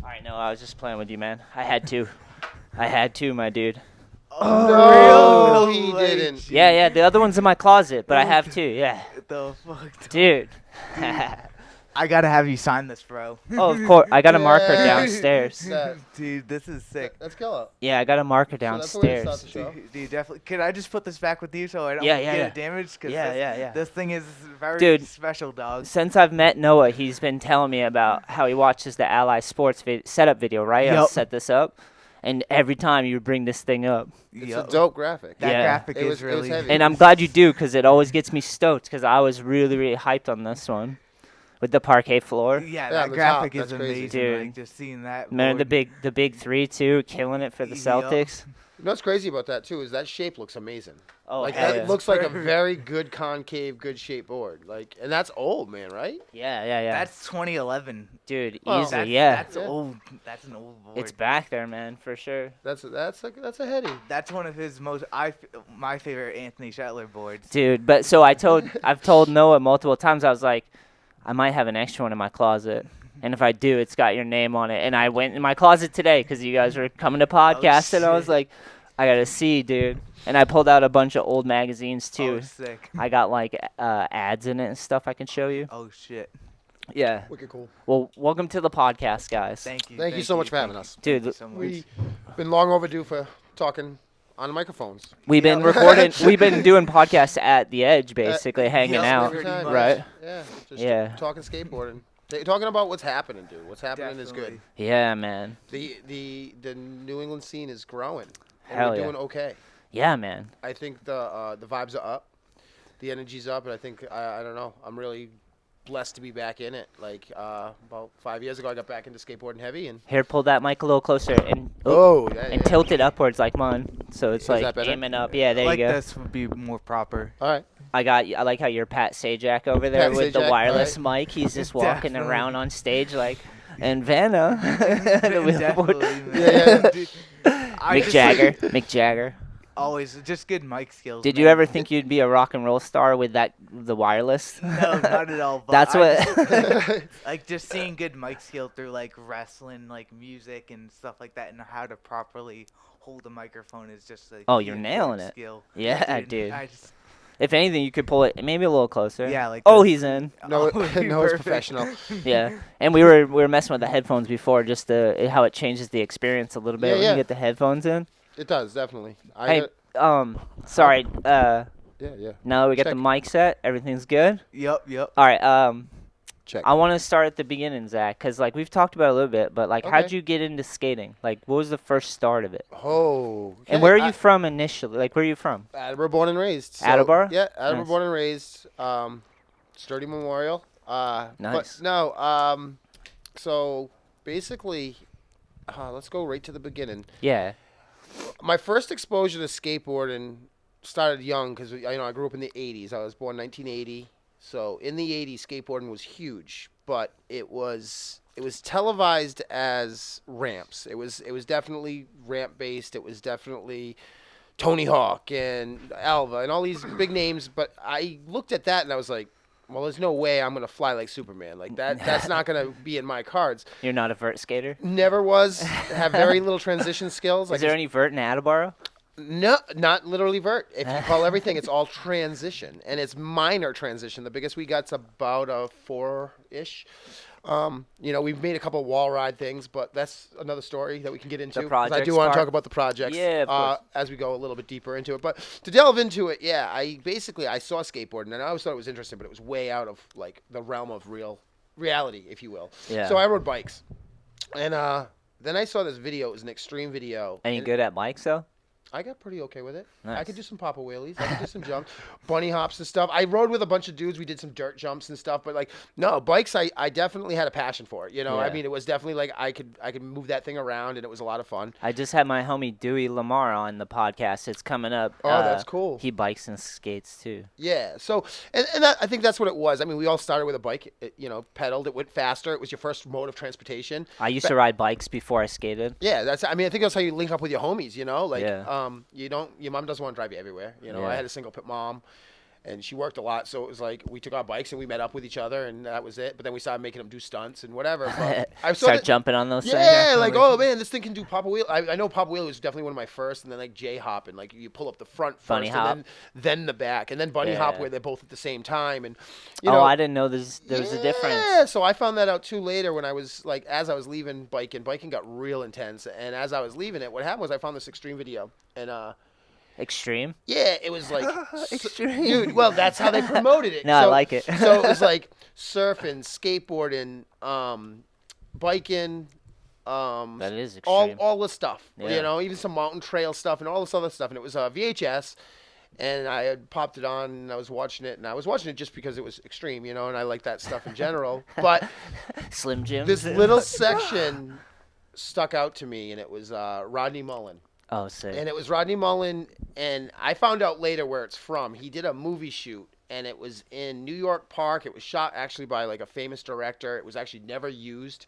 All right, no, I was just playing with you, man. I had to. My dude. Oh, no, he didn't. Yeah, the other one's in my closet, but I have two, yeah. The fuck? Dude. I gotta have you sign this, bro. Oh, of course. I got a marker Yeah. downstairs. Dude, this is sick. That's killer. Yeah, I got a marker So that's the way to downstairs. start the show. Dude, definitely. Could I just put this back with you so I don't Yeah, get yeah. it damaged? 'Cause Yeah. This thing is very Dude. special, dog. Since I've met Noah, he's been telling me about how he watches the Ally Sports setup video, right? I Yup. set this up. And every time you bring this thing up. It's a dope graphic. That Yeah. graphic It was is really. heavy. And I'm glad you do, because it always gets me stoked, because I was really, really hyped on this one. With the parquet floor. Yeah, Yeah, that on the graphic top, is that's crazy. amazing. Dude. Like, just seeing that. Remember board. the big 3 too, killing it for the Yup. Celtics. You know what's crazy about that too is that shape looks amazing. Oh, Like hell that yeah. looks like a very good concave, good shaped board. Like, and that's old, man, right? Yeah. That's 2011. Dude, Well, easily, yeah. That's Yeah. old. That's an old board. It's back there, man, for sure. That's a heady. That's one of his my favorite Anthony Shetler boards. Dude, but so I've told Noah multiple times, I was like, I might have an extra one in my closet. And if I do, it's got your name on it. And I went in my closet today because you guys were coming to podcast, and I was shit. like, I got to see, dude. And I pulled out a bunch of old magazines, too. Oh, sick. I got, like, ads in it and stuff I can show you. Oh shit. Yeah. Wicked cool. Well, welcome to the podcast, guys. Thank you. Thank you so much for having us. Dude, Thank you so much. We've been long overdue for talking on microphones. we've been Yeah. recording, we've been doing podcasts at the Edge, basically, hanging yeah, out, pretty much. right? Yeah. Just Yeah. talking skateboarding. Talking about what's happening, dude. What's happening is good. Definitely. Yeah, man. The New England scene is growing. And Hell we're yeah. doing okay. Yeah, man. I think the vibes are up, the energy's up, and I think I don't know. I'm really blessed to be back in it. Like about 5 years ago, I got back into skateboarding heavy, and Here, pull that mic a little closer and yeah. tilt it upwards like mine, so it's Is like that better? aiming up. Yeah, there Like you go. this would be more proper. All right. I like how you're Pat Sajak over there Pat with the Sajak, wireless mic. He's just walking Definitely. around on stage like, and Vanna, the wheelboard. Definitely, Yeah, man. Dude, I just, like, Mick Jagger. Always just good mic skills. Did man. you ever think you'd be a rock and roll star with the wireless? No, not at all. But That's I what. just- like just seeing good mic skill through like wrestling, like music and stuff like that, and how to properly hold a microphone is just like. Oh, the you're important nailing it. Skill. Yeah, dude. I just, If anything, you could pull it maybe a little closer. yeah, like. Oh, this. he's in. No, Oh, no, it's perfect. professional. Yeah, and we were messing with the headphones before, just how it changes the experience a little bit when Yeah. you get the headphones in. It does definitely. Hey, sorry. yeah. Now that we got the Check. mic set, everything's good. Yep. All right. Check. I want to start at the beginning, Zach, because like we've talked about it a little bit, but like, how'd Okay. you get into skating? Like, what was the first start of it? Oh. And where are you from initially? Like, where are you from? Attleboro, born and raised. So, Attleboro? Yeah, Attleboro, Nice. born and raised. Sturdy Memorial. Nice. But no. So basically, let's go right to the beginning. Yeah. My first exposure to skateboarding started young because I grew up in the 80s. I was born 1980. So in the 80s, skateboarding was huge, but it was televised as ramps. It was definitely ramp based. It was definitely Tony Hawk and Alva and all these big names. But I looked at that and I was like, well, there's no way I'm gonna fly like Superman. Like that. That's not gonna be in my cards. You're not a vert skater? Never was. Have very little transition skills. Is there any vert in Attleboro? No, not literally vert. If you call everything, it's all transition, and it's minor transition. The biggest we got's about a 4-ish. We've made a couple wall ride things, but that's another story that we can get into. 'Cause I projects do want part? to talk about the projects. Yeah, of course. As we go a little bit deeper into it, but to delve into it, yeah, I saw skateboarding, and I always thought it was interesting, but it was way out of like the realm of reality, if you will. Yeah. So I rode bikes, and then I saw this video. It was an extreme video. Any and good at bikes though? I got pretty okay with it. I Nice. could do some papa wheelies. I could do some jumps, bunny hops and stuff. I rode with a bunch of dudes. We did some dirt jumps and stuff. But like, no, bikes. I definitely had a passion for it. I Yeah. mean, it was definitely like I could move that thing around, and it was a lot of fun. I just had my homie Dewey Lamar on the podcast. It's coming up. Oh, that's cool. He bikes and skates too. Yeah. So, and that, I think that's what it was. I mean, we all started with a bike. It, pedaled. It went faster. It was your first mode of transportation. I used to ride bikes before I skated. Yeah, I think that's how you link up with your homies. Like, Yeah. your mom doesn't want to drive you everywhere. Yeah. I had a single pit mom, and she worked a lot. So it was like we took our bikes and we met up with each other, and that was it. But then we started making them do stunts and whatever. But I Start jumping on those things. Yeah, like, oh man, this thing can do Papa Wheel. I know Papa Wheel was definitely one of my first, and then like J hop, and like you pull up the front first, Bunny hop. and then the back, and then bunny hop where they're both at the same time, and you know. Oh, I didn't know there was a difference. Yeah, so I found that out too later when I was like, as I was leaving biking got real intense, and as I was leaving it, what happened was I found this extreme video, and Extreme? yeah, it was like Extreme. dude. Well, that's how they promoted it. No, I like it. So it was like surfing, skateboarding, biking. That is extreme. All the stuff, Yeah. you know, even some mountain trail stuff and all this other stuff. And it was VHS, and I had popped it on and I was watching it, and I was watching it just because it was extreme, you know, and I like that stuff in general. But Slim Jim. this little section stuck out to me, and it was Rodney Mullen. Oh, sick. And it was Rodney Mullen, and I found out later where it's from. He did a movie shoot, and it was in New York Park. It was shot actually by like a famous director. It was actually never used.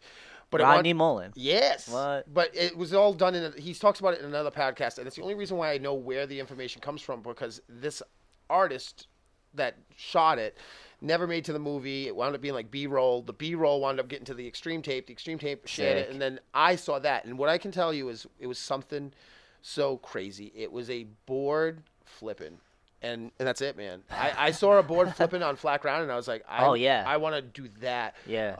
But Rodney Mullen. Yes. What? But it was all done he talks about it in another podcast, and it's the only reason why I know where the information comes from, because this artist that shot it never made to the movie. It wound up being like B-roll. The B-roll wound up getting to the extreme tape. The extreme tape shared it, and then I saw that. And what I can tell you is it was something so crazy. It was a board flipping. And that's it, man. I saw a board flipping on flat ground, and I was like, I want to do that. Yeah.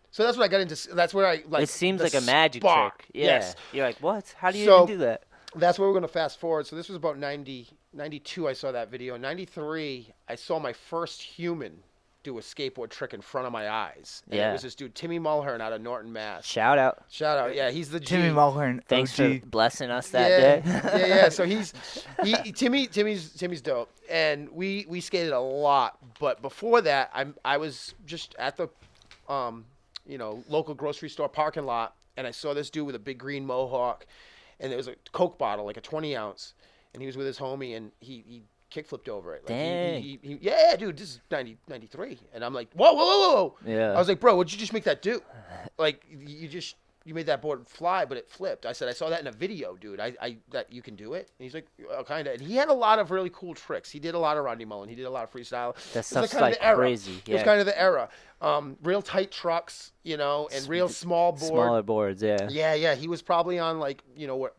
So that's what I got into. That's where I like. It seems like a magic spark. trick. Yeah. Yes. You're like, what? How do you even do that? That's where we're going to fast forward. So this was about 92, I saw that video. In 93, I saw my first human do a skateboard trick in front of my eyes. And it was this dude, Timmy Mulhern, out of Norton, Mass. Shout out. Yeah, he's the G. Timmy Mulhern. Thanks OG. for blessing us that day. yeah. So Timmy's dope, and we skated a lot. But before that, I was just at the local grocery store parking lot, and I saw this dude with a big green mohawk, and there was a Coke bottle, like a 20 ounce, and he was with his homie, and he kickflip over it. Like Dang. Yeah, dude, this is 93. And I'm like, whoa. Yeah. I was like, bro, what'd you just make that do? Like, you made that board fly, but it flipped. I said, I saw that in a video, dude. That you can do it? And he's like, oh, kind of. And he had a lot of really cool tricks. He did a lot of Rodney Mullen. He did a lot of freestyle. That stuff's like crazy. It was kind of the era. Real tight trucks, and real small board. Smaller boards, yeah. Yeah. He was probably on like,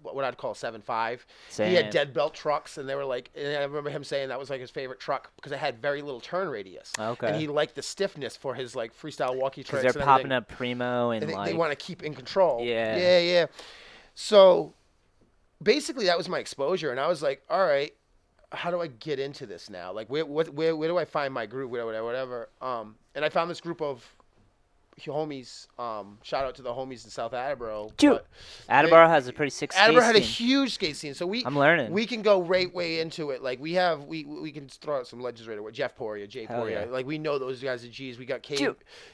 what I'd call 7.5. He had dead belt trucks, and they were like, and I remember him saying that was like his favorite truck because it had very little turn radius. Okay. And he liked the stiffness for his like freestyle walkie tricks. Because they're popping up primo and like. They want to keep in control. Yeah. So basically that was my exposure, and I was like, all right, how do I get into this now? Like, where do I find my group? Whatever. And I found this group of homies. Shout out to the homies in South Attleboro. Attleboro has a pretty sick skate Attleboro had a scene. huge skate scene, so I'm learning. We can go right way into it. Like we can throw out some legends right away. Jeff Poria, Jay Hell Poria. yeah. Like we know those guys are G's. We got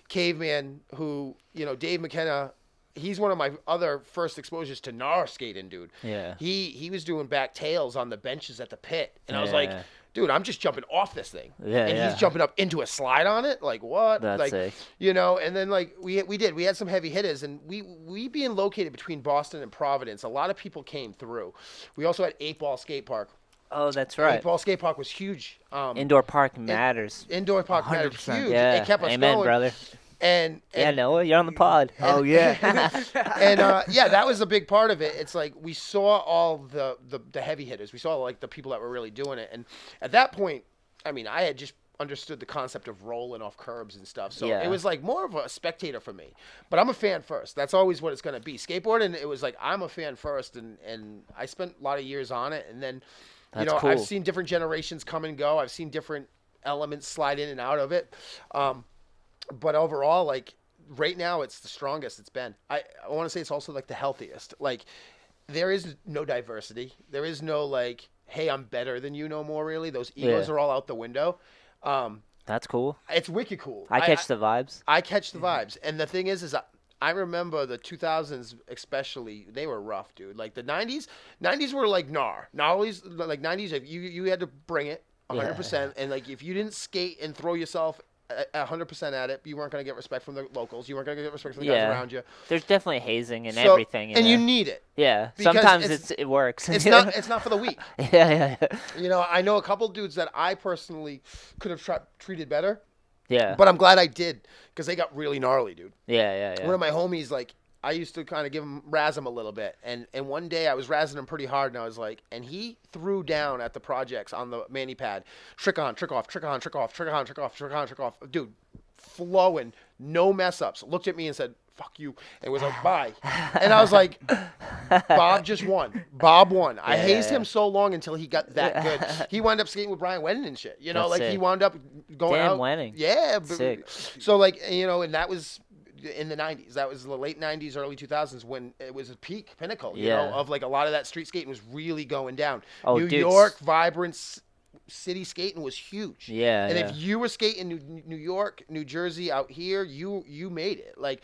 Caveman, who Dave McKenna. He's one of my other first exposures to gnar skating, dude. Yeah. He was doing back tails on the benches at the pit, and I was like, dude, I'm just jumping off this thing. Yeah, and he's jumping up into a slide on it. Like, what? That's like, sick. And then like we had some heavy hitters, and we being located between Boston and Providence, a lot of people came through. We also had 8-Ball Skatepark. Oh, that's right. 8-Ball Skatepark was huge. Indoor park matters. Indoor park mattered 100%. huge. Yeah. It kept us Amen, going. brother. And Noah, you're on the pod. Oh yeah. and that was a big part of it. It's like we saw all the heavy hitters. We saw like the people that were really doing it. And at that point, I mean, I had just understood the concept of rolling off curbs and stuff. So it was like more of a spectator for me. But I'm a fan first. That's always what it's going to be. Skateboarding, it was like I'm a fan first, and I spent a lot of years on it. And then, cool. I've seen different generations come and go. I've seen different elements slide in and out of it. But overall, like right now, it's the strongest it's been. I want to say it's also like the healthiest. Like there is no diversity. There is no like, hey, I'm better than you no more. Really, those egos are all out the window. That's cool. It's wicked cool. I catch the vibes. I catch the vibes, and the thing is I remember the 2000s especially. They were rough, dude. Like the 90s were like gnar. Not always like 90s. You had to bring it 100%, and like if you didn't skate and throw yourself 100% at it. You weren't going to get respect from the locals. You weren't going to get respect from the guys around you. There's definitely hazing and everything. And you need it. Yeah. Because sometimes it works. It's not for the weak. Yeah. You know, I know a couple dudes that I personally could have treated better. Yeah. But I'm glad I did because they got really gnarly, dude. Yeah. One of my homies, like, I used to kind of razz him a little bit. And one day I was razzing him pretty hard, and I was like, and he threw down at the projects on the mani pad. Trick on, trick off, trick on, trick off, trick on, trick off, trick on, trick off. Dude, flowing, no mess ups. Looked at me and said, fuck you. And was like, bye. And I was like, Bob just won. Bob won. I hazed him so long until he got that good. He wound up skating with Brian Wenning and shit. You know, That's like sick. he wound up going out. Wenning. Yeah. Sick. So, like, you know, and that was in the 90s. That was the late 90s, early 2000s when it was a peak pinnacle, you know, of like a lot of that street skating was really going down. New York, vibrant city skating was huge. Yeah. And if you were skating New York, New Jersey out here, you made it. Like,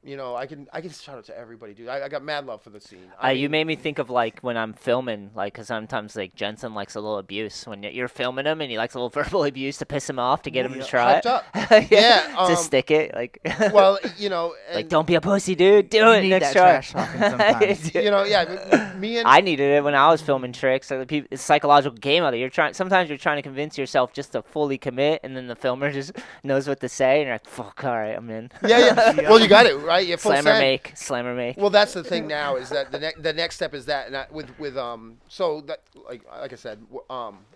you know, I can shout out to everybody, dude. I got mad love for the scene. You made me think of like when I'm filming, like, cause sometimes like Jensen likes a little abuse when you're filming him, and he likes a little verbal abuse to piss him off to get him to try it. Up. Yeah, to stick it, like. Well, you know, like, don't be a pussy, dude. Do it next try. Trash talking sometimes. You know, yeah. Me and I needed it when I was filming tricks. Like, it's a psychological game out there. Sometimes you're trying to convince yourself just to fully commit, and then the filmer just knows what to say, and you're like, fuck, all right, I'm in. Yeah. Well, you got it right. You're full Slammer make. Well, that's the thing now is that the next step is that, and so that like I said,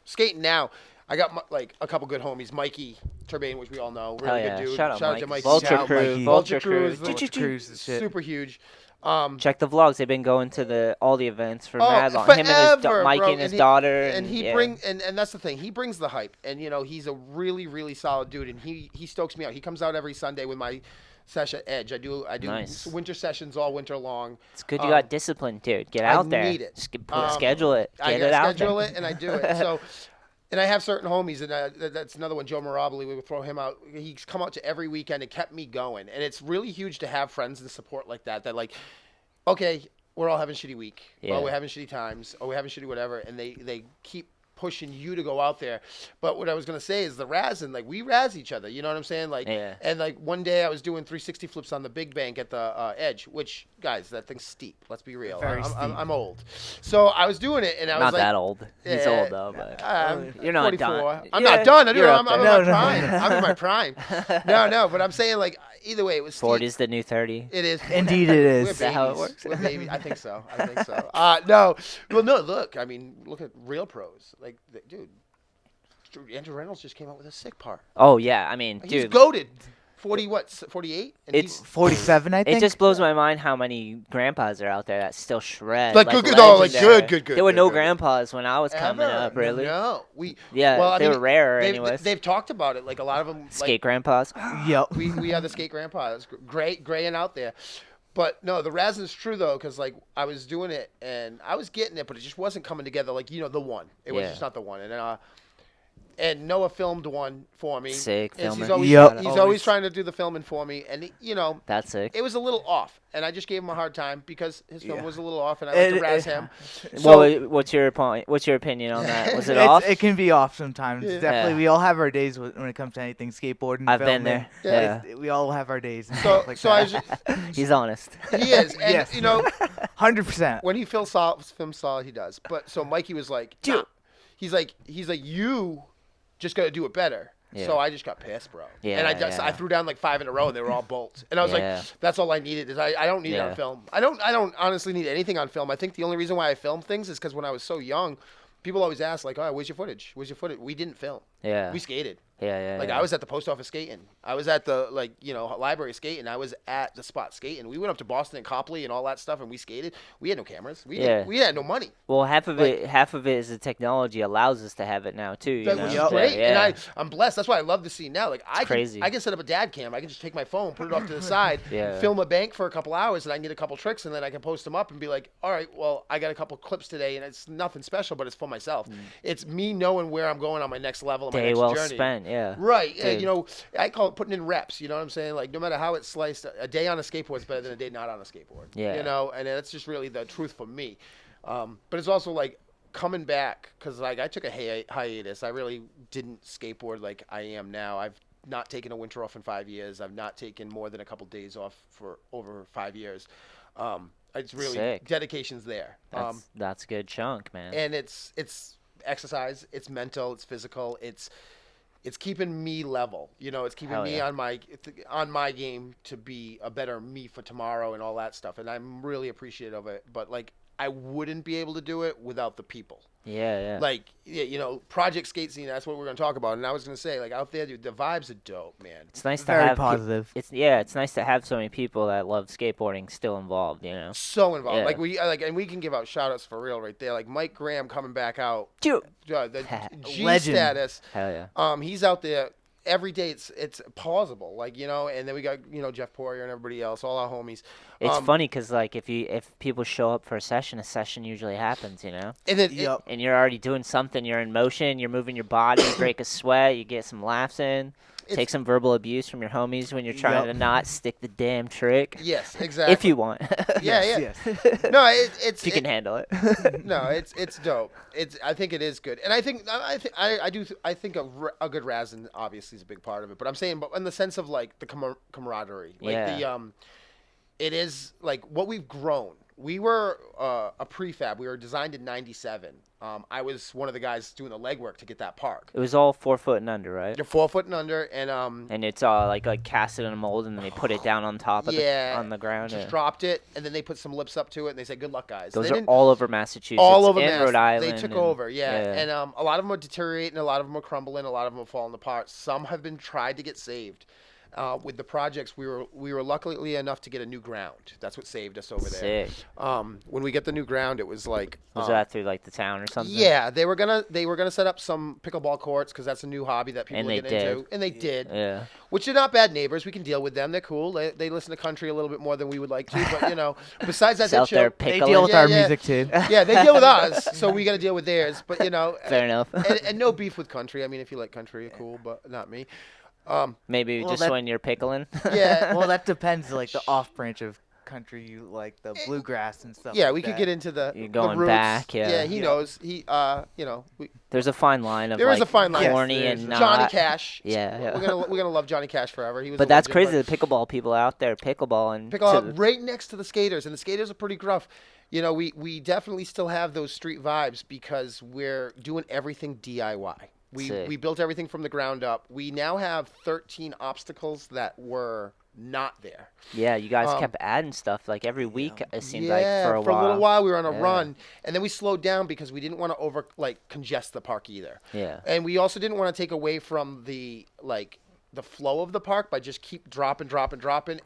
skating now. I got like a couple good homies, Mikey Turbane, which we all know, really good dude. Shout out to Mikey. Vulture Crew, Cruise is shit. super huge. Check the vlogs. They've been going to all the events for mad long. Forever, Him and his bro. Mikey and his daughter. And he and that's the thing. He brings the hype, and you know he's a really really solid dude, and he stokes me out. He comes out every Sunday with my session at Edge. I do nice. winter sessions all winter long. It's good you got discipline, dude. Get out there. I need it. Schedule it. Get it out schedule there. it, and I do it. So, and I have certain homies, and that's another one, Joe Miraboli. We would throw him out. He's come out to every weekend and kept me going. And it's really huge to have friends and support like that. That like, okay, we're all having a shitty week. Yeah. Oh, we're having shitty times. Oh, we're having shitty whatever. And they keep pushing you to go out there. But what I was going to say is the razzing, like we razz each other, you know what I'm saying? Like, and like one day I was doing 360 flips on the big bank at the Edge, which guys, that thing's steep. Let's be real. I'm old. So I was doing it and I was not like, that old. He's old though, but you're not 44. done. I'm not done. I'm in my prime. No. I'm in my prime. No, but I'm saying like either way it was 40 is the new 30. It is. Indeed it is. Is that how it works? We're babies. I think so. No. Well, no, look. I mean, look at real pros. Like, dude, Andrew Reynolds just came out with a sick part. Oh, yeah. I mean, He's dude. goated. 48? And It's 47, I think. It just blows my mind how many grandpas are out there that still shred. Like good. There were no grandpas when I was coming up, really. No. They were rarer anyways. They've talked about it. Like, a lot of them. Skate grandpas. Yep. We are the skate grandpas. Gray and out there. But no, the razzing is true though, because like I was doing it and I was getting it, but it just wasn't coming together. Like, you know, the one. It was just not the one. And Noah filmed one for me. Sick filmer. He's always trying to do the filming for me, and you know, that's sick. It was a little off, and I just gave him a hard time because his film was a little off, and I like to razz him. Well, what's your point? What's your opinion on that? Was it off? It can be off sometimes. Yeah. Definitely, we all have our days when it comes to anything skateboarding. I've filming. been there. Yeah. We all have our days. He's honest. He is, and you know, 100%. when he films solid, he does. But so Mikey was like, dude, he's like, you just got to do it better. Yeah. So I just got pissed, bro. Yeah, and I threw down like 5 in a row, and they were all bolts. And I was like, that's all I needed. Is I don't need it on film. I don't honestly need anything on film. I think the only reason why I film things is because when I was so young, people always ask like, "Oh, where's your footage? Where's your footage?" We didn't film. Yeah. We skated. Yeah. Like I was at the post office skating. I was at the library skating. I was at the spot skating. We went up to Boston and Copley and all that stuff, and we skated. We had no cameras. We had no money. Well, half of it is the technology allows us to have it now too. That was great, and I'm blessed. That's why I love the scene now. Like I can set up a dad cam. I can just take my phone, put it off to the side, film a bank for a couple hours, and I can get a couple tricks, and then I can post them up and be like, all right, well, I got a couple clips today, and it's nothing special, but it's for myself. It's me knowing where I'm going on my next level, my next journey. Spent, yeah. Right. You know, I call it putting in reps. You know what I'm saying? Like, no matter how it's sliced, a day on a skateboard is better than a day not on a skateboard. Yeah. You know, and that's just really the truth for me. But it's also like coming back because like I took a hiatus. I really didn't skateboard like I am now. I've not taken a winter off in 5 years. I've not taken more than a couple days off for over 5 years. It's really Sick. dedication's there. That's a good chunk, man. And it's exercise, it's mental, it's physical, it's keeping me level. You know, it's keeping Hell me yeah. on my game to be a better me for tomorrow and all that stuff. And I'm really appreciative of it. But like, I wouldn't be able to do it without the people. Yeah. Like, yeah, you know, Project Skate Scene, that's what we're going to talk about. And I was going to say, like, out there, dude, the vibes are dope, man. It's nice to Very have positive. It's nice to have so many people that love skateboarding still involved, you know. So involved. Yeah. And we can give out shout outs for real right there. Like Mike Graham coming back out. Dude. The G Legend. status. Hell yeah. He's out there every day. It's plausible, like, you know. And then we got, you know, Jeff Poirier and everybody else, all our homies. It's funny because like if people show up for a session usually happens, you know. And then Yep. And you're already doing something. You're in motion. You're moving your body. You break a sweat. You get some laughs in. Take some verbal abuse from your homies when you're trying to not stick the damn trick. yes, exactly. If you want. Yeah. Yes. No, it's If you can handle it. no, it's dope. I think it is good, and I think a good Razin obviously is a big part of it. But I'm saying, but in the sense of like the camaraderie, like Yeah. it is like what we've grown. We were a prefab. We were designed in '97. I was one of the guys doing the legwork to get that park. It was all 4 foot and under, right? You're 4 foot and under, and And it's all like casted in a mold, and then they put it down on top of on the ground. just Yeah. dropped it, and then they put some lips up to it, and they said, "Good luck, guys." Those They are didn't- all over Massachusetts, all over and Mass. Rhode Island. They took and- over, and a lot of them are deteriorating, a lot of them are crumbling, a lot of them are falling apart. Some have been tried to get saved. With the projects, we were luckily enough to get a new ground. That's what saved us over there. Sick. When we get the new ground, it was like Was that through like the town or something? yeah, they were gonna set up some pickleball courts because that's a new hobby that people And are they getting into, did. and they did. Yeah. Which are not bad neighbors. We can deal with them. They're cool. They listen to country a little bit more than we would like to, but you know, besides that, Out there They pickling. deal with Yeah, our yeah. music too. yeah, they deal with us, so we got to deal with theirs. But you know, Fair enough. and no beef with country. I mean, if you like country, cool, but not me. Maybe Well, just that- when you're pickling. Yeah. Well, that depends. Like the off branch of country, you like the bluegrass and stuff. Yeah, like we could that. get into the You're the going roots. back, yeah. he Yeah. knows. He you know, There's a fine line of There is like a fine line. corny Yes, and there is. not. Johnny Cash. Yeah. We're gonna love Johnny Cash forever. He was. But a that's legend, crazy. The pickleball people out there pickleball and Pick to up the- right next to the skaters, and the skaters are pretty gruff. You know, we definitely still have those street vibes because we're doing everything DIY. Sick. We built everything from the ground up. We now have 13 obstacles that were not there. Yeah, you guys kept adding stuff like every week. It seemed like Yeah, for a while. little while we were on a Yeah. run, and then we slowed down because we didn't want to congest the park either. Yeah. And we also didn't want to take away from the flow of the park by just keep dropping,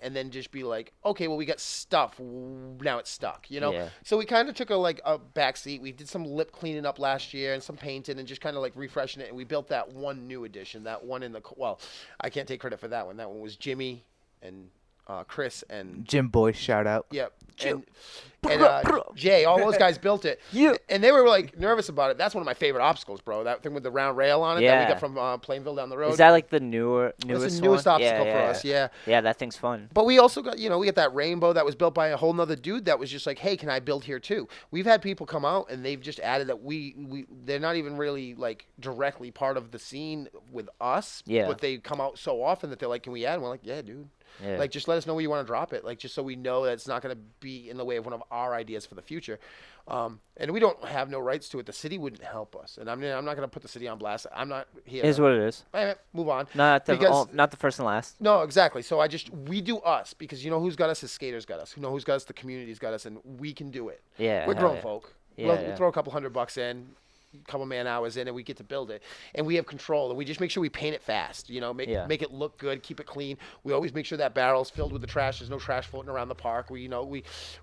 and then just be like, okay, well, we got stuff. Now it's stuck, you know? Yeah. So we kind of took a back seat. We did some lip cleaning up last year and some painting and just kind of like refreshing it. And we built that one new edition, that one well, I can't take credit for that one. That one was Jimmy and Chris and Jim Boyce, shout out. yep. And Jay, all those guys built it. Yeah. And they were like nervous about it. That's one of my favorite obstacles, bro. That thing with the round rail on it that Yeah. we got from Plainville down the road. Is that like the newest That's the newest one? obstacle yeah, for yeah. us, yeah. Yeah, that thing's fun. But we also got, we got that rainbow that was built by a whole nother dude that was just like, hey, can I build here too? We've had people come out and they've just added that they're not even really like directly part of the scene with us. Yeah. But they come out so often that they're like, can we add? And we're like, yeah, dude. Yeah. Like, just let us know where you want to drop it. Like, just so we know that it's not going to be in the way of one of our ideas for the future. And we don't have no rights to it. The city wouldn't help us. And I'm not going to put the city on blast. I'm not here. It is what it is. Hey, move on. Not the Because- not the first and last. No, exactly. So we do us because you know who's got us is skaters got us. You know who's got us? The community's got us, and we can do it. Yeah. We're hell grown yeah. folk. Yeah, we'll yeah. throw a couple $100 in, a couple man hours in, and we get to build it. And we have control, and we just make sure we paint it fast. Make it look good, keep it clean. We always make sure that barrel's filled with the trash. There's no trash floating around the park. We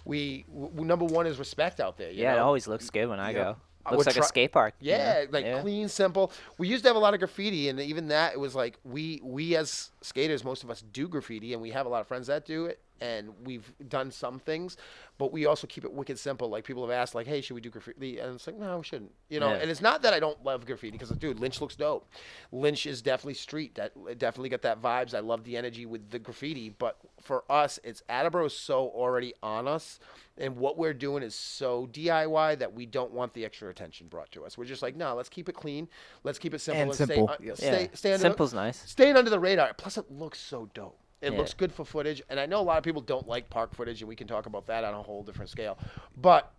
number one is respect out there. You Yeah, know? it always looks good when I Yeah. go. I Looks would like a try- skate park. you Yeah, know? clean, simple. We used to have a lot of graffiti, and even that, it was like we as skaters, most of us do graffiti, and we have a lot of friends that do it, and we've done some things, but we also keep it wicked simple. Like, people have asked, like, hey, should we do graffiti? And it's like, no, we shouldn't. You know, Yeah. and it's not that I don't love graffiti, because, dude, Lynch looks dope. Lynch is definitely street. That definitely got that vibes. I love the energy with the graffiti, but for us, it's Attleboro is so already on us, and what we're doing is so DIY that we don't want the extra attention brought to us. We're just like, no, let's keep it clean. Let's keep it simple. And simple. Yes. Stay under Simple's nice. staying under the radar. Plus, it looks so dope. It Yeah. looks good for footage. And I know a lot of people don't like park footage, and we can talk about that on a whole different scale. But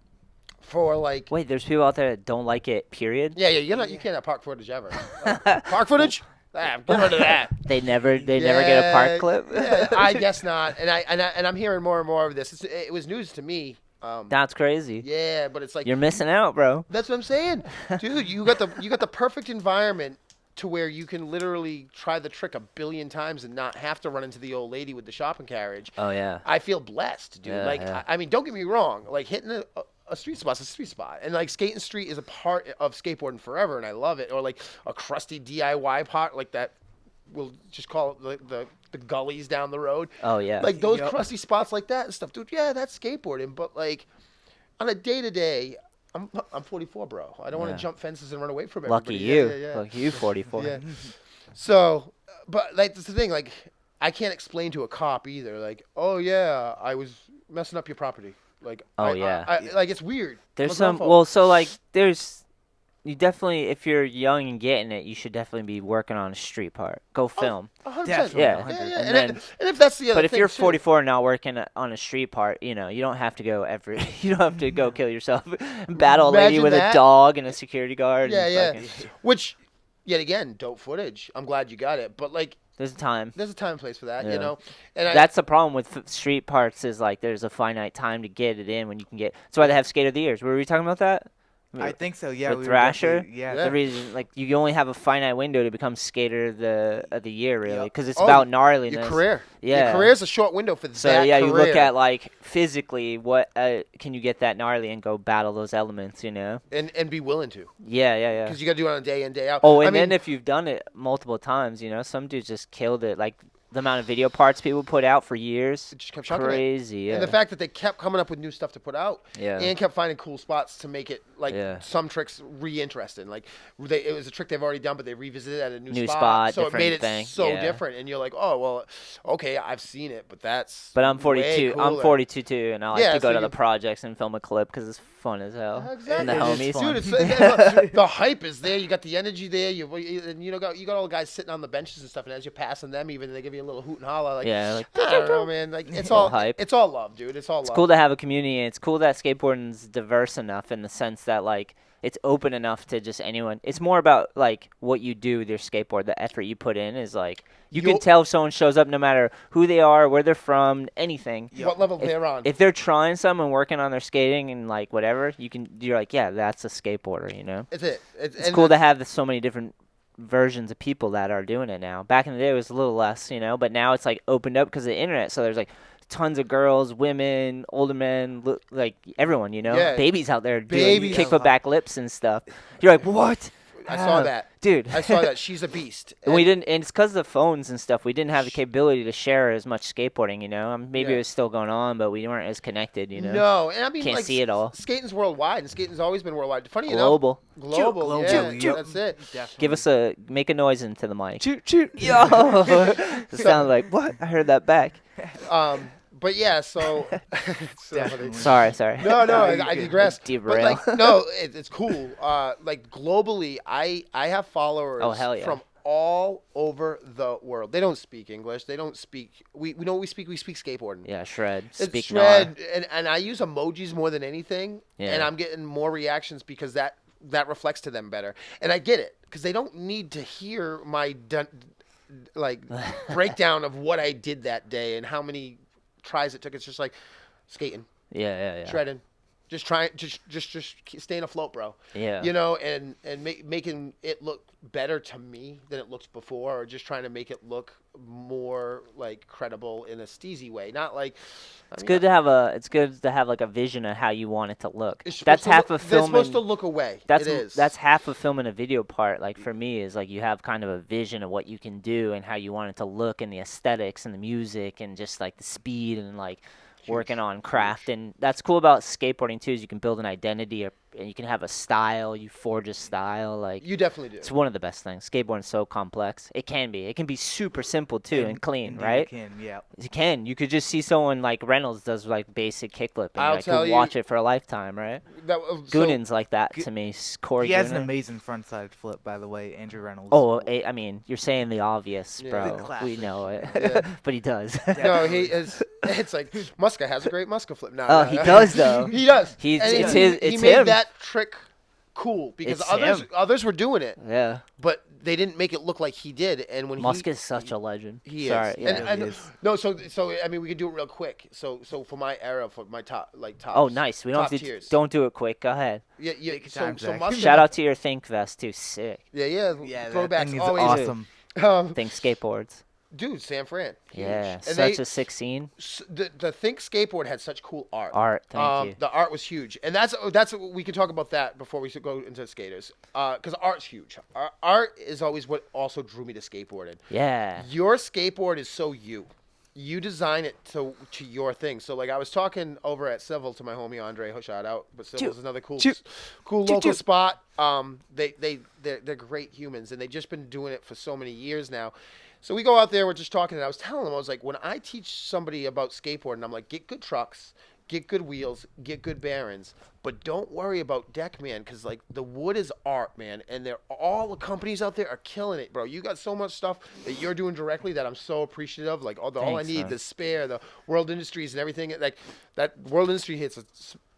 for, like... Wait, there's people out there that don't like it, period? Yeah, you can't have park footage ever. Park footage? Ah, get rid of that. They never get a park clip? Yeah, I guess not. And I'm hearing more and more of this. It was news to me. That's crazy. Yeah, but it's like... You're missing out, bro. That's what I'm saying. Dude, you got the perfect environment to where you can literally try the trick a billion times and not have to run into the old lady with the shopping carriage. Oh, yeah. I feel blessed, dude. Yeah, like, yeah. I mean, don't get me wrong. Like, hitting a street spot's a street spot. And, like, skating street is a part of skateboarding forever, and I love it. Or, like, a crusty DIY part like that. We'll just call it the gullies down the road. Oh, yeah. Like, those crusty spots like that and stuff. Dude, yeah, that's skateboarding. But, like, on a day-to-day... I'm 44, bro. I don't want Yeah. to jump fences and run away from Lucky everybody. you. Yeah. Lucky you, 44. Yeah. So, but, like, that's the thing. Like, I can't explain to a cop either. Like, oh, yeah, I was messing up your property. Like, Oh, like, it's weird. There's What's some... my fault? Well, so, like, there's... You definitely... If you're young and getting it, you should definitely be working on a street part. Go film. 100%. Definitely, Yeah. 100. And And, then- and if that's the other But if thing, you're too. 44 and not working on a street part, you know, you don't have to go you don't have to go kill yourself, battle a lady Imagine with that. a dog and a security guard. Yeah, and yeah. fucking- Which, yet again, dope footage. I'm glad you got it. But, like, There's a time. there's a time and place for that, Yeah. you know? And That's the problem with street parts is, like, there's a finite time to get it in when you can get... That's why they have Skate of the Years. Were we talking about that? I think so. Yeah. With we were Thrasher? definitely- Yeah. Yeah. The reason, like, you only have a finite window to become Skater of the Year, really, Yep. because it's Oh, about gnarliness. your career. Yeah. Your career's a short window for So that yeah, you look career. at, like, physically what can you get that gnarly and go battle those elements, you know? And be willing to. Yeah. Because you got to do it on a day in, day out. Oh, and I mean, then if you've done it multiple times, you know, some dudes just killed it. Like the amount of video parts people put out for years, just kept chucking it. crazy. Yeah. And the fact that they kept coming up with new stuff to put out Yeah. and kept finding cool spots to make it, like, Yeah. some tricks re-interesting. Like, it was a trick they've already done, but they revisited it at a new New spot. spot, So it different made it thing, so yeah. different. And you're like, oh, well, okay, I've seen it, but that's But I'm way 42. I'm cooler. 42 too, and I like Yeah, to go so to you- the projects and film a clip because it's fun as hell. Exactly. And the homies. fun. Dude, it's, the hype is there. You got the energy there. And you got all the guys sitting on the benches and stuff. And as you're passing them, even they give you a little hoot and holler. Like, Yeah, like, I don't know, man. Like, it's Little all hype. It's all love, dude. It's all It's love. cool to have a community, and it's cool that skateboarding's diverse enough in the sense that, like, it's open enough to just anyone. It's more about, like, what you do with your skateboard. The effort you put in is, like, you can You'll- tell if someone shows up no matter who they are, where they're from, anything. What level they're on. If they're trying some and working on their skating and, like, whatever, you're like, yeah, that's a skateboarder, you know? It's it. It's cool to have so many different versions of people that are doing it now. Back in the day, it was a little less, you know, but now it's, like, opened up because of the internet. So there's, like, tons of girls, women, older men, like, everyone, you know? Yeah. Babies out there doing Babies. kickflip back lips and stuff. You're like, what? I saw Ah, that. Dude. I saw that. She's a beast. And we didn't, and it's because of the phones and stuff. We didn't have the capability to share as much skateboarding, you know. Maybe Yeah. it was still going on, but we weren't as connected, you know. No, and I mean, Can't like, see it all. Skating's worldwide, and skating's always been worldwide. Funny Global. enough, global. Global. Yeah, Yep. that's it. Definitely. Give us make a noise into the mic. Shoot. Yo, it sounded like what? I heard that back. But yeah, so, Definitely. Sorry. No, No, I you're good. digress. Derail. But like, no, it's cool. Like globally, I have followers Oh, hell yeah. from all over the world. They don't speak English. They don't speak. We know what we speak. We speak skateboarding. Yeah, shred. It's Speak shred, and I use emojis more than anything. Yeah. And I'm getting more reactions because that reflects to them better. And I get it because they don't need to hear my breakdown of what I did that day and how many tries it took. It's just like skating, Yeah. shredding, Just staying afloat, bro. Yeah. You know, and making it look better to me than it looks before, or just trying to make it look more like credible in a steezy way. Not like It's good to have like a vision of how you want it to look. It's That's supposed to half look- of filming. They're supposed to look away. It is. That's half of filming a video part. Like for me, is like you have kind of a vision of what you can do and how you want it to look, and the aesthetics and the music and just like the speed and like working on craft. And that's cool about skateboarding too, is you can build an identity and you can have a style. You forge a style. Like You definitely do. it's one of the best things. Skateboarding's so complex. It can be. It can be super simple too and clean, Indeed right? It can, yeah. You can. You could just see someone like Reynolds does like basic kickflip, and I'll like, tell could you- watch it for a lifetime, right? Goonin's like that to me. Corey He has an Goonan. amazing frontside flip, by the way, Andrew Reynolds. Oh, I mean, you're saying the obvious, Yeah. bro. The classic We know it, Yeah. but he does. No, he is. It's like Muska has a great Muska flip now. Oh, he does, though. He does. He's- And it's he, his- He it's made him. that trick cool because It's others him. others were doing it, Yeah, but they didn't make it look like he did. And when Musk is such a legend. he Sorry, is. yeah. And he is. no, so I mean, we could do it real quick. So for my era, for my top Oh, nice. We don't top have to, tiers. don't do it quick. Go ahead. Yeah. Take your So time, Zach. Muska. Shout out to your Think Vest too. Sick. Yeah. Yeah, that Throwbacks thing is always. awesome. Think skateboards. Dude, San Fran. Huge. Yeah, And such a sick scene. the Think skateboard had such cool art. Thank you. The art was huge, and that's we can talk about that before we go into skaters, because art's huge. Art is always what also drew me to skateboarding. Yeah. Your skateboard is so you. You design it to your thing. So like I was talking over at Civil to my homie Andre, shout out, but Civil's another cool local spot. They're great humans, and they've just been doing it for so many years now. So we go out there, we're just talking, and I was telling them, I was like, when I teach somebody about skateboarding, I'm like, get good trucks, get good wheels, get good bearings, but don't worry about deck, man, because like the wood is art, man, and all the companies out there are killing it, bro. You got so much stuff that you're doing directly that I'm so appreciative of. Like all I Thanks, need, man. the Spare, the World Industries, and everything. Like that World Industry hits a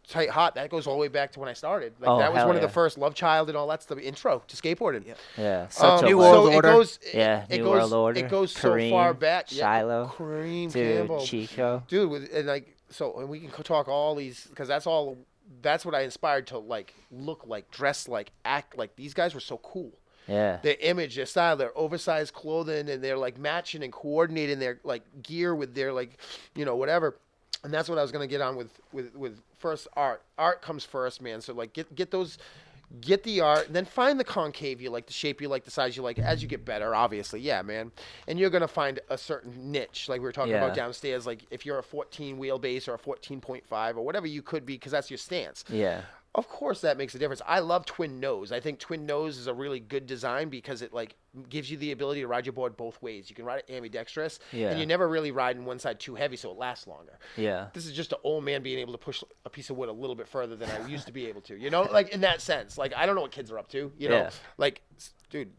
tight hot. That goes all the way back to when I started. Like Oh, that was hell one of the yeah. first Love Child and all that stuff. Intro to skateboarding. Yep. Yeah. Such a New legend. World Order. It goes, Yeah, it New goes, World Order. It goes Kareem, so far back. Shiloh. Kareem Dude, Campbell, Chico. dude, and like so, and we can talk all these because that's all. That's what I inspired to like look like, dress like, act like. These guys were so cool. Yeah. Their image, their style, their oversized clothing, and they're like matching and coordinating their like gear with their like, whatever. And that's what I was gonna get on with first art. Art comes first, man. So like get the art, and then find the concave you like, the shape you like, the size you like. As you get better, obviously, yeah, man. And you're gonna find a certain niche, like we were talking Yeah. about downstairs. Like if you're a 14 wheelbase or a 14.5 or whatever you could be, because that's your stance. Yeah. Of course, that makes a difference. I love twin nose. I think twin nose is a really good design because it like gives you the ability to ride your board both ways. You can ride it ambidextrous, Yeah. and you never really ride in one side too heavy, so it lasts longer. Yeah. This is just an old man being able to push a piece of wood a little bit further than I used to be able to. Like in that sense. Like I don't know what kids are up to. Yeah. Like dude,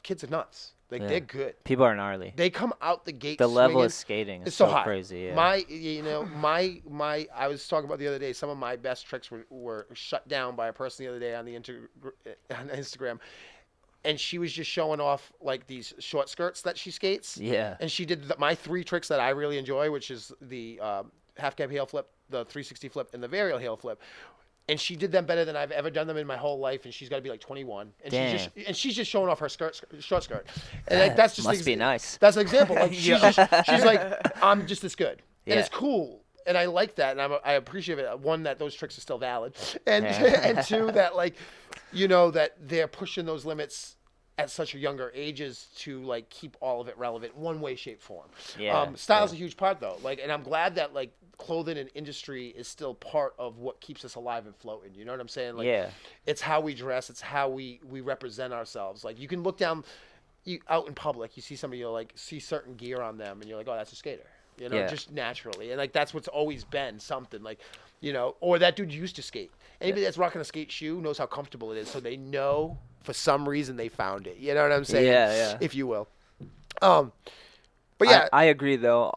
kids are nuts. Like Yeah. they're good. People are gnarly. They come out the gate. The level swinging. of skating is It's so high. crazy. Yeah. My I was talking about the other day, some of my best tricks were shut down by a person the other day on Instagram, and she was just showing off like these short skirts that she skates. Yeah. And she did my 3 tricks that I really enjoy, which is the half cab heel flip, the 360 flip, and the varial heel flip. And she did them better than I've ever done them in my whole life. And she's got to be like 21, and she's just showing off her short skirt, and like, that's just Must be nice. That's an example. Like she's like, I'm just this good, and Yeah. it's cool, and I like that, and I appreciate it. One, that those tricks are still valid, and Yeah. and two, that like, that they're pushing those limits at such a younger ages to like keep all of it relevant, one way, shape, form. Yeah, Style's yeah. a huge part though. Like, and I'm glad that like clothing and industry is still part of what keeps us alive and floating. You know what I'm saying? Like, Yeah. it's how we dress. It's how we represent ourselves. Like, you can look down, out in public, you see somebody, you'll like see certain gear on them, and you're like, oh, that's a skater. Yeah. Just naturally, and like that's what's always been something like, or that dude used to skate. Anybody that's rocking a skate shoe knows how comfortable it is, so they know for some reason they found it. You know what I'm saying? Yeah. If you will. But yeah, I agree though.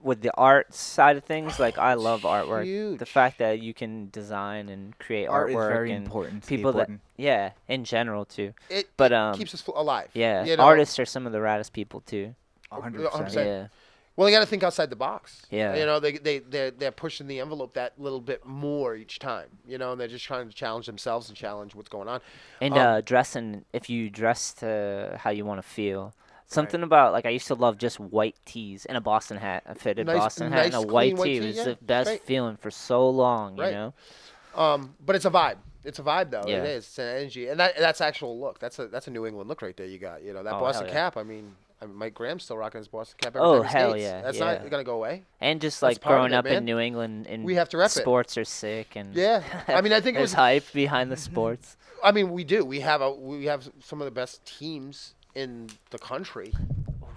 With the art side of things, like I love artwork. Huge. The fact that you can design and create Art is artwork very and important. people that Skateboarding. in general too. it But keeps us alive. yeah, You know? artists are some of the raddest people too. 100%. 100%. Yeah. Well, they got to think outside the box. Yeah. You know, they're pushing the envelope that little bit more each time. You know, and they're just trying to challenge themselves and challenge what's going on. And dressing, if you dress to how you want to feel. Something about, like, I used to love just white tees and a Boston hat, a fitted Boston hat and a white tee. It was the best feeling for so long, you know? But it's a vibe. It's a vibe, though. Yeah. It is. It's an energy. And that's actual look. That's a New England look right there you got. You know, that Boston cap, I mean, Mike Graham's still rocking his Boston cap every time he hell skates. yeah. That's not going to go away. And just, like, growing up in New England, and we have to rep sports are sick. And yeah. I mean, I think there's hype behind the sports. I mean, we do. We have some of the best teams in the country.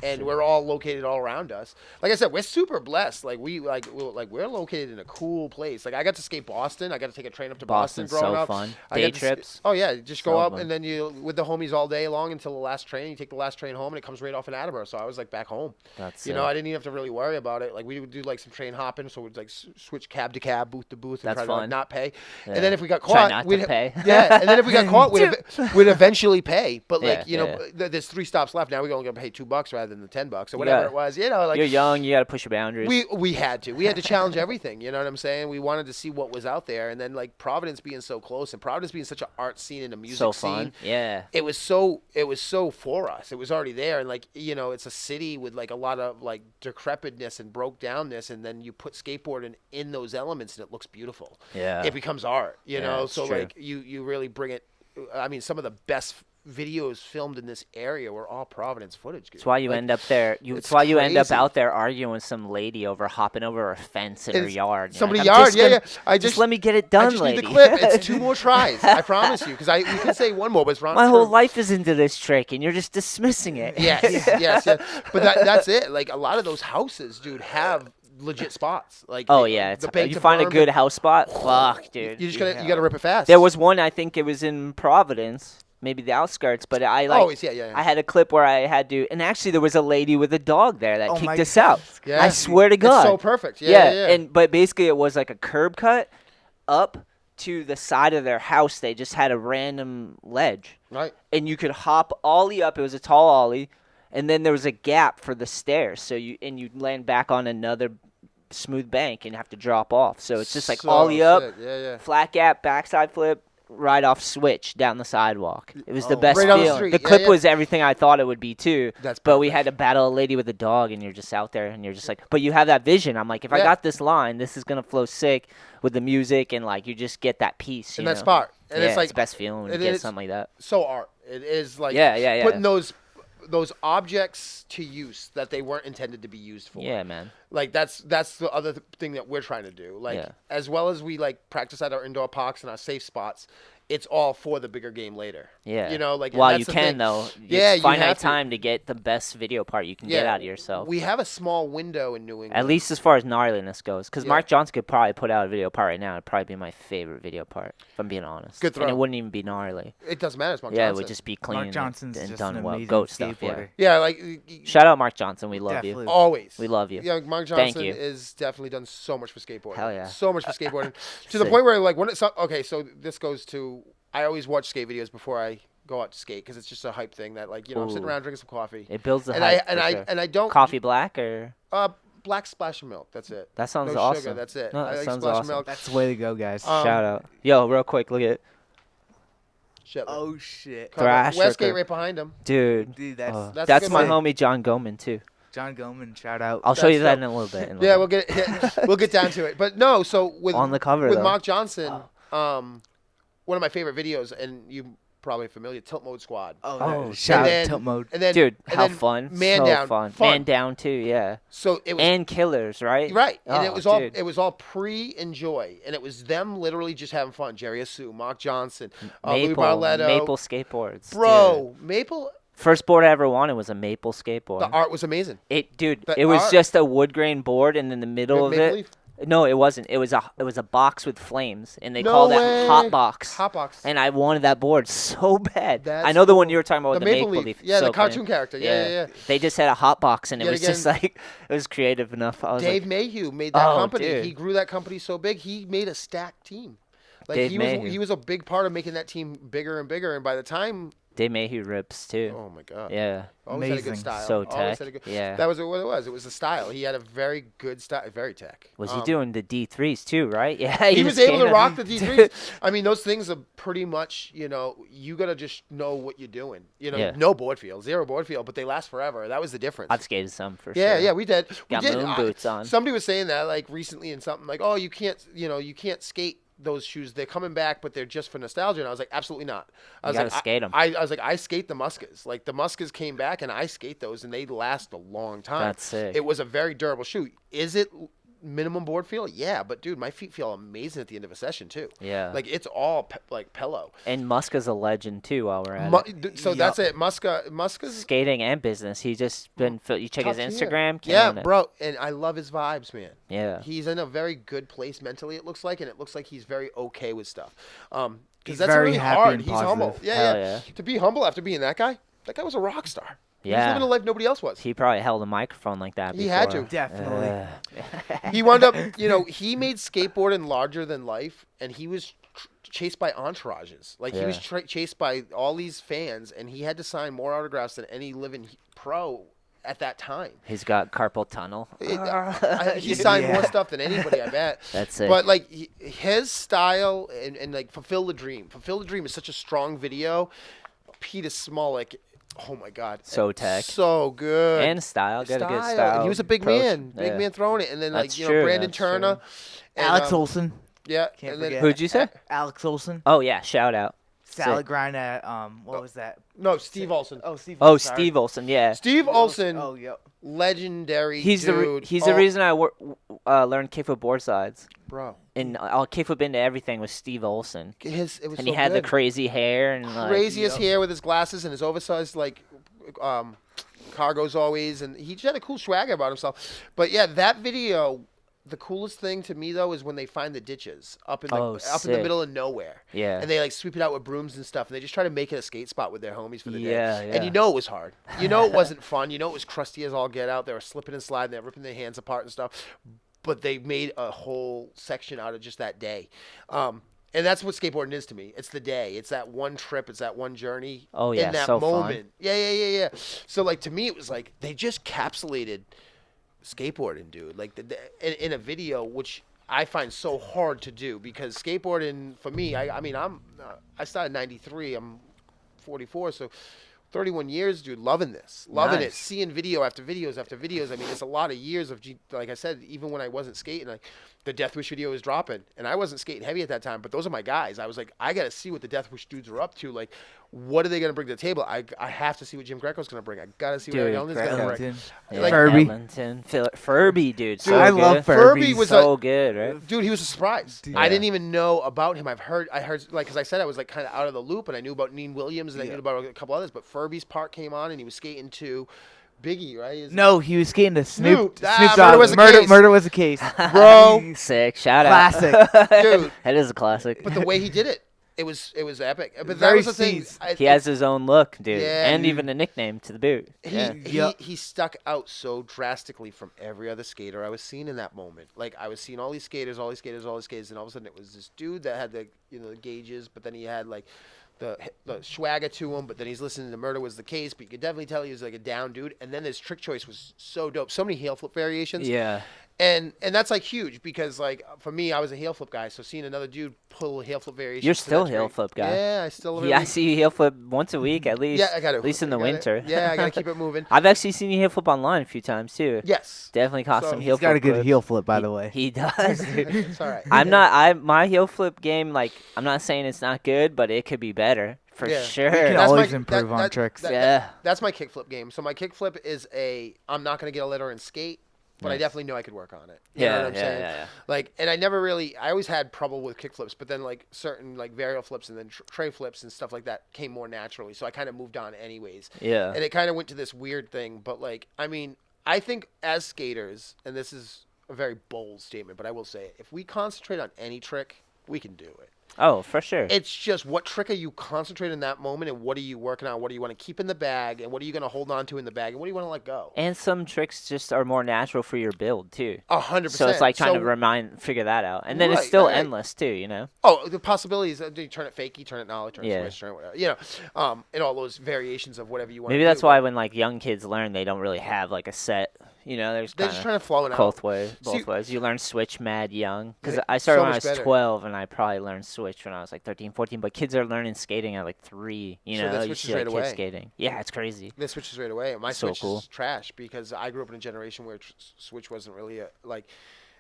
And we're all located all around us. Like I said, we're super blessed. We're located in a cool place. Like, I got to skate Boston. I got to take a train up to Boston growing up. Boston's so fun. Day trips. Oh yeah, just go up fun. and then you with the homies all day long until the last train. You take the last train home and it comes right off in Attleboro. So I was like back home. That's you know, I didn't even have to really worry about it. Like, we would do like some train hopping, so we'd like switch cab to cab, booth to booth, and try to like, not pay. Yeah. And then if we got caught, we'd pay. Yeah, and then if we got caught, we'd eventually pay. But like there's 3 stops left. Now we're only gonna pay $2 rather than the $10 or whatever it was. You know, like, you're young, you got to push your boundaries. We had to challenge everything. You know what I'm saying? We wanted to see what was out there, and then like Providence being so close, and Providence being such an art scene and a music so scene. Fun. Yeah. It was so for us. It was already there, and like, you know, it's a city with like a lot of like decrepitness and broke downness, and then you put skateboarding in those elements, and it looks beautiful. Yeah. It becomes art. You know, so true. like you really bring it. I mean, some of the best videos filmed in this area were all Providence footage. Dude. That's why you end up there. That's why you end up out there arguing with some lady over hopping over a fence in her yard. Somebody's yard, I just let me get it done, I just lady. need the clip. It's 2 more tries. I promise you, because we can say one more, but it's wrong. My whole life is into this trick, and you're just dismissing it. Yes. But that's it. Like, a lot of those houses, dude, have legit spots. Like, you find a good house spot. Fuck, dude. You just gotta rip it fast. There was one, I think it was in Providence. Maybe the outskirts, but I had a clip where I had to, and actually there was a lady with a dog there that kicked us out. Yeah. I swear to God. It's so perfect. Yeah. But basically it was like a curb cut up to the side of their house. They just had a random ledge. Right. And you could hop ollie up. It was a tall ollie, and then there was a gap for the stairs. So you'd land back on another smooth bank and have to drop off. So it's just like ollie up, flat gap, backside flip, right off switch down the sidewalk. It was the best feeling. The clip was everything I thought it would be too. But we had to battle a lady with a dog, and you're just out there, and you're just like, but you have that vision. I'm like, if I got this line, this is gonna flow sick with the music, and like you just get that piece. And that spot. And it's like the best feeling when you get something like that. So art. It is like putting those objects to use that they weren't intended to be used for. Yeah, man. Like, that's the other thing that we're trying to do. Like, as well as we like practice at our indoor parks and our safe spots, it's all for the bigger game later. Yeah. You know, like, while you can though. Yeah, finite time to get the best video part you can get out of yourself. We have a small window in New England. At least as far as gnarliness goes, because Mark Johnson could probably put out a video part right now. It'd probably be my favorite video part, if I'm being honest. Good throw. And it wouldn't even be gnarly. It doesn't matter. It's Mark Johnson. Yeah, it would just be clean. Mark Johnson's and just done an well. amazing Goat stuff. Yeah, like, shout out Mark Johnson. We love you. Always. We love you. Yeah, Mark Johnson is definitely done so much for skateboarding. Hell yeah. So much for skateboarding. To the point where, like, so this goes to, I always watch skate videos before I go out to skate, because it's just a hype thing that, like, you know, I'm sitting around drinking some coffee. It builds the hype. And I don't. Coffee black or? Black splash of milk. That's it. That sounds no awesome. Sugar, that's it. No, I that like sounds splash awesome. of milk. That's the way to go, guys. Shout out. Yo, real quick, look at Shetler. Oh shit. Westgate right behind him. Dude, that's my homie John Goman too. John Goman, shout out. I'll show you that in a little bit. We'll get down to it. But no, so with on the cover with Mark Johnson, one of my favorite videos, and you probably familiar, Tilt Mode Squad. Shout out Tilt Mode. And then, dude, and how then fun. Man so Down. Fun. Man Down too, yeah. So it was, and Killers, right? Right. And it was all pre-enjoy, and it was them literally just having fun. Jerry Asu, Mark Johnson, Louis Barletto. Maple skateboards. Bro, dude. Maple. First board I ever wanted was a Maple skateboard. The art was amazing. It was just a wood grain board, and in the middle of it. Leaf? No, it wasn't. It was a box with flames, and they called it Hot Box. Hot Box. And I wanted that board so bad. I know the one you were talking about with the Maple Leaf. Yeah, so the cartoon character. Yeah. They just had a Hot Box, and it was just like, it was creative enough. I was Dave Mayhew made that company. Dude. He grew that company so big, he made a stacked team. Like, Dave he was a big part of making that team bigger and bigger. And by the time Dave Mayhew rips too. Oh my god. Yeah. Always had a good Amazing. style. So Always tech. had a good. Yeah. That was what it was. It was the style. He had a very good style. Very tech. Was he doing the D3s too, right? Yeah. He was able to skating- rock the D3s. I mean, those things are pretty much, you gotta just know what you're doing. Yeah. No board feel, zero board feel, but they last forever. That was the difference. I've skated some for Yeah, sure. yeah, we did. Got we did. moon boots on. Somebody was saying that like recently in something like, oh, you can't skate those shoes. They're coming back, but they're just for nostalgia. And I was like, absolutely not. I was gotta like, skate 'em. I was like, I skate the Muskas. Like the Muskas came back, and I skate those, and they last a long time. That's sick. It was a very durable shoe. Is it minimum board feel? Yeah, but dude, my feet feel amazing at the end of a session too. Yeah. Like it's all like pillow. And Muska's a legend too. While we're at it. So that's it. Muska's Skating and business. He just been. You check his top tier. Instagram. Yeah, killing it. bro, and I love his vibes, man. Yeah. He's in a very good place mentally. It looks like, and it looks like he's very okay with stuff. Because He's that's very really happy hard. and He's humble. positive. Yeah, Hell yeah, yeah. To be humble after being that guy was a rock star. He was Yeah. living a life nobody else was. He probably held a microphone like that. He had before. to. Definitely. He wound up, he made skateboarding larger than life, and he was chased by entourages. Like he was chased by all these fans, and he had to sign more autographs than any living pro at that time. He's got carpal tunnel. He signed more stuff than anybody, I bet. That's it. But like his style and like Fulfill the Dream. Fulfill the Dream is such a strong video. Peter Smolik, oh my God, So tech. so good. And style. Got a good And style. he was a big approach. man, Yeah. throwing it, and then That's like true, Brandon that's Turner, true. and, Alex Olson. yeah, Can't and then forget. Who'd you say? Alex Olson. Oh yeah, shout out. Salad Sick. grind at what was that? no Steve Olson. Oh, Steve. Oh, sorry. Steve Olson. Yeah. Steve Olson, Oh, yep. legendary He's dude. the reason I learned kickflip board sides. bro. And I'll kickflip into everything with Steve Olson. It was And so he had the good. crazy hair and like, Craziest Yep. hair with his glasses and his oversized like cargos always, and he just had a cool swagger about himself. But yeah, that video, the coolest thing to me though is when they find the ditches up in the in the sick. middle of nowhere. Yeah. And they like sweep it out with brooms and stuff, and they just try to make it a skate spot with their homies for the day. Yeah, And yeah. it was hard. It wasn't fun. It was crusty as all get out. They were slipping and sliding. They were ripping their hands apart and stuff. But they made a whole section out of just that day. And that's what skateboarding is to me. It's the day. It's that one trip. It's that one journey. Oh, yeah, In that so fun. moment. Yeah. So like to me, it was like they just capsulated skateboarding, dude. Like in a video, which I find so hard to do because skateboarding for me, I started in '93. I'm 44, so 31 years, dude. Loving this, loving it. Nice. Seeing video after videos after videos. I mean, it's a lot of years of like I said, even when I wasn't skating, like the Death Wish video was dropping, and I wasn't skating heavy at that time. But those are my guys. I was like, I got to see what the Death Wish dudes are up to. Like, what are they going to bring to the table? I have to see what Jim Greco's going to bring. I got to see what Dude, ALLiNEEDSKATE's going to bring. Ellington. Yeah, Like- Furby. Ellington, Furby, dude. So I good. love Furby Furby. was so good, right? Dude, he was a surprise. Dude. I Yeah. didn't even know about him. I heard like, because I said I was like kind of out of the loop, and I knew about Neen Williams, and I Yeah. knew about a couple others. But Furby's part came on, and he was skating to Biggie, right? No, he was skating to Snoop. Snoop. Ah, Snoop Murder Dogg. Was a Case. Murder was a case. Bro. Sick. Shout Classic. out. Dude. That is a classic. But the way he did it, it was epic. But that Very was the thing. seized. He has his own look, dude. Yeah, and dude. even a nickname to the boot. Yeah. He stuck out so drastically from every other skater I was seeing in that moment. Like I was seeing all these skaters, and all of a sudden it was this dude that had the the gauges, but then he had like the swagger to him, but then he's listening to Murder Was the Case, but you could definitely tell he was like a down dude. And then his trick choice was so dope. So many heel flip variations. Yeah. And that's like huge because like for me, I was a heel flip guy, so seeing another dude pull a heel flip variation. You're to still that heel degree- flip guy. Yeah, I still. Yeah, I see you heel flip once a week at least. Yeah, I got to. At least in the I gotta- winter. Yeah, I got to keep it moving. I've actually seen you heel flip online a few times too. Yes. Definitely caught So some he's heel He's flip. got a good clips. heel flip, by the way. He does, dude. It's all right. My heel flip game, like, I'm not saying it's not good, but it could be better for Yeah. sure. We can That's always my- improve on tricks. Yeah. That's my kickflip game. So my kickflip is I'm not going to get a letter and skate, but I Nice. definitely know I could work on it. You know Yeah, what I'm yeah, saying? yeah. Like, and I always had trouble with kickflips, but then like certain like varial flips and then tray flips and stuff like that came more naturally. So I kind of moved on anyways. Yeah. And it kind of went to this weird thing. But like, I mean, I think as skaters, and this is a very bold statement, but I will say it, if we concentrate on any trick we can do it. Oh, for sure. It's just what trick are you concentrating in that moment, and what are you working on? What do you want to keep in the bag, and what are you going to hold on to in the bag, and what do you want to let go? And some tricks just are more natural for your build too. 100%. So it's like trying to figure that out, and then it's still endless too, you know. Oh, the possibilities. You turn it fakey, turn it nollie, turn it switch, turn it whatever. You know, and all those variations of whatever you want. Maybe that's why when like young kids learn, they don't really have like a set. You know, they're just trying to flow it out both ways. You learn switch mad young. Because I started when I was 12, and I probably learned switch when I was like 13, 14. But kids are learning skating at like 3. You know, that you switches see like, right kids away. skating. Yeah, it's crazy. This switches right away. My switch cool. is trash because I grew up in a generation where switch wasn't really like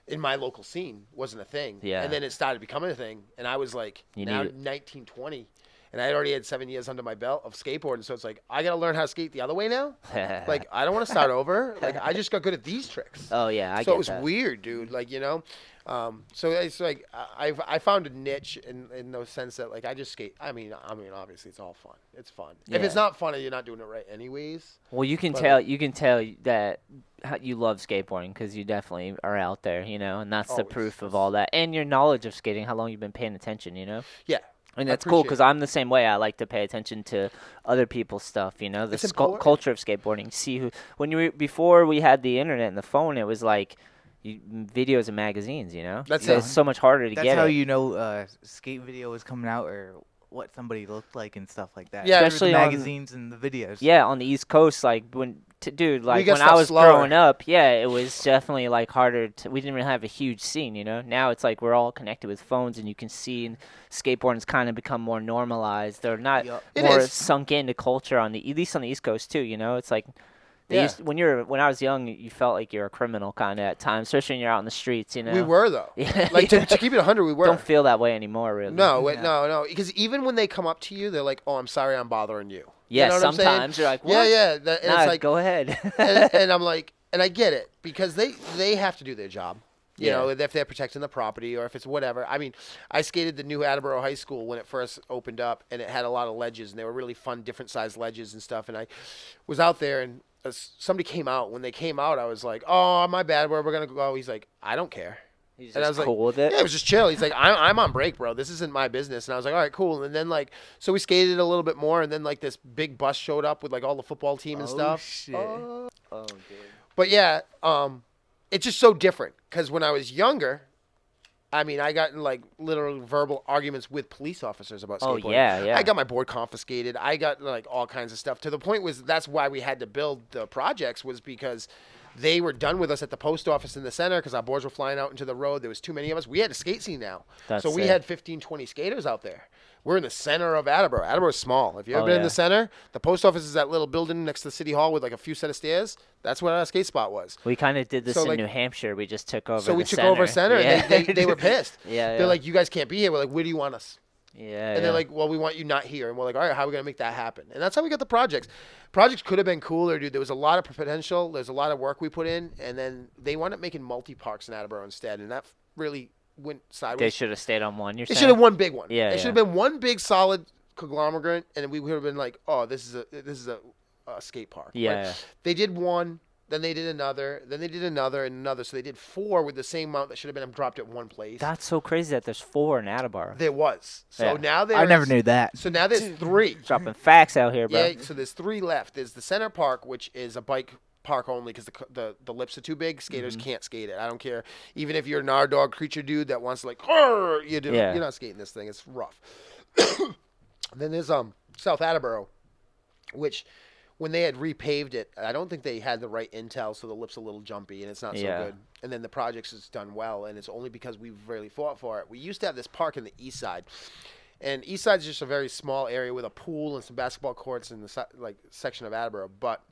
in my local scene wasn't a thing. Yeah. And then it started becoming a thing, and I was like 19, 20. And I had already had 7 years under my belt of skateboarding, so it's like I got to learn how to skate the other way now. Like I don't want to start over. Like I just got good at these tricks. Oh yeah, I get that. So it was weird, dude. Like you know, so it's like I found a niche in the sense that like I just skate. I mean, obviously it's all fun. It's fun. Yeah. If it's not fun, you're not doing it right, anyways. Well, you can tell that you love skateboarding because you definitely are out there, you know, and that's the proof of all that, and your knowledge of skating, how long you've been paying attention, you know. Yeah. I mean, that's cool because I'm the same way. I like to pay attention to other people's stuff, you know, the culture of skateboarding. See before we had the internet and the phone, it was like videos and magazines, you know. It's so much harder to get. That's how you know skate video was coming out or what somebody looked like and stuff like that. Yeah, especially the magazines and the videos. Yeah, on the East Coast, like when I was slower. growing up, it was definitely like harder. We didn't really have a huge scene, you know. Now it's like we're all connected with phones, and you can see skateboarding's kind of become more normalized. They're not more sunk into culture at least on the East Coast too. You know, it's like. When I was young, you felt like you're a criminal kind of at times, especially when you're out in the streets, you know. We were though. Like to keep it 100, we were. Don't feel that way anymore, really. No. Because even when they come up to you, they're like, "Oh, I'm sorry, I'm bothering you." Yeah, you know sometimes you're like, "What?" Yeah. And it's like, go ahead. and I'm like, and I get it because they have to do their job. You know, if they're protecting the property or if it's whatever. I mean, I skated the new Attleboro High School when it first opened up, and it had a lot of ledges, and they were really fun, different sized ledges and stuff. And I was out there, and somebody came out. When they came out, I was like, "Oh, my bad. Where we're gonna go?" He's like, "I don't care." He's and I was cool like, with it. Yeah, it was just chill. He's like, I'm on break, bro. This isn't my business. And I was like, all right, cool. And then like, so we skated a little bit more, and then like this big bus showed up with like all the football team and stuff. Shit. Oh, dude. But yeah, it's just so different because when I was younger, I mean, I got in like literal verbal arguments with police officers about skateboarding. Oh yeah. I got my board confiscated. I got like all kinds of stuff. To the point was that's why we had to build the projects was because they were done with us at the post office in the center because our boards were flying out into the road. There was too many of us. We had a skate scene now. So we had 15, 20 skaters out there. We're in the center of Attleboro. Attleboro's small. If you've ever been in the center, the post office is that little building next to the city hall with like a few set of stairs. That's what our skate spot was. We kind of did this in New Hampshire. We just took over. So we took over center, and they were pissed. They're like, you guys can't be here. We're like, where do you want us? Yeah. And they're like, well, we want you not here. And we're like, all right, how are we going to make that happen? And that's how we got the projects. Projects could have been cooler, dude. There was a lot of potential. There's a lot of work we put in. And then they wound up making multi-parks in Attleboro instead. And that really went sideways. They should have stayed on one. They should have one big one. Yeah. It should have been one big solid conglomerate. And we would have been like, oh, this is a skate park. Yeah. But they did one. Then they did another. Then they did another and another. So they did 4 with the same amount that should have been dropped at one place. That's so crazy that there's 4 in Attleboro. There was. So now there's... I never knew that. So now there's 3. Dropping facts out here, bro. Yeah, so there's 3 left. There's the center park, which is a bike park only because the lips are too big. Skaters can't skate it. I don't care. Even if you're an R-dog creature dude that wants to like, you're not skating this thing. It's rough. Then there's South Attleboro, which... when they had repaved it, I don't think they had the right intel, so the lip's a little jumpy, and it's not so good. And then the projects is done well, and it's only because we've really fought for it. We used to have this park in the east side, and east side's just a very small area with a pool and some basketball courts in the section of Attleboro, but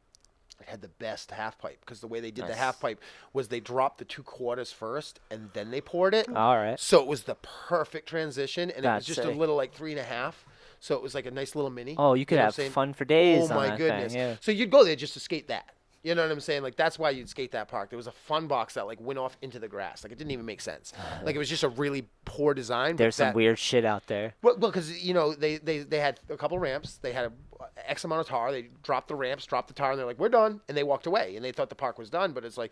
it had the best half pipe because the way they did the half pipe was they dropped the 2 quarters first, and then they poured it. All right. So it was the perfect transition, and it was just a little like 3.5. So it was like a nice little mini. Oh, you could have fun for days. Oh my goodness! Thing, yeah. So you'd go there just to skate that. You know what I'm saying? Like that's why you'd skate that park. There was a fun box that like went off into the grass. Like it didn't even make sense. Like it was just a really poor design. There's some weird shit out there. Well, because you know they had a couple ramps. They had a X amount of tar. They dropped the ramps, dropped the tar, and they're like, we're done. And they walked away. And they thought the park was done, but it's like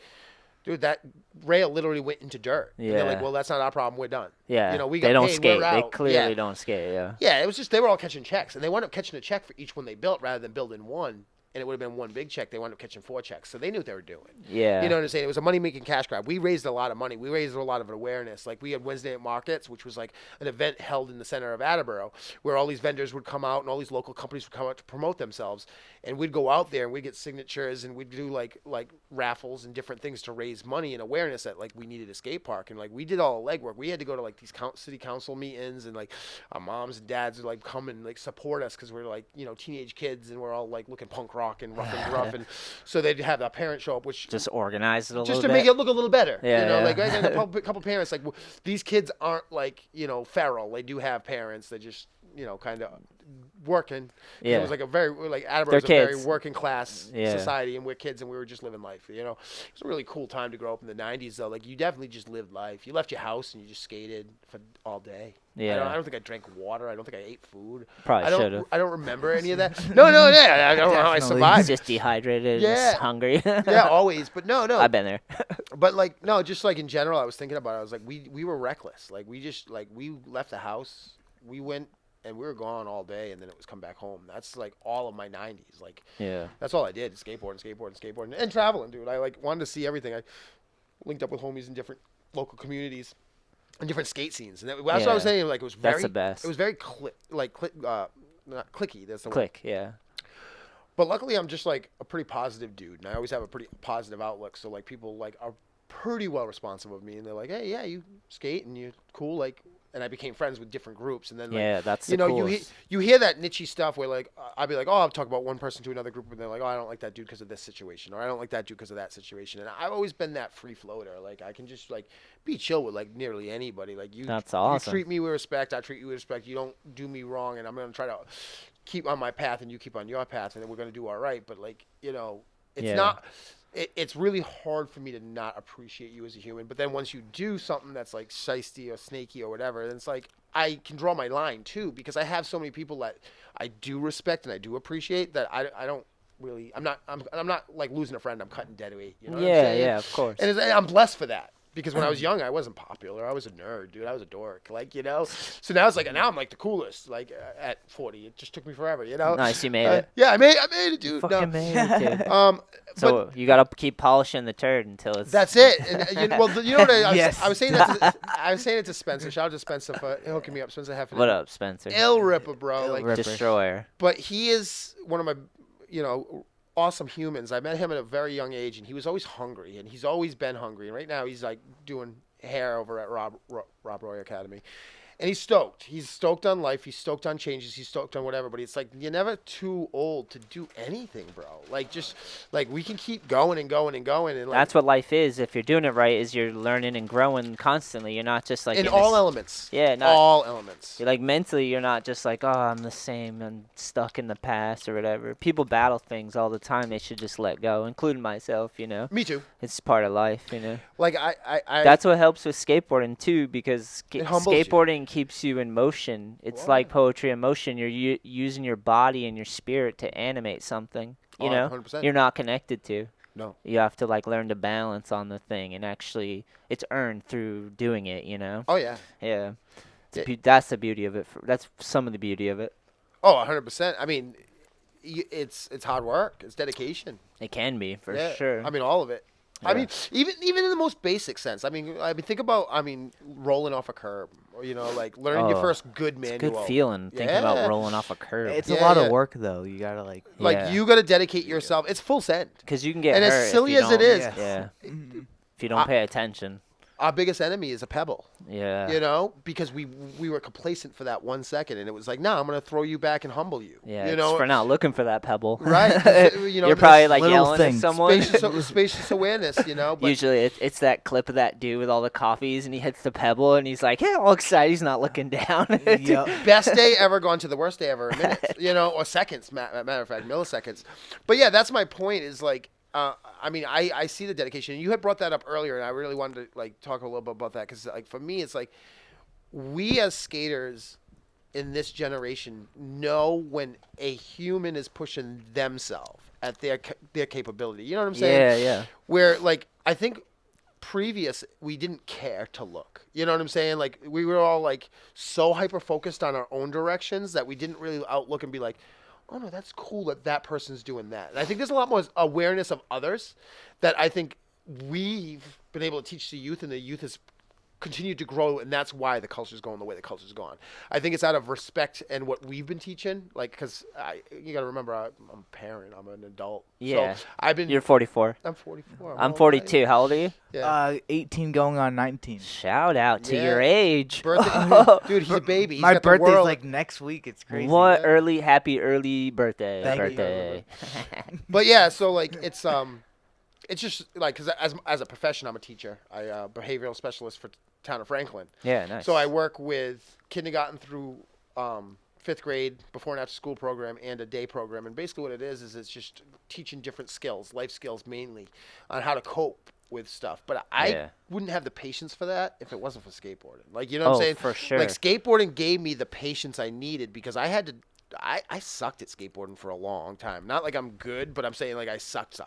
Dude, that rail literally went into dirt. And they're like, Yeah. well, that's not our problem. We're done. Yeah. You know, we they got don't paid. skate. We're They out. clearly Yeah. don't skate. Yeah. Yeah, it was just they were all catching checks, and they wound up catching a check for each one they built rather than building one. And it would have been one big check. They wound up catching 4 checks, so they knew what they were doing. Yeah. You know what I'm saying? It was a money-making cash grab. We raised a lot of money. We raised a lot of awareness. Like, we had Wednesday at Markets, which was like an event held in the center of Attleboro, where all these vendors would come out and all these local companies would come out to promote themselves. And we'd go out there and we'd get signatures and we'd do like raffles and different things to raise money and awareness that like we needed a skate park. And like we did all the legwork. We had to go to like these city council meetings, and like our moms and dads would like come and like support us because we're like, you know, teenage kids and we're all like looking punk rock and rough and rough. And so they'd have the parents show up, which Just organize it a little just to bit. make it look a little better. Yeah, You know, yeah. like I got a couple parents like these kids aren't like, you know, feral. They do have parents that just, you know, kind of working. Yeah. It was like a very like Attleboro They're was a very kids. working class Yeah. society, and we're kids and we were just living life. You know, it was a really cool time to grow up in the '90s though. Like you definitely just lived life. You left your house and you just skated for all day. Yeah. I don't think I drank water. I don't think I ate food. Probably should have. I don't remember any of that. No, yeah. I don't know how I Definitely. survived. Just dehydrated. Yeah. Just hungry. Yeah, always. But no. I've been there. But like no, just like in general, I was thinking about it. I was like, we were reckless. Like we just like we left the house, we went and we were gone all day, and then it was come back home. That's like all of my '90s. Like Yeah. that's all I did: skateboarding, and traveling, dude. I like wanted to see everything. I linked up with homies in different local communities and different skate scenes, and that's what I was Yeah. saying. Like it was very, That's the best. It was very not clicky. That's the word. Click. Yeah. But luckily, I'm just like a pretty positive dude, and I always have a pretty positive outlook. So like people like are pretty well responsive of me, and they're like, "Hey, yeah, you skate and you're cool." Like, and I became friends with different groups, and then like, Yeah. That's you the know, coolest. you hear that niche stuff where like I'd be like, "Oh, I'll talk about one person to another group," and they're like, "Oh, I don't like that dude because of this situation," or "I don't like that dude because of that situation." And I've always been that free floater. Like I can just like be chill with like nearly anybody. Like you, That's awesome. You treat me with respect. I treat you with respect. You don't do me wrong, and I'm gonna try to keep on my path and you keep on your path, and then we're going to do all right. But like, you know, it's Yeah. not, it's really hard for me to not appreciate you as a human. But then once you do something that's like shisty or snaky or whatever, then it's like, I can draw my line too, because I have so many people that I do respect and I do appreciate that I don't really, I'm not like losing a friend. I'm cutting dead weight. You know what I'm Yeah. saying? Yeah. Of course. And I'm blessed for that. Because when I was young, I wasn't popular. I was a nerd, dude. I was a dork, like, you know. So now it's like, now I'm like the coolest. Like at 40, it just took me forever, you know. Nice, you made it. Yeah, I made it, dude. Fucking made it, dude. But So you gotta keep polishing the turd until it's. that's it. And, you know, well, you know what Yes. I was saying that to, I was saying it to Spencer. Shout out to Spencer for hooking me up. Spencer Heffernan. What up, Spencer? Ill Ripper, bro. Like, Ripper. Destroyer. but he is one of my, you know, awesome humans. I met him at a very young age, and he was always hungry, and he's always been hungry. And right now, he's like doing hair over at Rob Roy Academy, and he's stoked. He's stoked on life. He's stoked on changes. He's stoked on whatever. But it's like you're never too old to do anything, bro. Like just like we can keep going and going and going. And like, That's what life is. If you're doing it right, is you're learning and growing constantly. You're not just like in in all this- elements. Yeah, not All elements. you're like mentally. You're not just like, oh, I'm the same and stuck in the past or whatever. People battle things all the time. They should just let go, including myself. You know, Me too. it's part of life. You know, Like I that's what helps with skateboarding too, because It humbles you. skateboarding keeps you in motion. It's Whoa. like poetry in motion. You're using your body and your spirit to animate something. You Oh, know, 100%. you're not connected to. No. You have to like learn to balance on the thing, and actually, it's earned through doing it. You know. Oh yeah. Yeah. Yeah. That's the beauty of it. That's some of the beauty of it. Oh, 100%. I mean, it's hard work. It's dedication. It can be for Yeah. sure. I mean, all of it. I Yeah. mean, even in the most basic sense. I mean, think about. I mean, rolling off a curb, or you know, like learning your Oh, first good it's a manual. good feeling thinking about Yeah. rolling off a curb. It's Yeah, a lot yeah. of work though. You gotta like. Like Yeah. you got to dedicate yourself. It's full send. Because you can get And hurt as silly if you as it don't- is, Yeah. Yeah. If you don't pay attention. our biggest enemy is a pebble. Yeah. You know, because we were complacent for that 1 second, and it was like, no, I'm gonna throw you back and humble you. Yeah. You it's know, for not looking for that pebble. right? 'Cause, you know, You're probably like little yelling things. at someone. spacious awareness. You know, but Usually it's that clip of that dude with all the coffees and he hits the pebble and he's like, hey, all excited. He's not looking down. Yep. best day ever gone to the worst day ever in minutes, you know, or seconds, matter of fact, milliseconds. But yeah, that's my point is like, I mean, I see the dedication. You had brought that up earlier, and I really wanted to like talk a little bit about that because like for me, it's like we as skaters in this generation know when a human is pushing themselves at their capability. You know what I'm saying? Yeah, yeah. Where like I think previous, we didn't care to look. You know what I'm saying? Like we were all like so hyper focused on our own directions that we didn't really outlook and be like, oh no, that's cool that that person's doing that. And I think there's a lot more awareness of others that I think we've been able to teach the youth, and the youth has continued to grow, and that's why the culture's going the way the culture's gone. I think it's out of respect and what we've been teaching, like, because you got to remember, I'm a parent, I'm an adult. Yeah. So I've been. You're 44. I'm 44. I'm 42. How old are you? Yeah. 18 going on 19. Shout out to Yeah. your age. Birthday, dude, he's a baby. He's My got the birthday's world. like next week. It's crazy. What Yeah. happy early birthday. Thank you. birthday. But yeah, so like it's just like because as a profession, I'm a teacher. I behavioral specialist for town of Franklin. Yeah, nice. So I work with kindergarten through 5th grade, before and after school program, and a day program. And basically what it is it's just teaching different skills, life skills mainly, on how to cope with stuff. But I wouldn't have the patience for that if it wasn't for skateboarding. Like, you know what I'm saying? For sure. Like, skateboarding gave me the patience I needed because I had to. I sucked at skateboarding for a long time. Not like I'm good, but I'm saying like I sucked.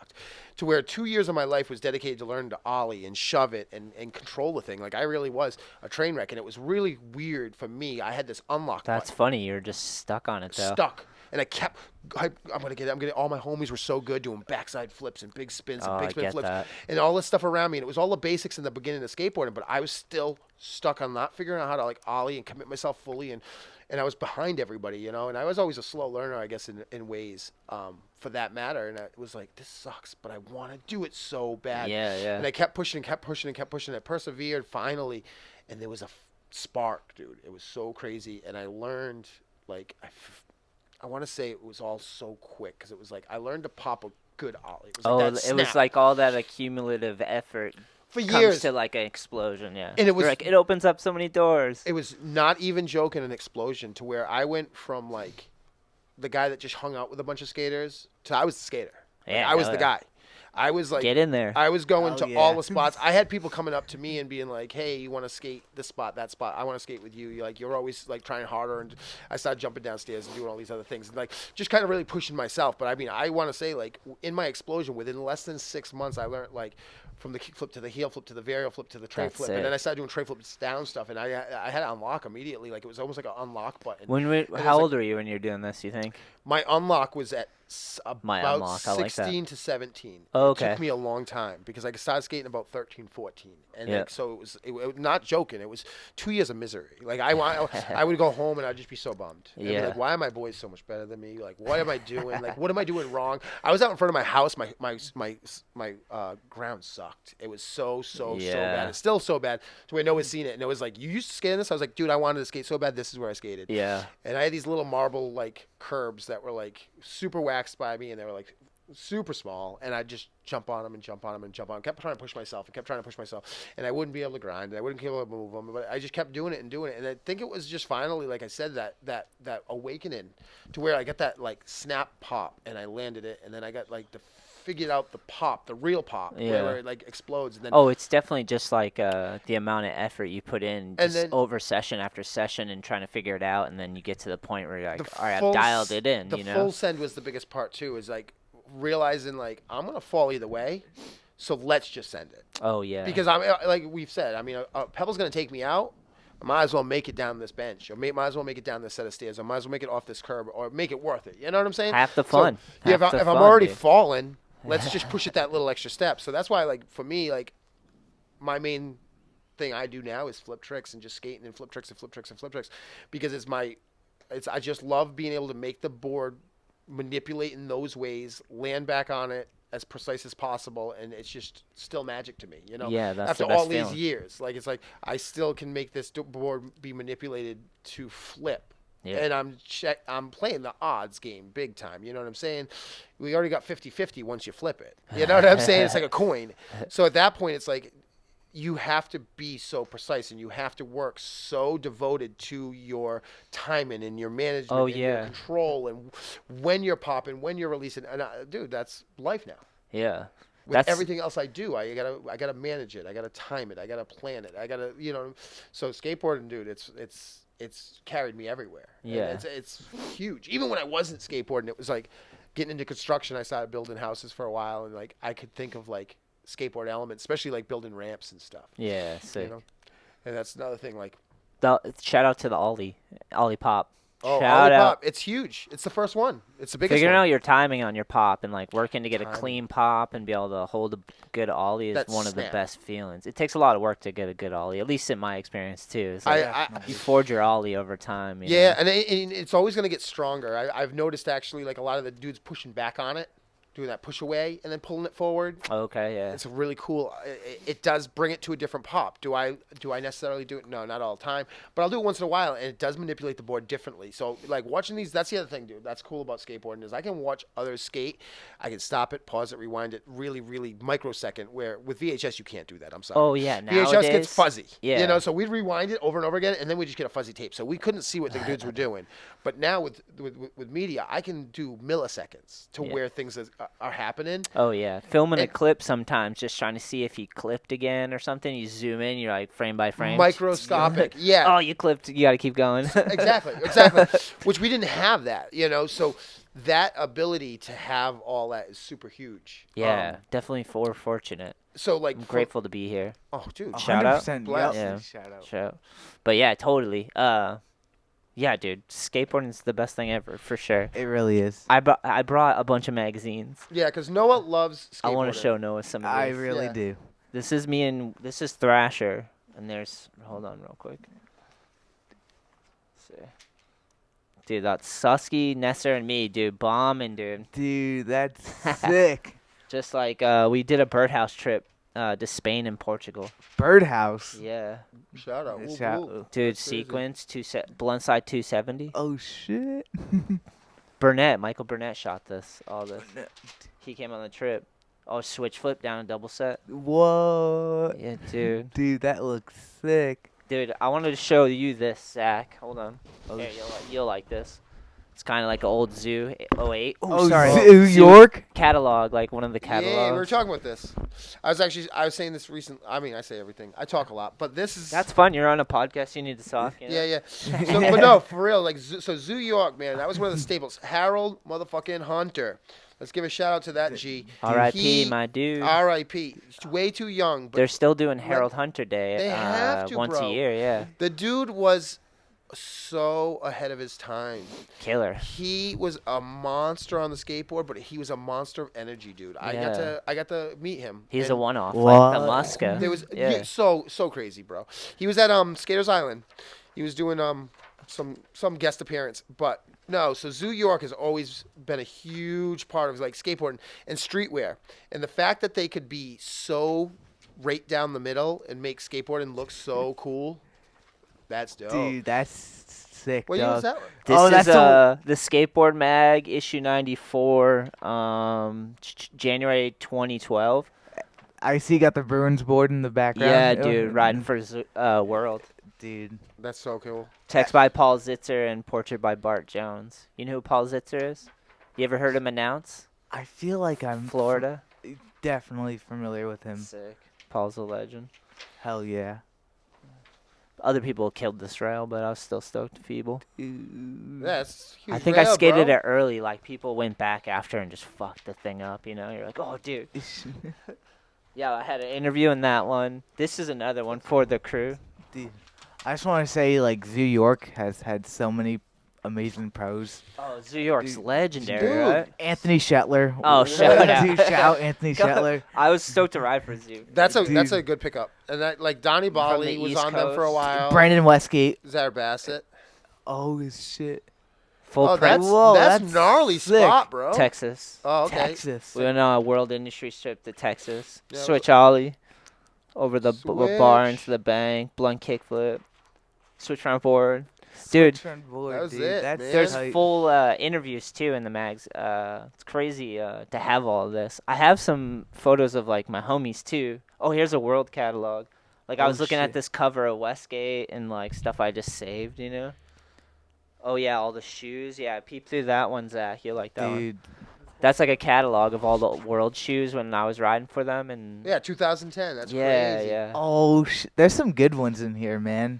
To where 2 years of my life was dedicated to learning to ollie and shove it and control the thing. Like I really was a train wreck, and it was really weird for me. I had this unlock That's button. funny. You're just stuck on it, though. Stuck. And I kept, I'm gonna get it. All my homies were so good doing backside flips and big spins and big I spin get flips that. and all this stuff around me. And it was all the basics in the beginning of skateboarding, but I was still stuck on not figuring out how to like ollie and commit myself fully. And I was behind everybody, you know. And I was always a slow learner, I guess, in ways, for that matter. And I was like, this sucks, but I want to do it so bad. Yeah. And I kept pushing. I persevered finally, and there was a spark, dude. It was so crazy, and I learned like I want to say it was all so quick because it was like I learned to pop a good ollie. It was like that It was snap. like all that accumulative effort for comes years. to like an explosion, yeah. And it was- You're like, it opens up so many doors. It was not even joking, an explosion to where I went from like the guy that just hung out with a bunch of skaters to I was the skater. Like, Yeah, I was hell the yeah. guy. I was like, Get in there. I was going Hell to yeah. all the spots. I had people coming up to me and being like, "Hey, you want to skate this spot, that spot? I want to skate with you." You're always like trying harder, and I started jumping downstairs and doing all these other things, and like just kind of really pushing myself. But I mean, I want to say like in my explosion, within less than 6 months, I learned like from the kick flip to the heel flip to the varial flip to the tray That's flip, sick. and then I started doing tray flips down stuff, and I had to unlock immediately. Like it was almost like an unlock button. How old are you when you're doing this, you think? My unlock was at about unlock, I like that. 16 to 17. Oh, It okay. took me a long time because I started skating about 13, 14. And Yeah. like, so it was not joking. It was 2 years of misery. Like I would go home and I'd just be so bummed. And I'd be Yeah. like, why are my boys so much better than me? Like, what am I doing? Like, what am I doing wrong? I was out in front of my house. My ground sucked. It was so Yeah. bad. It's still so bad to where no one's seen it. And it was like, you used to skate on this? I was like, dude, I wanted to skate so bad. This is where I skated. Yeah. And I had these little marble like curbs that were like super waxed by me, and they were like super small. And I'd just jump on them and jump on them and jump on them. Kept trying to push myself, and I wouldn't be able to grind, and I wouldn't be able to move them. But I just kept doing it. And I think it was just finally, like I said, that awakening to where I got that like snap pop, and I landed it, and then I got like figured out the pop, the real pop, Yeah. where it like explodes, and then Oh, it's definitely just like the amount of effort you put in And just then- over session after session and trying to figure it out, and then you get to the point where you're like, the all right, full I've dialed s- it in, The you know? full send was the biggest part too. Is like realizing like I'm gonna fall either way, so let's just send it. Oh, yeah. Because I'm like we've said. I mean, a pebble's gonna take me out. I might as well make it down this bench, or might as well make it down this set of stairs, or might as well make it off this curb, or make it worth it. You know what I'm saying? Half the So, fun. yeah, Half the if I'm fun, already dude. falling, let's just push it that little extra step. So that's why, like for me, like my main thing I do now is flip tricks and just skating and flip tricks and flip tricks and flip tricks, because I just love being able to make the board manipulate in those ways, land back on it as precise as possible, and it's just still magic to me, you know. Yeah, that's after the best all these feeling. years, like it's like I still can make this board be manipulated to flip. Yeah. And I'm playing the odds game big time. You know what I'm saying? We already got 50-50 once you flip it. You know what I'm saying? It's like a coin. So at that point, it's like you have to be so precise, and you have to work so devoted to your timing and your management Oh, and your yeah. control, and when you're popping, when you're releasing. And dude, that's life now. Yeah. With That's everything else I do, I gotta manage it. I gotta time it. I gotta plan it. I gotta, you know. So skateboarding, dude, it's carried me everywhere. And Yeah. it's huge. Even when I wasn't skateboarding, it was like getting into construction. I started building houses for a while, and like I could think of like skateboard elements, especially like building ramps and stuff. Yeah, sick. You know, and that's another thing. Like, Shout out to the Ollie Pop. oh, Shout Ollie out. Pop, it's huge. It's the first one. It's the biggest Figuring one. out your timing on your pop and like working to get a Timing. clean pop and be able to hold a good ollie is That one of the snap. best feelings. It takes a lot of work to get a good ollie, at least in my experience too. It's like you forge your ollie over time. You Yeah, know? and it's always going to get stronger. I've noticed actually, like a lot of the dudes pushing back on it, doing that push away and then pulling it forward. Okay, yeah. It's really cool. It does bring it to a different pop. Do I necessarily do it? No, not all the time. But I'll do it once in a while, and it does manipulate the board differently. So, like, watching these, that's the other thing, dude. That's cool about skateboarding is I can watch others skate. I can stop it, pause it, rewind it really, really microsecond, where with VHS, you can't do that. I'm sorry. Oh, yeah, VHS nowadays. gets fuzzy. Yeah. You know, so we'd rewind it over and over again, and then we just get a fuzzy tape. So we couldn't see what the dudes were doing. But now with media, I can do milliseconds to where things are happening. Oh, yeah. Filming a clip sometimes, just trying to see if he clipped again or something. You zoom in, you're like frame by frame. Microscopic, yeah. Oh, you clipped. You got to keep going. exactly. Which we didn't have that, you know. So that ability to have all that is super huge. Yeah, definitely fortunate. So like, I'm grateful to be here. Oh, dude, Shout out. 100%, Bless. Yeah. Shout out. Shout out. But yeah, totally. Yeah, dude, skateboarding is the best thing ever for sure. It really is. I brought a bunch of magazines. Yeah, because Noah loves skateboarding. I want to show Noah some of these. I really Yeah. do. This is me and this is Thrasher, and there's hold on real quick. Let's see. Dude, that's Susky, Nesser, and me, dude. Bombing, dude. Dude, that's sick. Just like we did a birdhouse trip to Spain and Portugal. Birdhouse. Yeah. Shout out. Woo, Shout- woo. Dude, That's crazy. sequence, blunt side 270. Oh, shit. Michael Burnett shot all this. He came on the trip. Oh, switch flip down a double set. What? Yeah, dude. Dude, that looks sick. Dude, I wanted to show you this, Zach. Hold on. Oh, Here, you'll like this. It's kind of like an old Zoo 08. Oh, sorry. New Zoo York? catalog, like one of the catalogs. Yeah, we were talking about this. I was saying this recent. I mean, I say everything. I talk a lot, but this is. That's fun. You're on a podcast. You need to talk. You know? Yeah. So, but no, for real. Like, so Zoo York, man, that was one of the staples. Harold motherfucking Hunter. Let's give a shout out to that G. R.I.P. my dude. R.I.P. Way too young, but They're still doing Harold Hunter Day. They have to, once bro. a year. Yeah. the dude was so ahead of his time. Killer. He was a monster on the skateboard, but he was a monster of energy, dude. I got to meet him. He's and a one-off, What? like the Muska. There was yeah. so crazy, bro. He was at Skaters Island. He was doing some guest appearance, but no. So Zoo York has always been a huge part of like skateboarding and streetwear, and the fact that they could be so right down the middle and make skateboarding look so cool, that's dope. Dude, that's sick, What year was dog. that one? This Oh, is that's the Skateboard Mag issue 94, January 2012. I see you got the Bruins board in the background. Yeah, Oh, dude, riding for World. Dude. That's so cool. Text by Paul Zitzer and portrait by Bart Jones. You know who Paul Zitzer is? You ever heard him announce? I feel like I'm Florida. definitely familiar with him. Sick. Paul's a legend. Hell yeah. Other people killed this rail, but I was still stoked. Feeble. That's huge. I think I rail, skated bro. it early. Like people went back after and just fucked the thing up. You know, you're like, oh, dude. Yeah, I had an interview in that one. This is another one for the crew. Dude, I just want to say, like, Zoo York has had so many amazing pros. Oh, Zoo York's Dude. legendary, Dude. right? Anthony Shetler. Oh, shout out. Dude, shout out Anthony Shetler. I was stoked to ride for Zoo. That's Dude. a good pickup. And that like Donnie Bali the was East on them for a Coast. while. Brandon Westgate. Zara Bassett. Oh, shit. Full Oh, print. that's gnarly sick. spot, bro. Texas. Oh, okay. Texas. We went on a world industry trip to Texas. Yeah, Switch ollie over the bar Switch. into the bank. Blunt kickflip. Switch front board. Dude, Switch on board, That was dude. it, That's man. there's tight. full interviews too in the mags. It's crazy to have all of this. I have some photos of like my homies too. Oh, here's a world catalog. Like I Oh, was looking at shit. this cover of Westgate and like stuff I just saved, you know. Oh yeah, all the shoes. Yeah, peep through that one, Zach. You like that one? Dude. That's like a catalog of all the world shoes when I was riding for them, and Yeah, 2010. That's yeah, crazy. yeah. Oh, there's some good ones in here, man.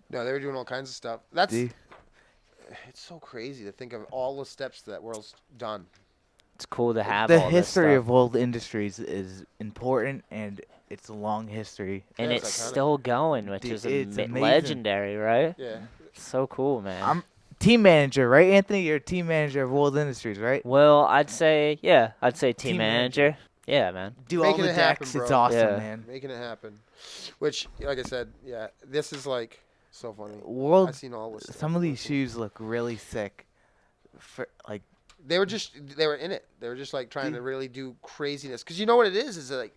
No, they were doing all kinds of stuff. That's Dude. it's so crazy to think of all the steps that world's done. it's cool to have The all this history stuff. of World Industries is important, and it's a long history. And Yeah, it's it's iconic. still going, which Dude, is it's amazing. legendary, right? Yeah. So cool, man. I'm team manager, right, Anthony? You're team manager of World Industries, right? Well, I'd say team Team manager. Yeah, man. Do all Making the it happen, decks. bro. It's awesome, Yeah. man. Making it happen. Which, like I said, yeah, this is like so funny. World. I've seen all this. Some of these shoes look really sick. For like, They were in it. They were just like trying to really do craziness. Because you know what it is like,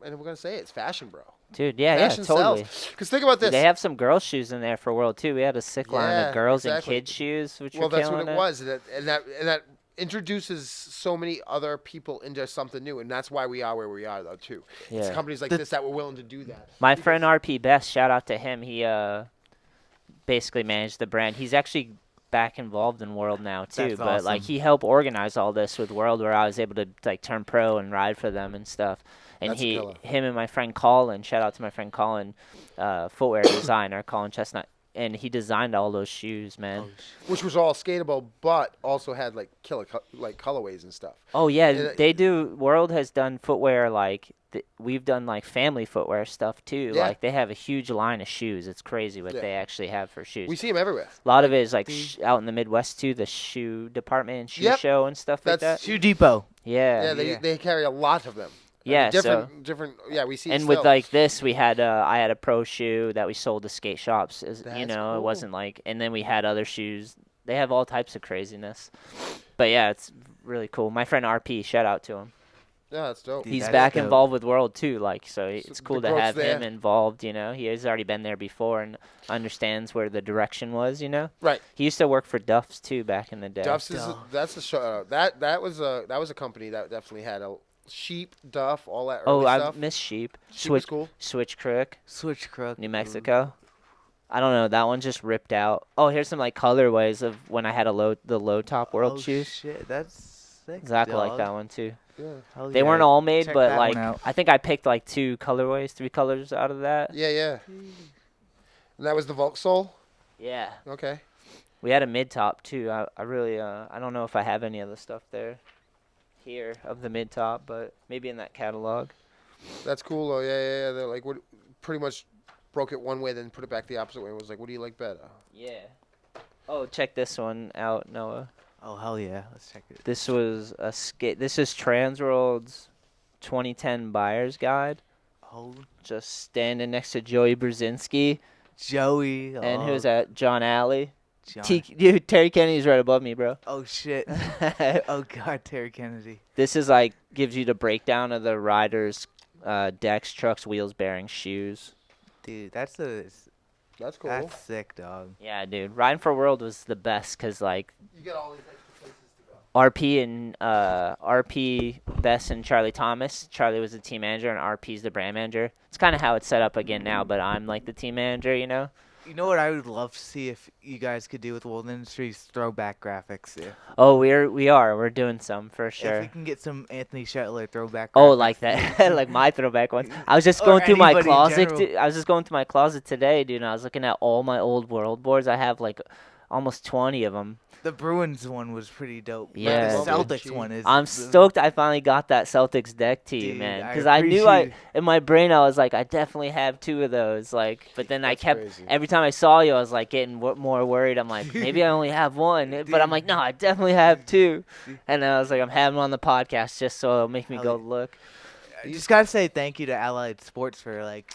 and we're gonna say it's fashion, bro. Dude, yeah, Fashion totally. Because think about this. They have some girls' shoes in there for World too. We had a sick line Yeah, of girls exactly. and kids' shoes, which Well, were that's what killing it it. was, and that introduces so many other people into something new, and that's why we are where we are, though, too. It's Yeah. companies like this that were willing to do that. My friend RP Best, shout out to him. He basically managed the brand. He's actually back involved in World now too, That's but like awesome. he helped organize all this with World, where I was able to like turn pro and ride for them and stuff. And That's a killer. him and my friend Colin, shout out to my friend Colin, footwear designer, Colin Chestnut, and he designed all those shoes, man. Which was all skatable, but also had like killer colorways and stuff. Oh yeah, And, they do. World has done footwear like we've done like family footwear stuff too. Yeah. Like they have a huge line of shoes. It's crazy what Yeah. they actually have for shoes. We see them everywhere. A lot of it is like out in the Midwest too, the shoe department and shoe Yep. show and stuff like That's that. Shoe Depot. Yeah. Yeah, they carry a lot of them. Yeah, different. Yeah, we see. And it with still. like this, we had I had a pro shoe that we sold to skate shops. You That's know, it cool. wasn't like, and then we had other shoes. They have all types of craziness. But yeah, it's really cool. My friend RP, shout out to him. Yeah, that's dope. Dude, He's that's back dope. involved with World too, like so. It's the cool to growth's have him there. involved. You know, he has already been there before and understands where the direction was. You know, Right. he used to work for Duff's too back in the day. Duff's that's a show. That was a company that definitely had a sheep, Duff, all that early Oh, I stuff. miss Sheep. Sheep was cool. Switch Crook, Switch Crook. New Mexico. I don't know. That one just ripped out. Oh, here's some like colorways of when I had the low top World Oh, shoes. shit, that's sick. Exactly like dog. that one too. Yeah. Hell They yeah. weren't all made, Check but that like one out. I think I picked like 2 colorways, 3 colors out of that. Yeah. And that was the Volk Soul. Yeah. Okay. We had a mid top too. I really I don't know if I have any of the stuff here of the mid top, but maybe in that catalog. That's cool though. Yeah. They're like, what? Pretty much broke it one way, then put it back the opposite way. And was like, what do you like better? Yeah. Oh, check this one out, Noah. Oh hell yeah, let's check it. This was a skate. This is Transworld's 2010 buyer's guide. Oh, Just standing next to Joey Brzezinski. Joey. And oh, who's that? John Alley. John. Dude, Terry Kennedy's right above me, bro. Oh shit. Oh god, Terry Kennedy. This is like gives you the breakdown of the riders' decks, trucks, wheels, bearings, shoes. Dude, That's cool. that's sick, dog. Yeah, dude. Riding for World was the best because like You get all these extra places to go. RP and RP Bess and Charlie Thomas. Charlie was the team manager and RP's the brand manager. It's kind of how it's set up again now, but I'm like the team manager, you know. You know what I would love to see if you guys could do with World Industries? Throwback graphics. Yeah. Oh, we're doing some for If sure. we can get some Anthony Shetler throwback. Oh, graphics. like that, like my throwback ones. I was just Or going through my anybody in closet. general. I was just going through my closet today, dude, and I was looking at all my old World boards. I have like almost 20 of them. The Bruins one was pretty dope. But Yeah, the dude. Celtics one is. I'm stoked I finally got that Celtics deck to you, Dude, man. I Because I knew appreciate- in my brain I was like, I definitely have 2 of those. Like, but then I That's kept crazy. every time I saw you, I was like getting more worried. I'm like, maybe I only have 1, but I'm like, no, I definitely have 2. And then I was like, I'm having them on the podcast just so it'll make me Hell go yeah. look. I just gotta say thank you to Allied Sports for like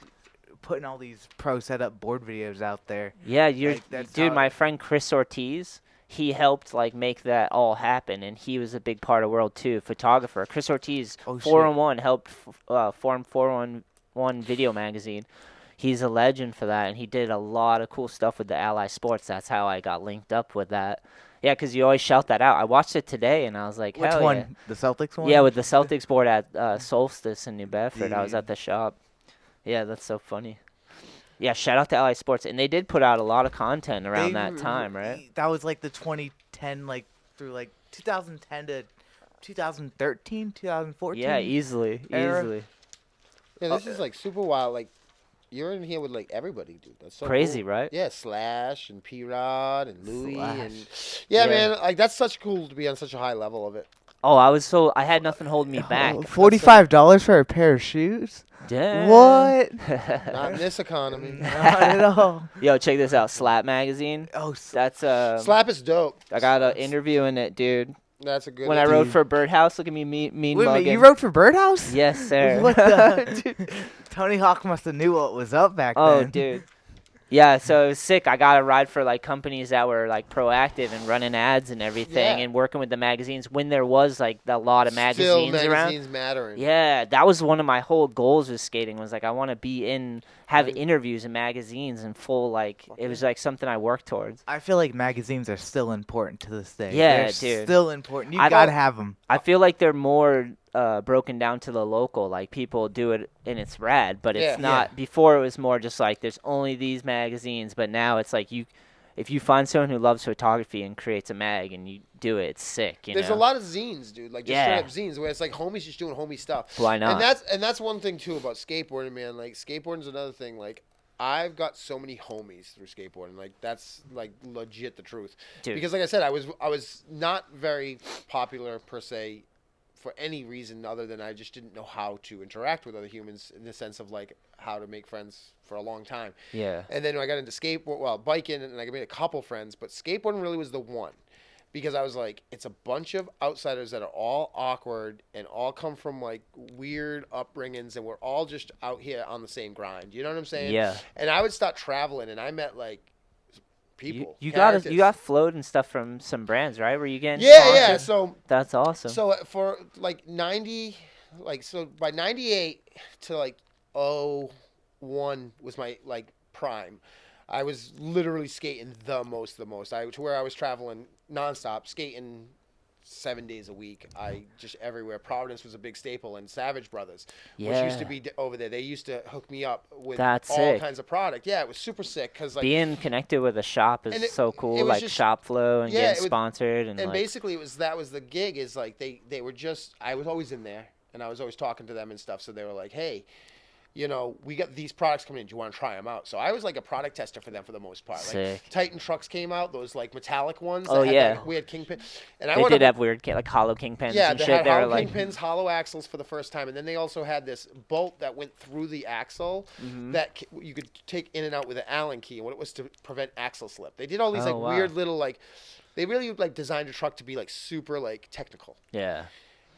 putting all these pro setup board videos out there. Yeah, that's dude. how- My friend Chris Ortiz, he helped like make that all happen, and he was a big part of World too. Photographer Chris Ortiz, Oh, 4-on-1 helped form 4-on-1 video magazine. He's a legend for that, and he did a lot of cool stuff with the Ally Sports. That's how I got linked up with that. Yeah, because you always shout that out. I watched it today, and I was like, Which hell one? yeah. The Celtics one? Yeah, with the Celtics board at Solstice in New Bedford. I was Dude. at the shop. Yeah, that's so funny. Yeah, shout out to Ally Sports. And they did put out a lot of content around that time, right? That was like the 2010, like through like 2010 to 2013, 2014. Yeah, easily. era. Yeah, this is like super wild. Like, you're in here with like everybody, dude. That's so Crazy, cool. right? Yeah, Slash and P Rod and Louie Slash. and yeah, Yeah. man. Like that's such cool to be on such a high level of it. Oh, I had nothing holding me back. $45 for a pair of shoes? Damn. What? Not in this economy. Not at all. Yo, check this out. Slap magazine. Oh, That's Slap is dope. I got an interview in it, dude. That's a good. When I wrote for Birdhouse, look at me mean wait a minute, mugging. you wrote for Birdhouse? Yes, sir. What the? Dude, Tony Hawk must have knew what was up back Oh, then. dude. Yeah, so it was sick. I got a ride for like companies that were like proactive and running ads and everything, Yeah. and working with the magazines when there was like a lot of magazines Still around. magazines mattering. Yeah, that was one of my whole goals with skating. Was like I want to be in, have interviews in magazines and full like it was like something I worked towards. I feel like magazines are still important to this day. Yeah, They're dude. still important. You I gotta don't- have them. I feel like they're more broken down to the local. Like people do it and it's rad, but it's Yeah. not. Before it was more just like there's only these magazines, but now it's like if you find someone who loves photography and creates a mag and you do it, it's sick. There's a lot of zines, dude. Like just Yeah. straight up zines where it's like homies just doing homie stuff. Why not? And that's one thing too about skateboarding, man. Like skateboarding's another thing. Like I've got so many homies through skateboarding. Like that's like legit the truth. Dude. Because like I said, I was not very popular per se for any reason other than I just didn't know how to interact with other humans in the sense of like how to make friends for a long time. Yeah. And then I got into biking, and I made a couple friends, but skateboarding really was the one. Because I was like, it's a bunch of outsiders that are all awkward and all come from like weird upbringings, and we're all just out here on the same grind. You know what I'm saying? Yeah. And I would start traveling, and I met like people. You characters. got flowed and stuff from some brands, right? Were you getting Yeah. sponsored? That's awesome. So for like 90, so by 98 to like 01 was my like prime. I was literally skating the most. To where I was traveling nonstop, skating 7 days a week. I just everywhere. Providence was a big staple, and Savage Brothers, which used to be over there. They used to hook me up with That's all sick. kinds of product. Yeah, it was super sick because like being connected with a shop And is it- so it cool, was like just- shop flow and yeah, getting it was- sponsored and and like, basically that was the gig is like they were just I was always in there and I was always talking to them and stuff, so they were like, hey, you know, we got these products coming in, do you want to try them out? So I was like a product tester for them for the most part. Sick. Like Titan trucks came out, those like metallic ones. Oh, that had, yeah. like, we had kingpin, and I they went did up- have weird like hollow kingpins yeah, and they shit. had They were hollow like, kingpins, hollow axles for the first time, and then they also had this bolt that went through the axle that you could take in and out with an Allen key, and what it was to prevent axle slip. They did all these Oh, like wow. weird little like, they really like designed a truck to be like super like technical. yeah.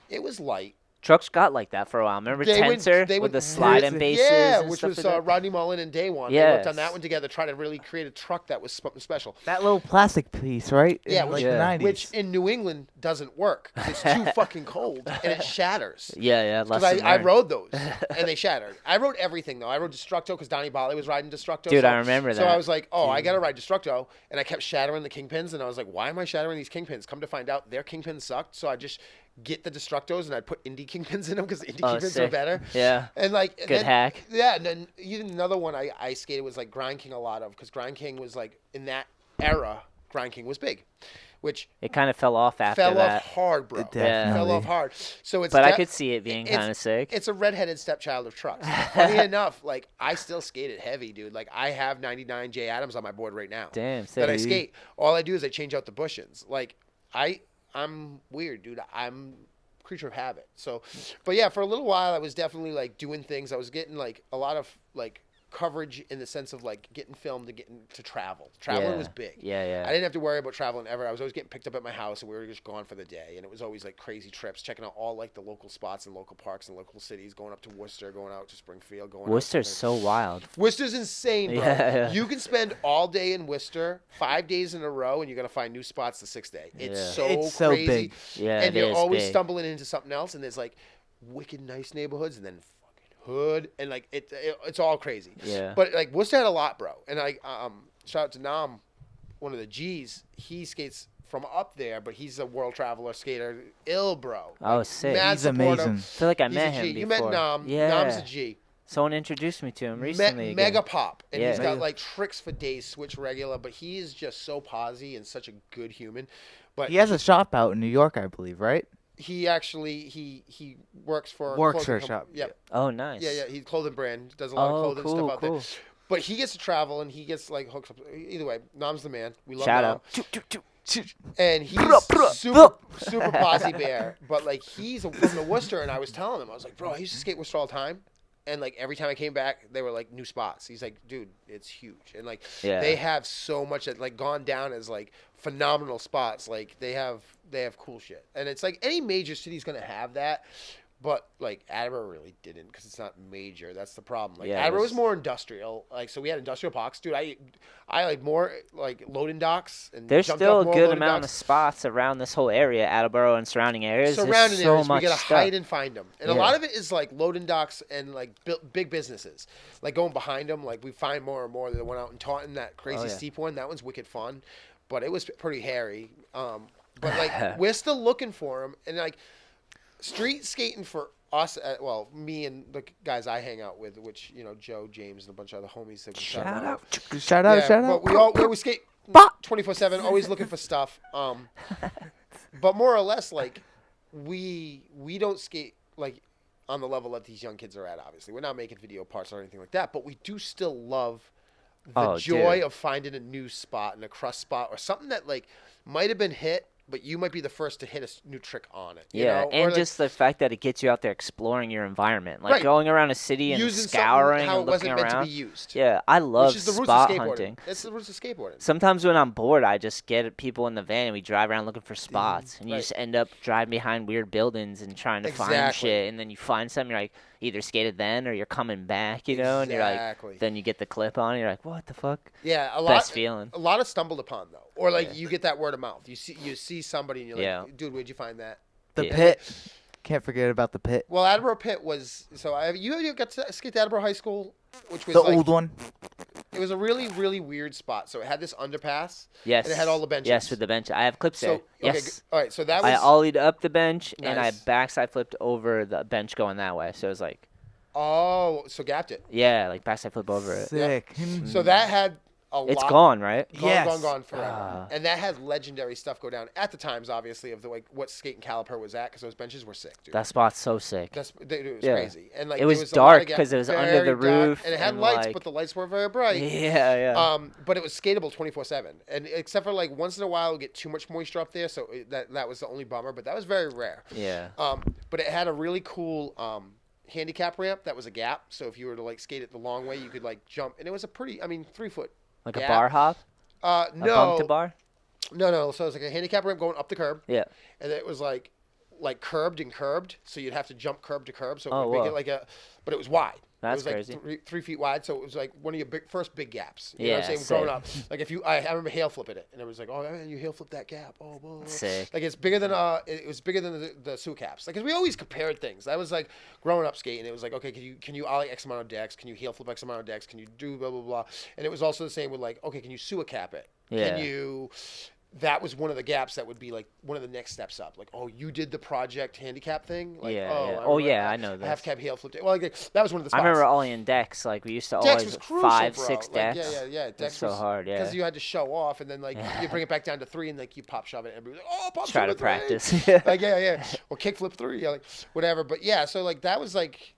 It was light. Trucks got like that for a while. Remember They Tensor went with the sliding really- bases? yeah, and which stuff was like that? Rodney Mullen and Day One. They worked on Yes. that one together, trying to really create a truck that was special. That little plastic piece, right? Yeah, In, which, like the 90s. which in New England doesn't work 'cause it's too fucking cold and it shatters. Yeah. Because Lesson I learned. rode those and they shattered. I rode everything though. I rode Destructo because Donnie Bali was riding Destructo. Dude, so, I remember So that. I was like, oh, I gotta ride Destructo, and I kept shattering the kingpins, and I was like, why am I shattering these kingpins? Come to find out, their kingpins sucked. So I just get the Destructos and I'd put indie kingpins in them because the indie kingpins are sick. better. Yeah. And like Good then- hack. Yeah, and then even another one I skated was like Grind King a lot of because Grind King was like in that era, Grind King was big, which It kind of fell off after fell that. off hard, bro. It Fell definitely- off hard. So it's But I de- could see it being it's- kind of sick. It's a redheaded stepchild of trucks. Funny enough, like I still skate it heavy, dude. Like I have 99 J Adams on my board right now. Damn, That I sick. skate. All I do is I change out the bushings. Like I'm weird, dude. I'm creature of habit. So, but yeah, for a little while I was definitely like doing things. I was getting like a lot of like coverage in the sense of like getting filmed and getting to travel. Traveling Yeah. was big. Yeah. I didn't have to worry about traveling ever. I was always getting picked up at my house, and we were just gone for the day. And it was always like crazy trips, checking out all like the local spots and local parks and local cities, going up to Worcester, going out to Springfield, going. Worcester's out to so wild. Worcester's insane, bro. Yeah. You can spend all day in Worcester, 5 days in a row, and you're gonna find new spots the sixth day. It's Yeah. so It's so crazy. big. Yeah, And it you're is always big. stumbling into something else, and there's like wicked nice neighborhoods, and then hood, and like it's all crazy. Yeah. But like Worcester had a lot, bro. And like shout out to Nam, one of the G's. He skates from up there, but he's a world traveler skater. Ill, bro. Oh, Like, sick. mad He's supportive. amazing. I feel like I He's met a him G. before. You met Nam. Yeah. Nam's a G. Someone introduced me to him recently. again. Mega pop, and Yeah. he's got Mega. like tricks for days, switch regular, but he is just so posy and such a good human. But He has a shop out in New York, I believe, right? he actually he works for a Works clothing for a company. shop, Yep. Oh, nice. Yeah, he's clothing brand, does a lot of Oh, clothing cool, stuff out cool. there. But he gets to travel and he gets like hooks up. Either way, Nam's the man. We love Shout Nam. out. And he's super posse bear, but like he's from the Worcester, and I was telling him, I was like, bro, I used to skate Worcester all the time, and like every time I came back, they were like new spots. He's like, dude, it's huge, and like they have so much that like gone down as like phenomenal spots. Like they have cool shit, and it's like any major city's gonna have that. But like Attleboro really didn't because it's not major. That's the problem. Like Attleboro was more industrial. Like so we had industrial parks, dude. I like more like loading docks and there's still a good amount docks. of spots around this whole area, Attleboro and surrounding areas. Surrounding so areas, much we gotta stuff. hide and find them, and a lot of it is like loading docks and like big businesses. Like going behind them, like we find more and more that went out and Taunton, that crazy steep one. That one's wicked fun, but it was pretty hairy. But like we're still looking for them, and like. Street skating for us, me and the guys I hang out with, which, you know, Joe, James, and a bunch of other homies. That Shout out. But we skate 24/7, always looking for stuff. But more or less, like, we don't skate, like, on the level that these young kids are at, obviously. We're not making video parts or anything like that, but we do still love the joy of finding a new spot and a crust spot or something that, like, might have been hit, but you might be the first to hit a new trick on it. You know? And just the fact that it gets you out there exploring your environment. Like going around a city and scouring and looking around. Meant to be used. Yeah, I love Which is the roots spot of hunting. That's the roots of skateboarding. Sometimes when I'm bored, I just get people in the van and we drive around looking for spots. And you just end up driving behind weird buildings and trying to find shit. And then you find something, you're like, either skated then or you're coming back, you know? And you're like, then you get the clip on and you're like, what the fuck? Yeah, best feeling. A lot of stumbled upon, though. Or like you get that word of mouth. You see somebody and you're like, dude, where'd you find that? The pit. Can't forget about the pit. Well, Attleboro Pit was you got to skate to Attleboro High School, which was the old one. It was a really, really weird spot. So it had this underpass. Yes. And it had all the benches. Yes, with the bench. I have clips there. Yes. All right. So that was. I ollied up the bench and I backside flipped over the bench going that way. So it was like. Oh, so gapped it. Yeah, like backside flip over it. Sick. Yep. So that had. It's gone, right? Gone forever. And that had legendary stuff go down at the times, obviously, of the like what skate and caliper was at, because those benches were sick, dude. That spot's so sick. It was crazy, and like it was dark because it was under the roof, and it had lights, but the lights weren't very bright. Yeah. But it was skatable 24/7, and except for like once in a while, it would get too much moisture up there, so that was the only bummer. But that was very rare. Yeah. But it had a really cool handicap ramp that was a gap, so if you were to like skate it the long way, you could like jump, and it was a pretty, 3-foot. Like a bar hop? No. A bump to bar? No. So it was like a handicap ramp going up the curb. Yeah. And it was like curbed and curbed, so you'd have to jump curb to curb. So it would make it like but it was wide. That's it was crazy. Like 3 feet wide, so it was like one of your first big gaps. You know what I'm saying? Growing up, like I remember hail flipping it, and it was like, oh man, you hail flip that gap. Oh, whoa. Sick. Like it's bigger than it was bigger than the sewer caps. Like, cause we always compared things. That was like growing up skating. It was like, okay, can you ollie X amount of decks? Can you hail flip X amount of decks? Can you do blah blah blah? And it was also the same with like, okay, can you sewer cap it? Yeah. Can you? That was one of the gaps that would be like one of the next steps up. Like, oh, you did the project handicap thing. Like, I know that. Half cab heel flipped it. Well, like, that was one of the spots. I remember ollieing decks. Like we used to decks always was crucial, 5, bro. 6 decks. Yeah. Decks so hard. Yeah. Because you had to show off, and then like you bring it back down to 3, and like you pop shove it, and everybody's like, oh, pop try shove to it practice. Like or kick flip 3, like whatever. But yeah, so like that was like.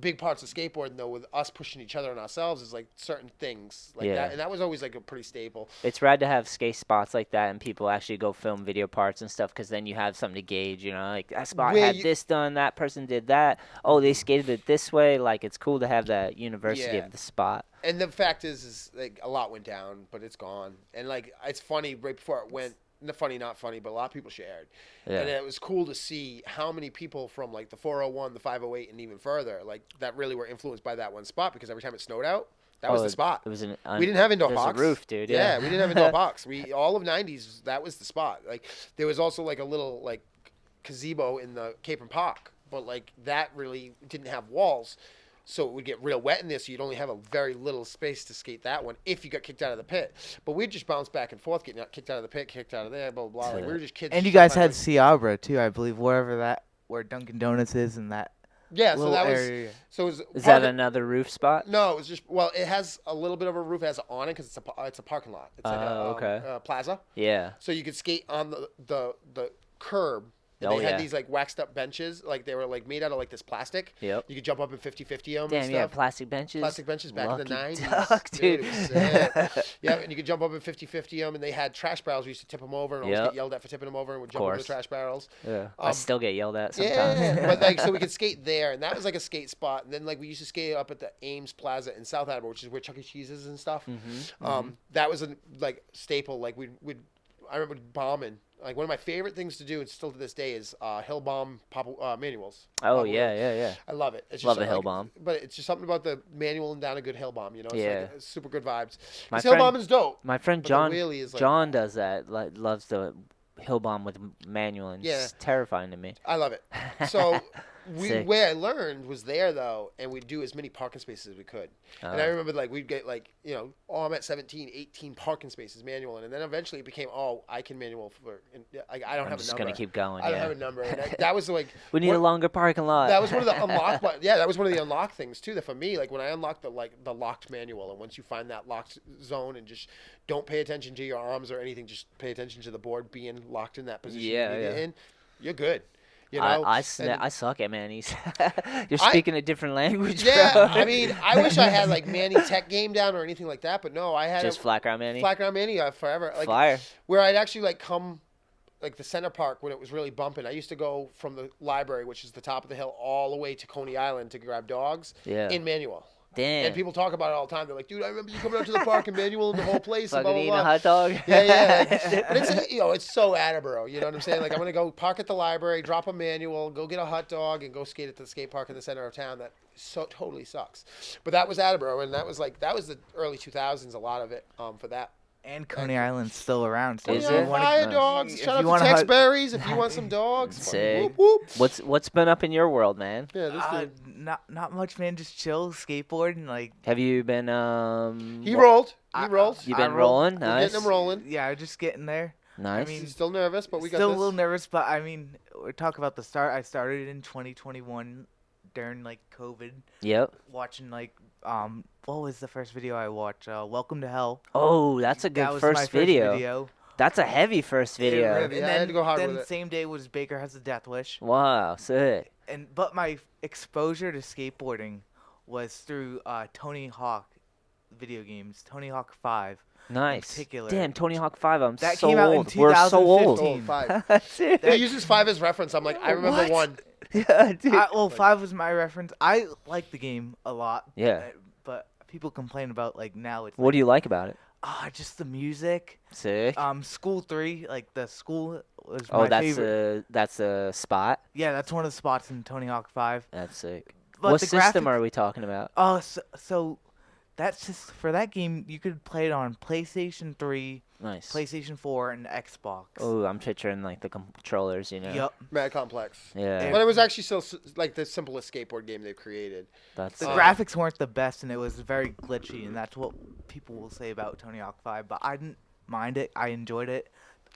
Big parts of skateboarding though, with us pushing each other and ourselves, is like certain things like that, and that was always like a pretty staple. It's rad to have skate spots like that, and people actually go film video parts and stuff, because then you have something to gauge. You know, like that spot had this done, that person did that. Oh, they skated it this way. Like it's cool to have that university of the spot. And the fact is like a lot went down, but it's gone. And like it's funny, right before it went. Not funny, but a lot of people shared. Yeah. And it was cool to see how many people from like the 401, the 508, and even further, like that really were influenced by that one spot, because every time it snowed out, that was the spot. It was we didn't have indoor parks. A roof, dude. Yeah, we didn't have indoor parks. All of 90s, that was the spot. Like there was also like a little like gazebo in the Cape and Park, but like that really didn't have walls. So it would get real wet in there, so you'd only have a very little space to skate that one if you got kicked out of the pit. But we'd just bounce back and forth, getting kicked out of the pit, kicked out of there, blah, blah, blah. Like, we were just kids. And you guys had Seabra, too, I believe, where Dunkin' Donuts is and that so that area. Is that another roof spot? No, it was just, it has a little bit of a roof. It has an awning because it's a parking lot. It's like a plaza. Yeah. So you could skate on the curb And Oh, they had yeah. these like waxed up benches, like they were like made out of like this plastic. Yep. You could jump up in 50-50 them. Damn, and yeah, stuff. plastic benches. Plastic benches back in the Lucky 90s. duck, dude. It was sick. Yeah, and you could jump up in 50-50 them, and they had trash barrels. We used to tip them over and always Yep. get yelled at for tipping them over, and would jump over the Course. trash barrels. Yeah. I Um, still get yelled at sometimes. Yeah, but like so we could skate there, and that was like a skate spot. And then like we used to skate up at the Ames Plaza in South Attleboro, which is where Chuck E. Cheese is and stuff. That was a like staple. Like we'd I remember bombing. Like one of my favorite things to do, and still to this day, is hill bomb manuals. Oh, Pop yeah, wheels. yeah, yeah. I love it. It's just Love a like, hill bomb. but it's just something about the manual and down a good hill bomb. You know, it's Yeah. like super good vibes. My This hill friend- bomb is dope. My friend But the John wheelie is like- John does that. Loves the hill bomb with manual, and Yeah. it's terrifying to me. I love it. So Sick. where I learned was there though, and we'd do as many parking spaces as we could. And I remember like we'd get like, you know, oh, I'm at 17, 18 parking spaces manual, and then eventually it became, oh, I can manual for. And I don't I'm have a just number. gonna keep going. I don't yeah. have a number. And that was like We need a longer parking lot. that was one of the unlock. Yeah, that was one of the unlock things too. That for me, like when I unlocked the locked manual, and once you find that locked zone, and just don't pay attention to your arms or anything, just pay attention to the board being locked in that position. Yeah, you need it yeah. in, you're good. You know, I And- suck at manis. You're speaking a different language, yeah, bro. I mean, I wish I had like Manny Tech game down or anything like that, but no, I had Just a flat ground mani. flat ground Manny forever. Like Fire. where I'd actually like come, like the center park when it was really bumping. I used to go from the library, which is the top of the hill, all the way to Coney Island to grab dogs Yeah. in manual. Damn. And people talk about it all the time. They're like, dude, I remember you coming out to the park and manual and the whole place. And Fucking blah, blah, eating blah. a hot dog. Yeah. But it's, you know, it's so Attleboro. You know what I'm saying? Like, I'm going to go park at the library, drop a manual, go get a hot dog, and go skate at the skate park in the center of town. That so totally sucks. But that was Attleboro, and that was the early 2000s, a lot of it for that. And Coney Island's still around. So Is if it? you Yeah, wanna- fire Nice. dogs. If Shout you out wanna to Tex hut- Berries if you want some dogs. Fucking Sick. whoop, whoop. What's been up in your world, man? Yeah, this dude. not much, man. Just chill, skateboarding. Like, Have you been He rolled. He I- rolled. You I been rolled- rolling? We're Nice. getting him rolling. yeah, just getting there. Nice. mean, He's still nervous, but we got Still this. a little nervous, but I mean, we talk about the start. I started in 2021 during like COVID, Yep. watching like what was the first video I watched? Welcome to Hell. Oh, that's a That good was my first video. video. That's a heavy first video. really- Yeah, I had to go hard then with the it. same day was Baker Has a Death Wish. Wow, sick. But my exposure to skateboarding was through Tony Hawk video games, Tony Hawk 5. Nice. particular. Damn, Tony Hawk 5. I'm That so came out in old. We're so old. 2015. Oh, 5. Dude. He uses 5 as reference. I'm like, I remember What? 1. Yeah, dude. Well, 5 was my reference. I like the game a lot. Yeah. But people complain about like now it's What do you like about it? just the music. Sick. School 3, like the school was Oh, my favorite. that's a spot. Yeah, that's one of the spots in Tony Hawk 5. That's sick. But What the system graphics- are we talking about? Oh, so that's just for that game. You could play it on PlayStation 3, Nice. PlayStation 4, and Xbox. Oh, I'm picturing like the controllers, you know. Yep. Mad complex. Yeah. But it was actually still like the simplest skateboard game they've created. That's The Oh. graphics weren't the best, and it was very glitchy, and that's what people will say about Tony Hawk 5. But I didn't mind it. I enjoyed it.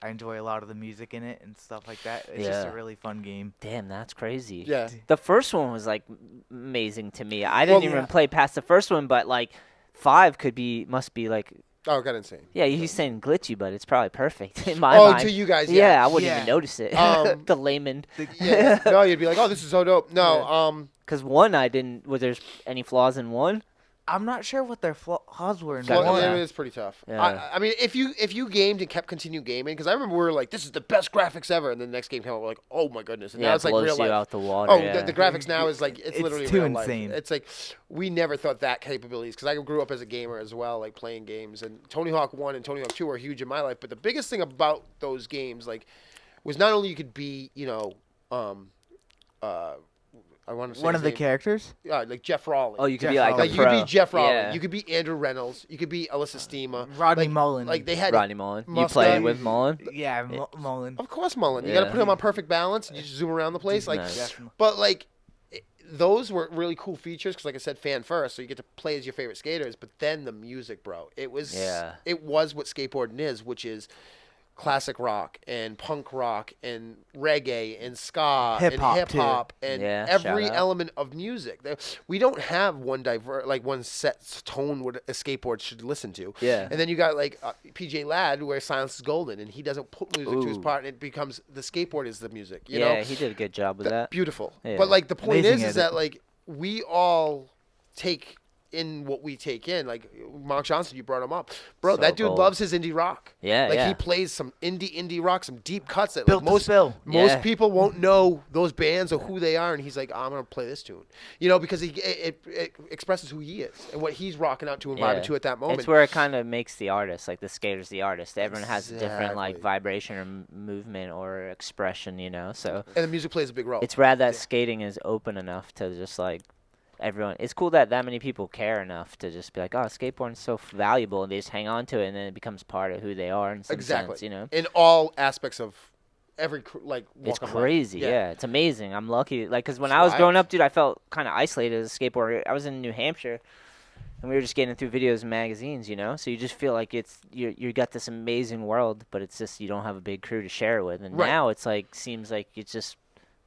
I enjoy a lot of the music in it and stuff like that. It's just Yeah. a really fun game. Damn, that's crazy. Yeah. The first one was like amazing to me. I didn't Well, even yeah. play past the first one, but like 5 must be like, Oh, it got insane. yeah, he's saying glitchy, but it's probably perfect in my Oh, mind. to you guys, yeah. yeah. I wouldn't Yeah. even notice it. Um, the layman. Yeah. No, you'd be like, oh, this is so dope. No, Because 1, I didn't. Was there any flaws in 1? I'm not sure what their flaws were in Got well, one. it one. is pretty tough. Yeah. I mean, if you gamed and kept continue gaming, because I remember we were like, this is the best graphics ever, and then the next game came out, we're like, oh my goodness, and Yeah, now it it's like blows real you life. out the water. Oh, yeah. the graphics now is like it's It's literally too real insane. life. It's like we never thought that capabilities because I grew up as a gamer as well, like playing games. And Tony Hawk 1 and Tony Hawk 2 were huge in my life. But the biggest thing about those games, like, was not only you could be, I want to say One his of the name. characters? Like Jeff Raleigh. Oh, you could Jeff be like, Raleigh. Like a you could pro. be Jeff Raleigh. Yeah. You could be Andrew Reynolds. You could be Alyssa Steema. Rodney like, Mullen. Like they had. Rodney Mullen. You Mustache. played with Mullen? Yeah, Mullen. Of course, Mullen. You got to Yeah. put him on perfect balance. And you just zoom around the place. Like, Nice. Definitely. but like, those were really cool features because, like I said, fan first. So you get to play as your favorite skaters. But then the music, bro. It was. Yeah. It was what skateboarding is, which is classic rock and punk rock and reggae and ska Hip and hop, hip hop too. and Yeah, every shout out. element of music. We don't have one set tone what a skateboard should listen to. Yeah. And then you got like PJ Ladd where Silence is Golden, and he doesn't put music to his Ooh. part, and it becomes the skateboard is the music. You Yeah, know, he did a good job with that. beautiful. Yeah. But like the point Amazing is edit. that like we all take in what we take in. Like Mark Johnson, you brought him up, bro. So that dude gold. loves his indie rock. Yeah, like yeah. he plays some indie rock, some deep cuts that Built like, to spill. most Yeah. people won't know those bands or who they are, and he's like, I'm gonna play this tune, you know, because it expresses who he is and what he's rocking out to and vibing to at that moment. It's where it kind of makes the artist, like the skater's the artist. Everyone has a different like Exactly. vibration or movement or expression, you know. So And the music plays a big role. it's rad that skating is open enough to just like everyone. It's cool that many people care enough to just be like, oh, skateboarding's so valuable, and they just hang on to it, and then it becomes part of who they are in some Exactly. sense, you know. in all aspects of every like walk It's of life. crazy, yeah. It's amazing. I'm lucky, like, because when It's I was growing wild. up, dude, I felt kind of isolated as a skateboarder. I was in New Hampshire, and we were just getting through videos and magazines, you know. So you just feel like you got this amazing world, but it's just you don't have a big crew to share it with. And Right. now it's like seems like it's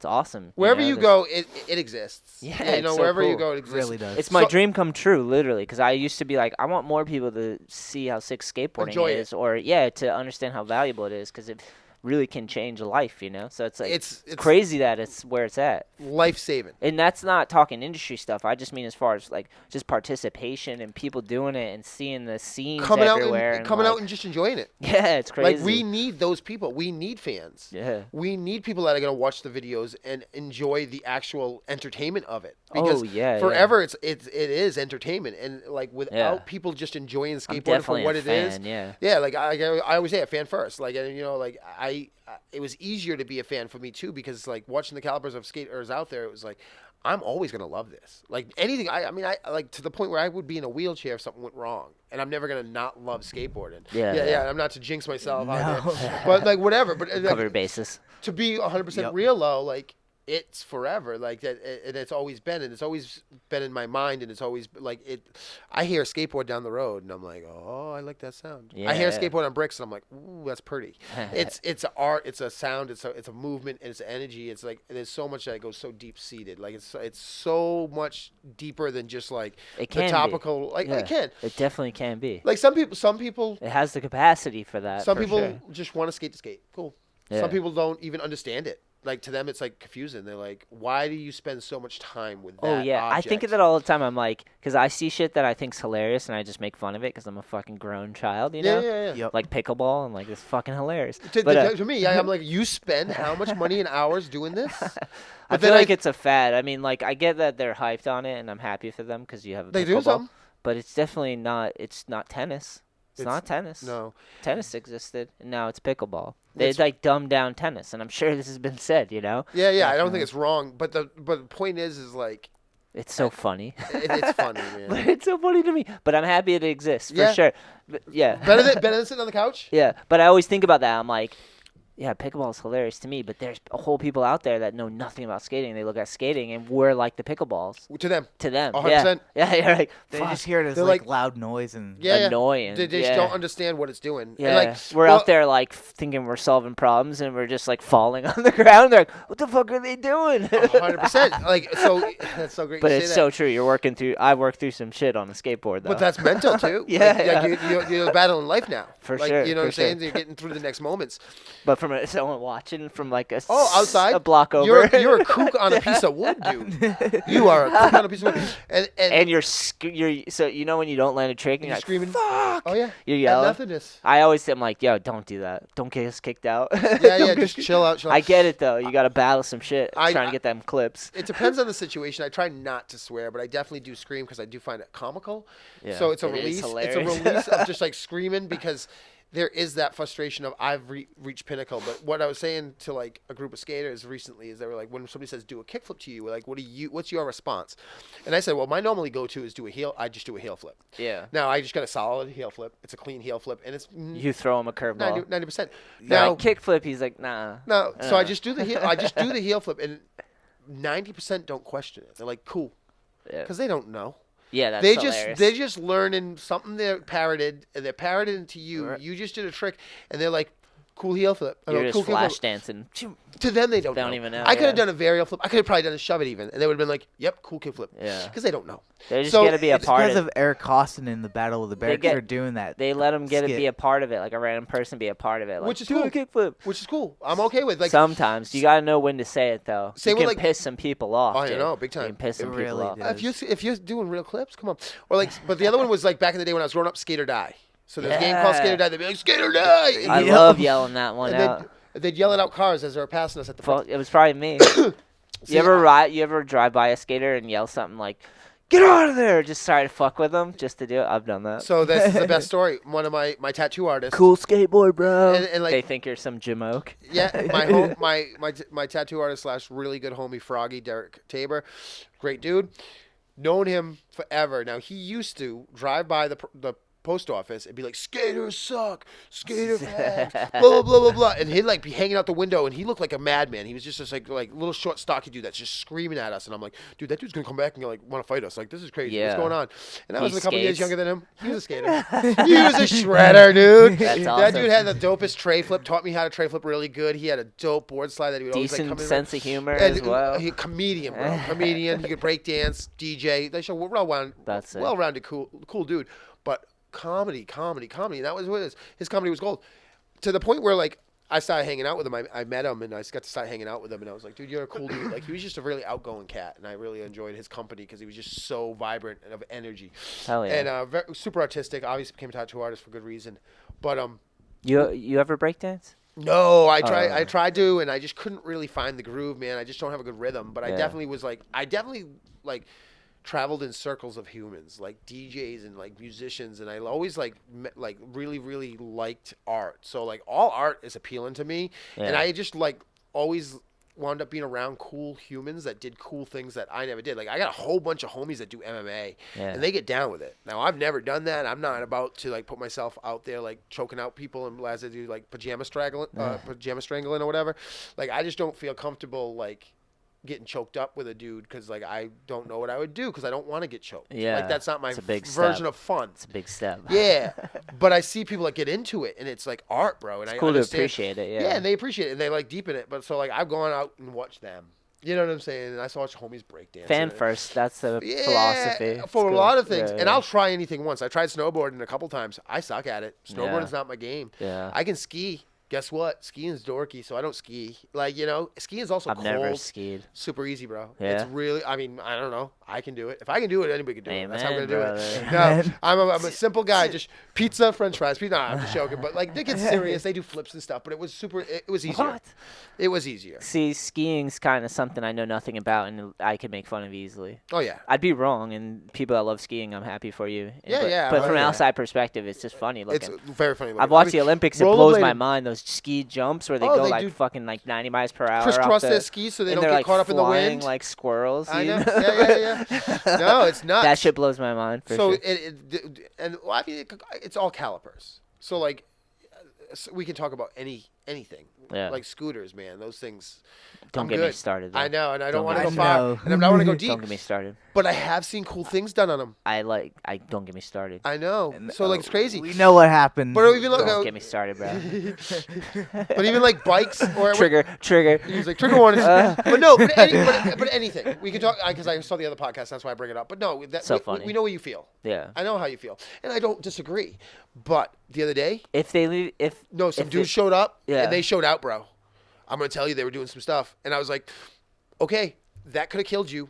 awesome. Wherever know? you this- go, it exists. Yeah, you it's know, so wherever you cool. go, it It exists. really does. It's my So- dream come true, literally, because I used to be like, I want more people to see how sick skateboarding Enjoy it. is, or to understand how valuable it is, because it really can change a life, you know. So it's like It's crazy that it's where it's at. life saving. And that's not talking industry stuff. I just mean as far as like just participation and people doing it and seeing the scenes Coming out everywhere. and coming like, out and just enjoying it. yeah, it's crazy. Like we need those people. We need fans. yeah. We need people that are gonna watch the videos and enjoy the actual entertainment of it. Because Oh, yeah, forever it is entertainment, and like without Yeah. people just enjoying I'm skateboarding for definitely what a it is. fan, yeah. Yeah, like I always say a fan first. Like, and you know, like it was easier to be a fan for me too, because like watching the calibers of skaters out there, it was like I'm always gonna love this. Like anything, I mean, I like to the point where I would be in a wheelchair if something went wrong, and I'm never gonna not love skateboarding. Yeah, yeah. yeah. I'm not to jinx myself out there, but like whatever. But like, Cover your bases. to be 100% Yep. real though, like it's forever, like that, and it's always been, and it's always been in my mind, and it's always like it. I hear a skateboard down the road, and I'm like, oh, I like that sound. I hear a Yeah. skateboard on bricks, and I'm like, ooh, that's pretty. It's a art, it's a sound, it's a movement, and it's energy. It's like there's so much that goes so deep seated, like it's so much deeper than just like It the can be. topical. Like Yeah. it can. It definitely can be. Like some people. It has the capacity for that. Some for people sure. just want to skate to skate. Cool. Yeah. Some people don't even understand it. Like to them, it's like confusing. They're like, "Why do you spend so much time with that?" Oh yeah, I think of object?" that all the time. I'm like, because I see shit that I think's hilarious, and I just make fun of it because I'm a fucking grown child, you know. Yeah. Yep. Like pickleball, and like it's fucking hilarious. To, But, to me, I'm like, you spend how much money and hours doing this? I But feel then like it's a fad. I mean, like I get that they're hyped on it, and I'm happy for them because you have a They do pickleball, some. but it's definitely not. It's not tennis. It's not tennis. No. Tennis existed, and now it's pickleball. They It's- like dumbed down tennis, and I'm sure this has been said. You know, Yeah. I don't Definitely. think it's wrong, but the point is like it's so funny. it's funny, But man. it's so funny to me. But I'm happy it exists for Yeah. sure. But, yeah. better than sitting on the couch. Yeah, but I always think about that. I'm like, yeah, pickleball is hilarious to me, but there's a whole people out there that know nothing about skating. They look at skating, and we're like the pickleballs To them, to them. 100%. Yeah, you're like, They fuck, just hear it as They're like like- loud noise and yeah, annoying. They just yeah. don't understand what it's doing. Yeah, And like we're well, out there like thinking we're solving problems, and we're just like falling on the ground. They're like, what the fuck are they doing? 100%. Like so, that's so great. But you it's say so that. true. You're working through. I worked through some shit on a skateboard though. But that's mental too. Yeah, Like, you're battling life now. For like, sure, You know what I'm for sure. saying? You're getting through the next moments. But from someone watching from like a Outside a block over. You're a kook on a piece of wood, dude. You are a kook on a piece of wood, and and you're so you know when you don't land a trick and you're you're like, screaming. fuck. Oh yeah, You're and yelling. nothingness. I always say, I'm like, yo, don't do that. Don't get us kicked out. Yeah, Don't yeah. get Just us- chill out. Chill out. I get it though. You got to battle some shit I- trying to get them clips. It depends on the situation. I try not to swear, but I definitely do scream because I do find it comical. Yeah, So it's a it is release. It's a hilarious. release of just like screaming because there is that frustration of I've reached pinnacle. But what I was saying to like a group of skaters recently is they were like, when somebody says do a kickflip to you, we're like, what's your response? And I said, well, my normally go to is do a heel. I just do a heel flip. Yeah. Now I just got a solid heel flip. It's a clean heel flip, and it's You throw him a curveball. 90%. Now Now, kick flip, he's like, nah. no, so I just do the heel. I just do the heel flip, and 90% don't question it. They're like, cool, Yeah, because they don't know. yeah that's They hilarious. they're just learning something they're parroted, and they're parroted into you. Right. You just did a trick, and they're like, Cool heel flip. I You're go, just cool heel flash flip. dancing. To them, they don't They don't know. even know, I could have yeah. done a varial flip. I could have probably done a shove it even, and they would have been like, "Yep, cool kick flip." Yeah. Because they don't know. They just So got to be a it's part Because of of Eric Costin in the Battle of the Barracks get- for doing that. They let them get to skit. be a part of it, like a random person be a part of it. Like, Which is do cool. a kickflip. Which is cool. I'm okay with. Like, Sometimes you got to know when to say it, though. Same You with, can like- piss some people off. Oh, you dude. know, big You time. can piss It some people really off. does. if you're doing real clips, come on. Or like, but the other one was like back in the day when I was growing up, Skate or Die. So there's a game called Yeah. Skate or Die. They'd be like, Skate or Die. I Yeah. love yelling that one And out. they'd yell it out cars as they were passing us at the front. It was probably me. See, You ever drive by a skater and yell something like, "Get out of there!" Just try to fuck with them, just to do it. I've done that. So this is the best story. One of my tattoo artists. Cool skateboard, bro. And like, They think you're some jamoke. yeah, my tattoo artist / really good homie Froggy Derek Tabor, great dude. Known him forever. Now he used to drive by the post office and be like, skaters suck, skater fags, blah blah blah blah blah, and he'd like be hanging out the window, and he looked like a madman. He was just like little short stocky dude that's just screaming at us, and I'm like, dude, that dude's gonna come back and like want to fight us. Like, this is crazy. Yeah. What's going on? And I was He a couple years skates. younger than him. He was a skater. He was a shredder, dude. That's That awesome. dude had the dopest tray flip. Taught me how to tray flip really good. He had a dope board slide that he would always like Decent come in. sense of humor And, as well. He comedian, bro. Comedian. He could break dance, DJ. They show That's it. well-rounded, cool dude. But comedy. That was what his comedy was gold. To the point where like I started hanging out with him. I met him and I got to start hanging out with him. And I was like, dude, you're a cool dude. Like he was just a really outgoing cat, and I really enjoyed his company because he was just so vibrant and of energy. Hell yeah. And super artistic. Obviously became a tattoo artist for good reason. But You ever breakdance? no, I tried to, and I just couldn't really find the groove, man. I just don't have a good rhythm. But I Yeah. definitely traveled in circles of humans, like DJs and like musicians, and I always really liked art. So like all art is appealing to me, and Yeah. I just like always wound up being around cool humans that did cool things that I never did. Like I got a whole bunch of homies that do MMA, Yeah. and they get down with it. Now I've never done that. I'm not about to like put myself out there like choking out people and as I do like pajama strangling or whatever. Like I just don't feel comfortable like getting choked up with a dude because like I don't know what I would do because I don't want to get choked. Yeah, like that's not my it's a big version step. of fun. It's a big step. Yeah, but I see people that get into it and it's like art, bro. And It's I cool to understand. appreciate it. Yeah, and they appreciate it and they like deepen it. But so like I've gone out and watched them. You know what I'm saying? And I saw homies break dance. Fan first. That's the Yeah, philosophy. It's for a cool. lot of things. Yeah, And yeah. I'll try anything once. I tried snowboarding a couple times. I suck at it. Snowboarding's Yeah. not my game. Yeah. I can ski. Guess what? Skiing's dorky, so I don't ski. Like, you know, skiing's also I've cold. never skied. Super easy, bro. Yeah. It's really, I mean, I don't know. I can do it. If I can do it, anybody can do it. That's how I'm going Amen, to do it. brother. No, I'm a simple guy. Just pizza, french fries. No, I'm just joking. But, like, they get serious. They do flips and stuff. But it was it was easier. What? It was easier. See, skiing's kind of something I know nothing about, and I could make fun of easily. Oh, yeah. I'd be wrong, and people that love skiing, I'm happy for you. Yeah, but, yeah, But oh, from an yeah. outside perspective, it's just funny It's looking. very funny. I've watched the Olympics. It blows my rollerblading. mind. Those ski jumps where they Oh, go they like do fucking like 90 miles per hour. Crisscross off their the, skis so they and don't they're get like caught up in the flying wind. like squirrels. I you know. Yeah. No, it's nuts. That shit blows my mind. For So sure. and well, I mean, it's all calipers. So like, we can talk about anything. Yeah. Like scooters, man. Those things. Don't I'm get me good. started. Though. I know, and I don't Don't want to get go me far, started. and I don't want to go deep. Don't get me started. But I have seen cool things done on them. I don't get me started. I know. And, So like, it's crazy. We know what happened. But even look, Don't get me started, bro. but even like bikes or Trigger. He was like trigger warning. But no, but anything. We can talk because I saw the other podcast. That's why I bring it up. But no, So we funny. know what you feel. Yeah. I know how you feel, and I don't disagree. But the other day, If they leave, some if dudes it- showed up, Yeah. and they showed out, bro. I'm gonna tell you, they were doing some stuff, and I was like, okay, that could have killed you.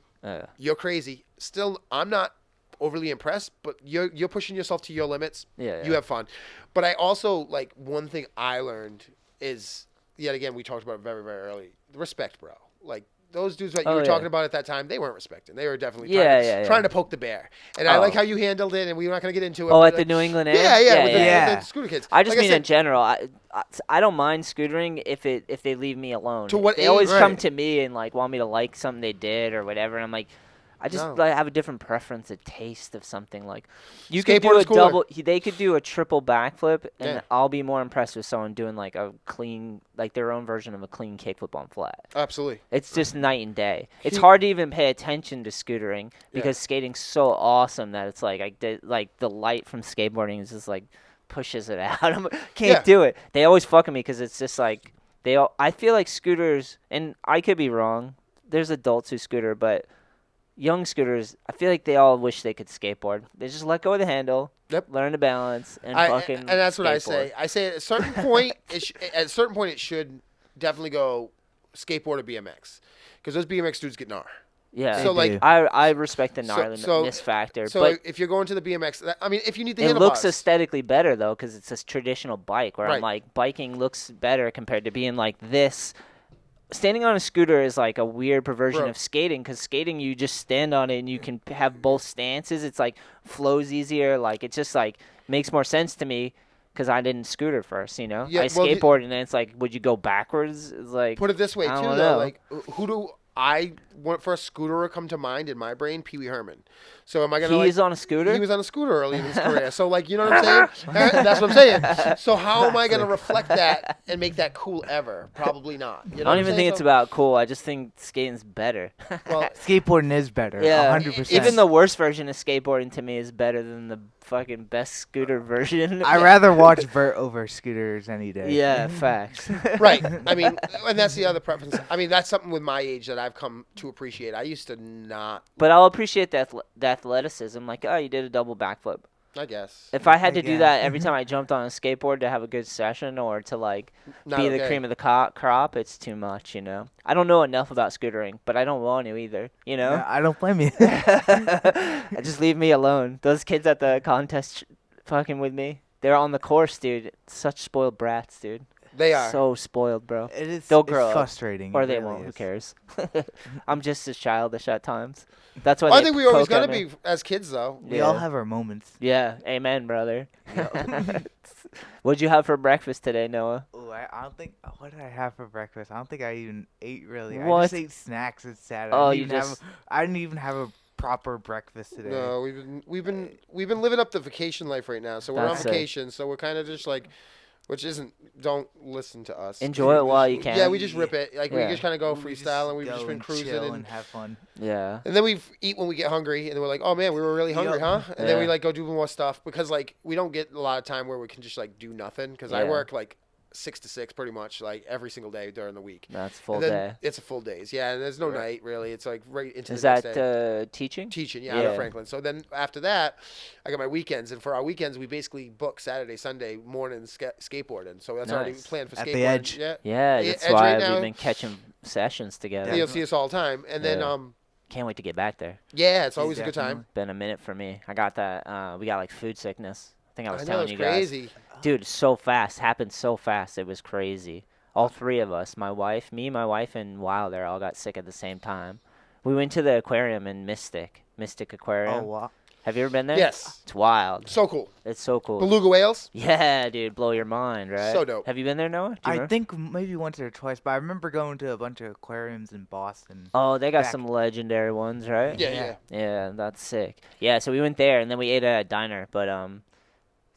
You're crazy. Still, I'm not overly impressed, but you're pushing yourself to your limits. Yeah. You have fun. But I also like one thing I learned is yet again we talked about it very very early. Respect, bro. Like. Those dudes that you were talking about at that time, they weren't respecting. They were definitely trying to poke the bear. And I like how you handled it, and we're not going to get into it. Oh, but at the New England Air? Yeah, with yeah. the scooter kids. I just Like mean said, in general. I don't mind scootering if they leave me alone. To what they always age? come Right. to me and like want me to like something they did or whatever, and I'm like, I just No. like have a different preference, a taste of something. Like you could do Skateboard a is cooler. double. They could do a triple backflip, and Yeah. I'll be more impressed with someone doing like a clean, like their own version of a clean kickflip on flat. Absolutely. It's just night and day. It's He- hard to even pay attention to scootering Yeah. because skating's so awesome that it's like the light from skateboarding is just like pushes it out. I can't do it. They always fucking me because it's just like I feel like scooters, and I could be wrong. There's adults who scooter, but young scooters, I feel like they all wish they could skateboard. They just let go of the handle, learn to balance, and and that's what I skateboard. say. I say at a certain point, it should definitely go skateboard or BMX, because those BMX dudes get gnar. Yeah, so like I respect the gnarliness factor. So but if you're going to the BMX, I mean, if you need the it handlebars, looks aesthetically better though, because it's a traditional bike. Where Right. I'm like, biking looks better compared to being like this. Standing on a scooter is like a weird perversion of skating, because skating you just stand on it and you can have both stances. It's like flows easier. Like it just like makes more sense to me. Because I didn't scooter first, you know. Yeah, I skateboard, and then it's like, would you go backwards? It's like, put it this way I too, don't though. know. Like, who do I want for a scooterer come to mind in my brain? Pee Wee Herman. So am I gonna? He's on a scooter. He was on a scooter early in his career. So like, you know what I'm saying? That's what I'm saying. So how am I gonna reflect that and make that cool ever? Probably not. You know I don't even think it's about cool. I just think skating's better. Well, Skateboarding is better. Yeah, 100%. even the worst version of skateboarding to me is better than the fucking best scooter version. I'd rather watch vert over scooters any day. Yeah, facts. right. I mean, and that's the other preference. I mean, that's something with my age that I've come to appreciate. I used to not. But I'll appreciate the athleticism. Like, oh, you did a double backflip. I guess. If I had to do that every time I jumped on a skateboard to have a good session or to like be the cream of the crop, it's too much, you know. I don't know enough about scootering, but I don't want to either, you know. Yeah, I don't blame you. Just leave me alone. Those kids at the contest fucking with me, they're on the course, dude. Such spoiled brats, dude. They are. So spoiled, bro. It is. They'll grow up. Frustrating. Or it they really won't. Who is. cares? I'm just as childish at times. That's why Well, I they think we always poke at gotta me. be as kids, though. We all have our moments. Yeah, amen, brother. What'd you have for breakfast today, Noah? Oh, I don't think. What did I have for breakfast? I don't think I even ate really. I What? just ate snacks. It's sad. Oh, I didn't even have a proper breakfast today. No, we've been living up the vacation life right now. So we're That's on vacation. So we're kind of just like, which isn't. Don't listen to us. Enjoy it while you can. Yeah, we just rip it. Like we Yeah. just kind of go We freestyle, and we've go just been and cruising chill and have fun. Yeah. And then we eat when we get hungry, and then we're like, "Oh man, we were really hungry, huh?" And then we Yeah. like go do more stuff because like we don't get a lot of time where we can just like do nothing because I Yeah. work like 6 to 6 pretty much like every single day during the week. That's full And then day. It's a full days, yeah. And there's no Right. night really. It's like right into Is the next that day. teaching? Teaching, yeah, out of Franklin. So then after that, I got my weekends, and for our weekends, we basically book Saturday, Sunday morning skateboarding. So that's already Nice. planned for At skateboarding. the Edge. Yeah, Yeah, that's Edge why right now. we've been catching sessions together. You'll see us all the time, and then Yeah. Can't wait to get back there. yeah, it's always a good time. Been a minute for me. I got that. We got like food sickness. I think I was I know telling it's you crazy. guys. Dude, so fast. Happened so fast. It was crazy. All three of us, my wife, and Wilder, all got sick at the same time. We went to the aquarium in Mystic Aquarium. Oh wow. Have you ever been there? Yes, It's wild. so cool. It's so cool. Beluga whales. Yeah, dude, blow your mind, right? So dope. Have you been there, Noah? Do you I remember? think maybe once or twice, but I remember going to a bunch of aquariums in Boston. Oh, they got back- some legendary ones, right? Yeah, Yeah. yeah. Yeah, that's sick. Yeah, so we went there and then we ate at a diner, but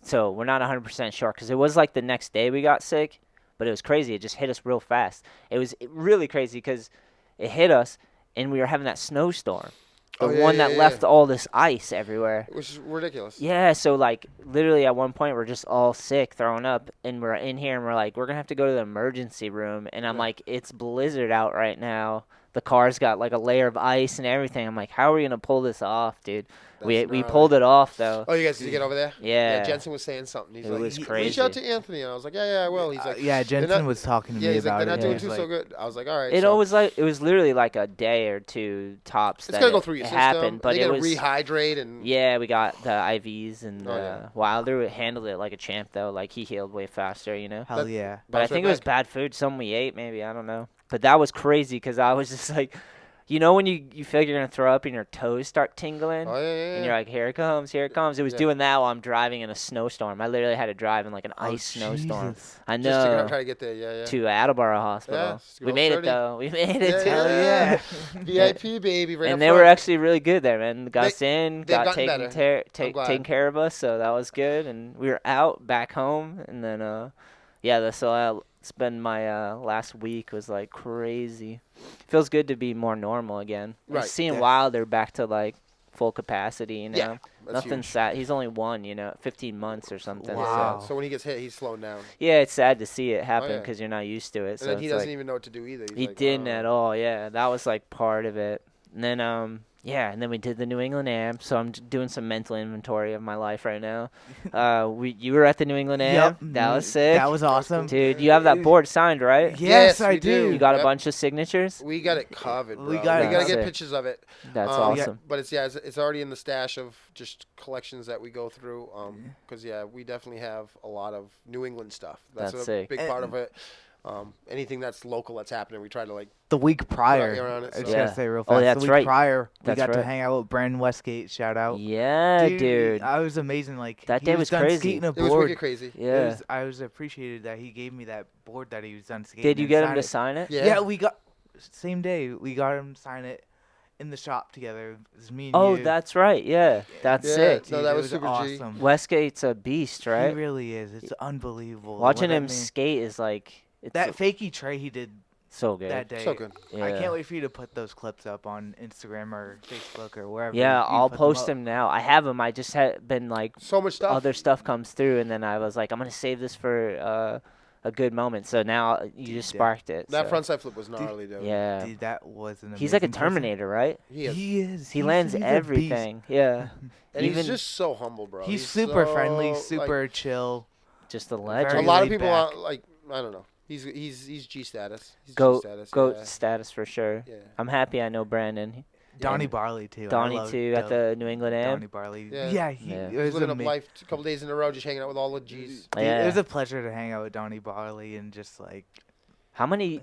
so we're not 100% sure because it was like the next day we got sick, but it was crazy. It just hit us real fast. It was really crazy because it hit us and we were having that snowstorm, the Oh, yeah, one yeah, that yeah, left yeah. all this ice everywhere. Which is ridiculous. Yeah, so like literally at one point we're just all sick, throwing up, and we're in here and we're like, we're gonna have to go to the emergency room, and I'm Yeah. like, it's blizzard out right now. The car's got like a layer of ice and everything. I'm like, how are we gonna pull this off, dude? We That's gnarly. pulled it off though. Oh, you guys did you get over there? Yeah. Jensen was saying something. He's It like, was Reach crazy. out to Anthony, and I was like, yeah, I will. He's like, Yeah, "They're Jensen not-" was talking to Yeah, me he's like, about they're not it. doing and too he's so like, good. I was like, all right. It so was literally like a day or two tops. it's that gotta go it through your system. happened, but and you it gotta was rehydrate and yeah. We got the IVs and Oh, yeah. Wilder handled it like a champ though. Like he healed way faster, you know. Hell That- yeah. But I Bounce right think it was back. bad food. Something we ate, maybe. I don't know. But that was crazy because I was just like, you know, when you feel like you're going to throw up and your toes start tingling? Oh, yeah. And you're like, here it comes, here it comes. It was Yeah. doing that while I'm driving in a snowstorm. I literally had to drive in like an Oh, ice snowstorm. Jesus. I Just to know. try to get there, yeah. To Attleboro Hospital. Yeah, just we go made it, sturdy. though. We made it, Yeah, dude. yeah. Yeah. VIP, baby, right And up they front. were actually really good there, man. Got us in, they've got gotten better. I'm glad. taken care of us, so that was good. And we were out back home, and then it's been my last week was like crazy. Feels good to be more normal again. And Right. seeing Yeah. Wilder back to like full capacity, you know. Yeah. That's Nothing huge. sad. He's only won, 15 months or something. Wow. So. So when he gets hit, he's slowing down. Yeah, it's sad to see it happen yeah. because you're not used to it. And So then he it's doesn't like, even know what to do either. He's he like, didn't "Oh." at all. Yeah, that was like part of it. And then and then we did the New England Am. So I'm doing some mental inventory of my life right now. You were at the New England Am. Yep. That was sick. That was awesome. Dude, you have that board signed, right? Yes, Yes, I we do. do. You got a Yep. bunch of signatures. We got it covered, bro. We We got it gotta get covered. pictures of it. That's Um, awesome. But it's already in the stash of just collections that we go through. Because we definitely have a lot of New England stuff. That's That's a sick. big part of it. Anything that's local that's happening, we try to like. The week prior, air on it, I was so- gonna Yeah. say real Oh, fast. that's the week right. prior, we That's got to right. hang out with Brandon Westgate. Shout out. Yeah, dude. I was amazing. Like That he day was done crazy. Skating a It was board. wicked crazy. Yeah. I was appreciated that he gave me that board that he was done skating. Did you and get him signed to it. sign it? Yeah. Yeah, we got same day. We got him to sign it in the shop together. It was me and Oh, you. that's right. Yeah, that's Yeah. sick. No, Dude, that it was super G. awesome. Westgate's a beast, right? He really is. It's unbelievable. Watching what him that man- skate is like it's that fakey tray he did so good. that day. So good. Yeah. I can't wait for you to put those clips up on Instagram or Facebook or wherever. Yeah, you I'll put post up. them now. I have them. I just had been like So much stuff. other stuff comes through, and then I was like, I'm gonna save this for a good moment. So now you just Yeah. sparked it. That so. frontside flip was gnarly, dude. Yeah. Dude, that was an He's like a amazing person. Terminator, right? He is. He is. He lands he's a beast. everything. Yeah. And Even he's just so humble, bro. He's super friendly, so, super chill. just a Like, legend. a very lot of laid people back. are like, I don't know. He's G status. He's Goat, G status. goat yeah. status for sure. Yeah. I'm happy I know Brandon. Donnie Barley too. I Donnie love too at the New England Am. Donnie Barley. Yeah. Yeah, Yeah. it He's was living up ama- life a couple days in a row, just hanging out with all the G's. Dude, Yeah. It was a pleasure to hang out with Donnie Barley and just like How many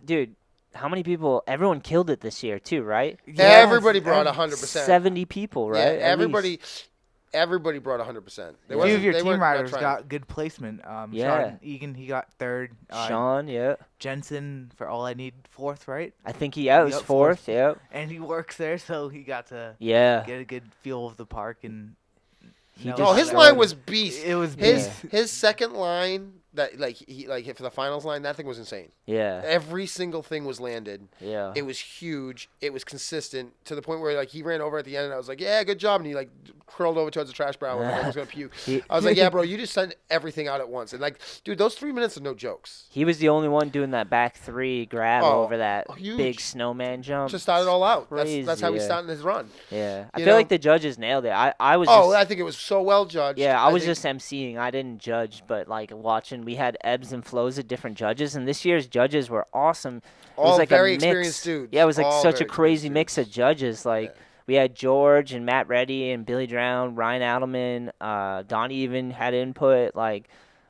people? Everyone killed it this year too, right? Everybody brought 100%. 70 people, right? Yeah, At everybody. least. Everybody brought 100%. a few of your team riders got good placement. Yeah. Sean Egan, he got third. Sean, yeah. Jensen for All I Need fourth, right? I think he was Yep, fourth. Yep. And he works there, so he got to Yeah. get a good feel of the park and. He know just Oh, his how- line was beast. It was His beast. his second line that he for the finals line, that thing was insane. Yeah. Every single thing was landed. Yeah. It was huge. It was consistent to the point where like he ran over at the end and I was like, yeah, good job. And he like curled over towards the trash barrel and I was gonna puke. He- I was like, yeah, bro, you just sent everything out at once. And like, dude, those 3 minutes are no jokes. He was the only one doing that back three grab Oh, over that huge. big snowman jump. Just started all out. Crazy, That's how he's yeah. starting his run. Yeah. I You feel know? like the judges nailed it. I was Oh, just, I think it was so well judged. yeah, I was think- just emceeing. I didn't judge, but like watching, we had ebbs and flows of different judges, and this year's judges were awesome. It was all like very a mix. experienced dudes. Yeah, it was like All such a very crazy experienced mix of dudes. judges. Like Yeah. we had George and Matt Reddy and Billy Drown, Ryan Adelman, Donnie even had input. Like,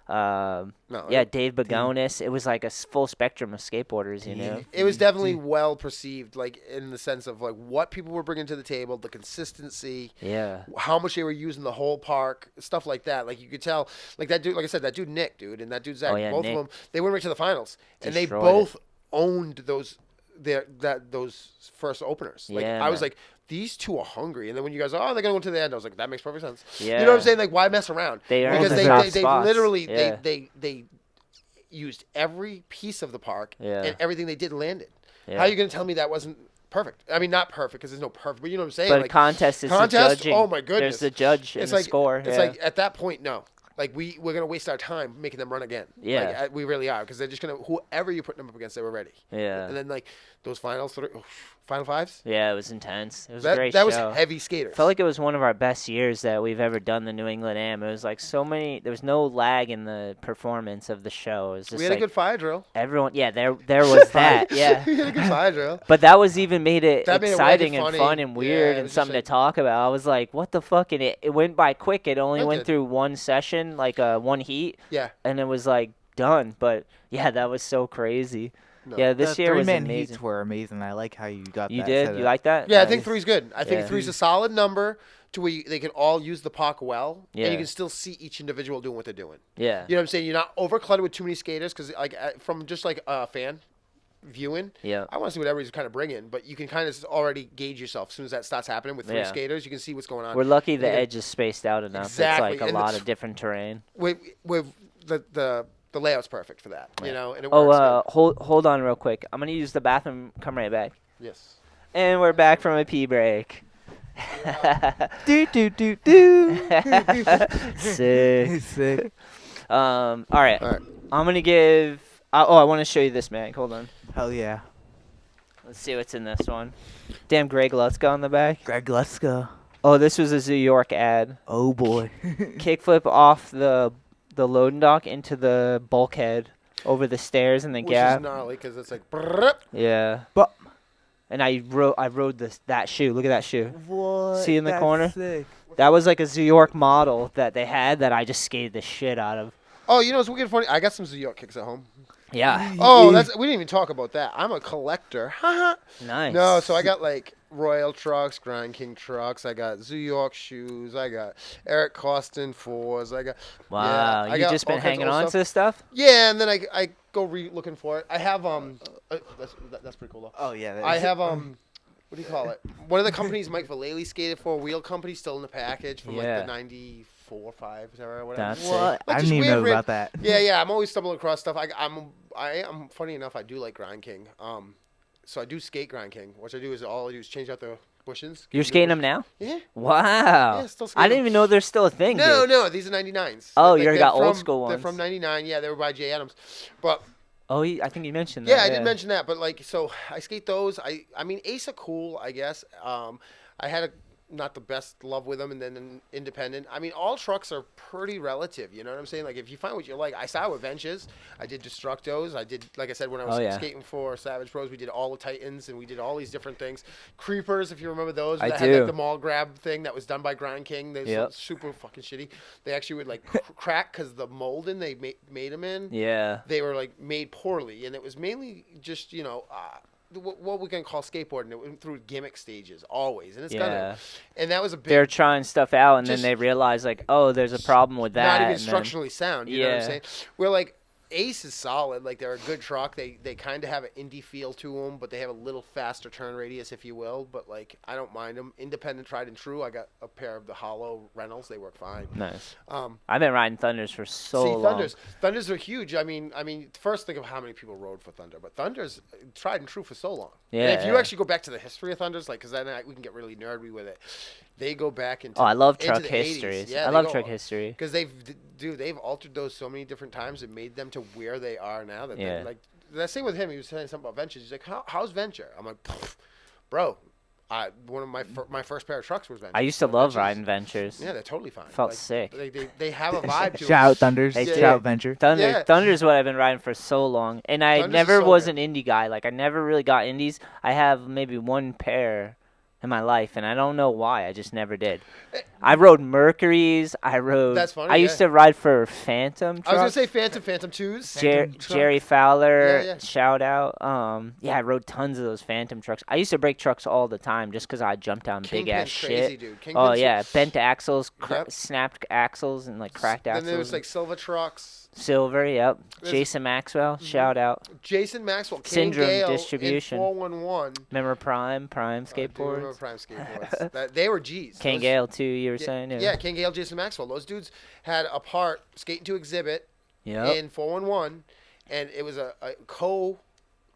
No, yeah, Dave Bagonis. It was like a full spectrum of skateboarders, you know. It was definitely well perceived, like in the sense of like what people were bringing to the table, the consistency, Yeah. how much they were using the whole park, stuff like that. Like you could tell, like that dude, like I said, that dude Nick, dude, and that dude Zach, Oh, yeah, both Nick. of them, they went right to the finals, and they Destroyed both owned those those first openers. Like Yeah, I was man. like, these two are hungry, and then when you guys, oh, they're gonna go to the end, I was like, that makes perfect sense. Yeah. You know what I'm saying? Like, why mess around? They earned because the they top they spots. literally Yeah. they used every piece of the park, Yeah. and everything they did landed. Yeah. How are you going to tell me that wasn't perfect? I mean, not perfect because there's no perfect, but you know what I'm saying? But like, contest is contest, the judging. oh my goodness. There's the judge and it's the like score. It's yeah. like at that point, no. Like we're going to waste our time making them run again. Yeah. Like, we really are because they're just going to whoever you're putting them up against, they were ready. Yeah. And then like those final fives. Yeah, it was intense. It was a great That show. was heavy skaters. Felt like it was one of our best years that we've ever done the New England Am. It was like so many. There was no lag in the performance of the show. It was just we had like a good fire drill. everyone. Yeah, there was that. Yeah. We had a good fire drill. But that was even made it That made it exciting wicked and funny. fun and Yeah, weird it and was just something like- to talk about. I was like, what the fuck? And it went by quick. It only It went did. through one session, like one heat, Yeah. and it was like done. But yeah, that was so crazy. No. Yeah, this the year was three-man amazing. heats were amazing. I like how you got You that did? set You up. like that? Yeah, I That think is- three's good. I think Yeah. three's a solid number to where they can all use the park well, Yeah. and you can still see each individual doing what they're doing. Yeah. You know what I'm saying? You're not overcluttered with too many skaters because, like, from just like a fan viewing, Yeah. I want to see what everybody's kind of bringing, but you can kind of already gauge yourself as soon as that starts happening with three Yeah. skaters. You can see what's going on. We're lucky the Yeah. edge is spaced out enough. Exactly, It's like a and lot it's- of different terrain. with the layout's perfect for that, you know, and it Oh, works. hold on real quick. I'm gonna use the bathroom. Come right back. Yes. And we're back from a pee break. Do do do do. Sick. Sick. All right. All right. I'm gonna give. I want to show you this, man. Hold on. Hell yeah. Let's see what's in this one. Damn, Greg Lutzka on the back. Greg, let's go. Oh, this was a Zoo York ad. Oh boy. Kickflip off the loading dock into the bulkhead over the stairs and the Which gap. is gnarly because it's like. Brrrr. Yeah. But And I rode that shoe. Look at that shoe. what? See in the That's corner? Sick. That was like a Zoo York model that they had that I just skated the shit out of. Oh, you know what's wicked funny? I got some New York kicks at home. Yeah. Oh, we didn't even talk about that. I'm a collector. Haha. Nice. No, so I got like Royal trucks, Grind King trucks. I got Zoo York shoes. I got Eric Costin 4s. I got. Wow. Yeah, I You got just all been kinds of hanging old on stuff. to this stuff? Yeah, and then I go looking for it. I have that's pretty cool though. Oh yeah. that I is- have what do you call it? One of the companies Mike Vallely skated for, Wheel Company, still in the package from Yeah. like the '94, '5, or whatever. That's What? Like I just didn't even weird know rip- about that. Yeah. I'm always stumbling across stuff. I'm funny enough. I do like Grind King. So I do skate Grind King. What I do is change out the bushings. You're skating them now? Yeah. Wow. Yeah, still I skating didn't even know there's still a thing. No, dude. no, these are '99s. Oh, Like, you they're got old from- school They're ones. from '99. Yeah, they were by Jay Adams. But Oh, I think you mentioned that. yeah, I did mention that. But like, so I skate those. I mean, Ace are cool, I guess. I had not the best love with them, and then an independent. I mean, all trucks are pretty relative. You know what I'm saying? Like, if you find what you like, I started with Ventures. I did Destructos. I did, like I said, when I was Oh, yeah. skating for Savage Pros, we did all the Titans, and we did all these different things. Creepers, if you remember those, I that had do. like the mall grab thing that was done by Grind King. They Yep. super fucking shitty. They actually would like crack because the molding they made them in. Yeah. They were like made poorly, and it was mainly just what we can call skateboarding. It went through gimmick stages always, and it's Yeah. gonna. And that was a big. They're trying stuff out, and Just- then they realize, like, oh, there's a problem with that. not even and then- structurally sound. You know what I'm Yeah. saying? We're like Ace is solid. Like they're a good truck. They kind of have an indie feel to them, but they have a little faster turn radius, if you will. But like I don't mind them. Independent, tried and true. I got a pair of the Hollow Reynolds. They work fine. Nice. Um, I've been riding Thunders for so See, long. Thunders are huge. I mean, first think of how many people rode for Thunder, but Thunder's tried and true for so long. Yeah, And if you yeah. actually go back to the history of Thunders, like, because then we can get really nerdy with it. They go back into. Oh, I love into truck the 80s. histories. Yeah, I they love go- truck history. Because they've altered those so many different times and made them to where they are now. That Yeah. they, like that same with him. He was saying something about Ventures. He's like, how's Venture? I'm like, bro, one of my first pair of trucks was Venture. I used to So love Ventures- riding Ventures. Yeah, they're totally fine. Felt Like, sick. They have a vibe to Shout them. out Thunders. They Shout do. out Venture. Thunder, Thunder's what I've been riding for so long, and I Thunders is never so was good. an indie guy. Like I never really got indies. I have maybe one pair in my life, and I don't know why. I just never did. I rode Mercuries. I rode. That's funny, I used yeah. to ride for Phantom I was gonna trucks. say Phantom 2s. Phantom truck. Jerry Fowler, Yeah, yeah. shout out. Yeah, I rode tons of those Phantom trucks. I used to break trucks all the time just because I jumped on big ass Kingpin's crazy, shit. dude. Oh Kingpin's- yeah, bent axles, Yep. snapped axles, and like cracked Then axles. there was like Silver Trucks. Silver, yep. There's- Jason Maxwell, shout out. Jason Maxwell. King Syndrome Gale Distribution. In 411. Remember Prime I do skateboards. remember Prime skateboards. They were G's. King Those- Gale too. You were saying, Yeah, King Gale, Jason Maxwell. Those dudes had a part skating to exhibit Yep. in 411, and it was a Like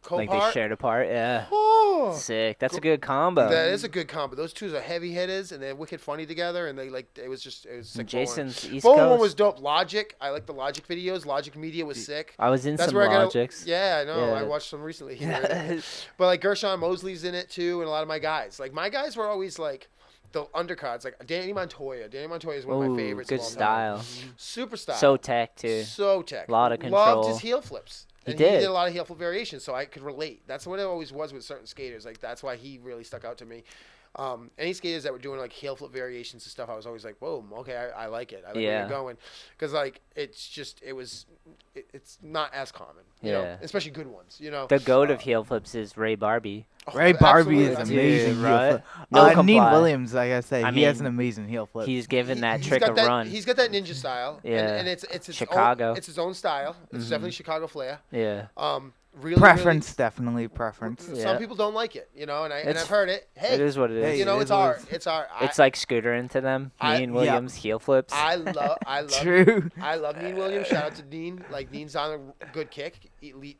they part. shared a part. Yeah. Oh, Sick. That's a good combo. that is a good combo. Those two are heavy hitters, and they're wicked funny together. And it was sick. Jason's East 411 Coast. was dope. Logic, I like the Logic videos. Logic Media was sick. I was in That's some where I got. Logics. Yeah, I know. Yeah. I watched some recently. But like Gershon Mosley's in it too, and a lot of my guys. Like my guys were always like the undercards. Like Danny Montoya. Danny Montoya is one of my Ooh, favorites. good of all time. style. Super style. So tech too. So tech. Lot of Loved control. his heel flips. He And did. He did a lot of heel flip variations, so I could relate. That's what it always was with certain skaters. Like that's why he really stuck out to me. Any skaters that were doing like heel flip variations and stuff, I was always like, whoa, okay, I like it. I like where Yeah. you're going, because like it's not as common. You know, Yeah. especially good ones. You know, The goat of heel flips is Ray Barbie. Ray Barbie is absolutely. amazing. Dude, heel right? flip. No Neen comply. Williams, like I say, I he has mean, an amazing heel flip. He's given that He's trick got a that, run. He's got that ninja style. Yeah. And it's its Chicago. Own, it's his own style. It's definitely Chicago flair. Yeah. Really, preference, definitely preference. Really, Yeah. Some people don't like it, you know, and It's- I've heard it. Hey, It is what it is. Hey, you know, it it's is what art. it is. It's art. It's like Scooter into them. I- Dean yeah. Williams heel flips. I love True. I love Dean Williams. Shout out to Dean. Like Dean's on a good kick.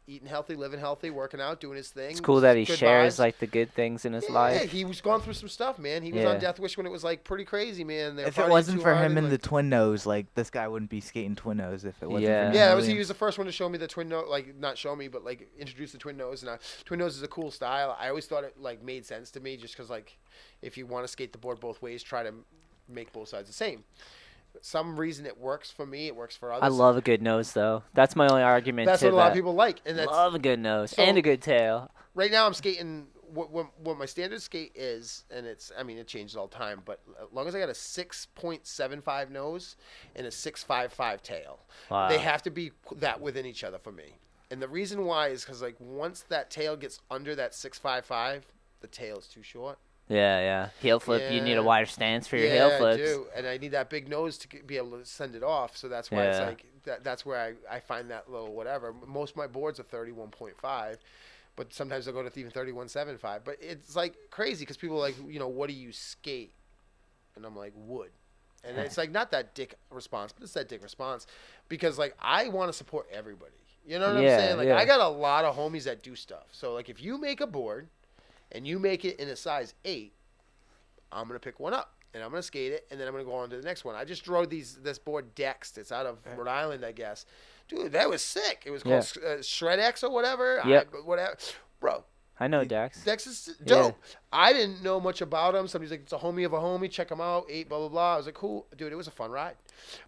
eating healthy, living healthy, working out, doing his thing. It's cool that he Good shares vibes. like the good things in his Yeah, life. he was going through some stuff, man. He was on Death Wish when it was like pretty crazy, man. They were If it partying wasn't too for hard him and like, the twin nose, like this guy wouldn't be skating twin nose if it wasn't Yeah. for Nick yeah, he Williams. was the first one to show me the twin nose, like not show me, but like introduce the twin nose. And twin nose is a cool style. I always thought it like made sense to me, just because like if you want to skate the board both ways, try to make both sides the same. Some reason it works for me, it works for others. I love a good nose though. That's my only argument. That's to what a lot of that. people like, and that's Love a good nose So- and a good tail. right now I'm skating what my standard skate is, and it changes all the time, but as long as I got a 6.75 nose and a 6.55 tail, Wow. they have to be that within each other for me. And the reason why is because like once that tail gets under that 6.55, the tail is too short. Yeah. Heel flip. You need Yeah. a wider stance for your Yeah, heel flips. I do, and I need that big nose to be able to send it off. So that's why it's Yeah. like that's where I find that little whatever. Most of my boards are 31.5. But sometimes I'll go to even 31.75. But it's like crazy because people are like, what do you skate? And I'm like, wood. And it's like not that dick response, but it's that dick response because like I want to support everybody. You know what Yeah, I'm saying? Like yeah. I got a lot of homies that do stuff. So like if you make a board and you make it in a size 8, I'm gonna pick one up and I'm gonna skate it and then I'm gonna go on to the next one. I just drove this board Dex. It's out of Rhode Island, I guess. Dude, that was sick. It was called Shred X or whatever. Yep. Whatever. Bro, I know Dex. Dex is dope. I didn't know much about him. Somebody's like, it's a homie of a homie. Check him out. 8, blah, blah, blah. I was like, cool. Dude, it was a fun ride.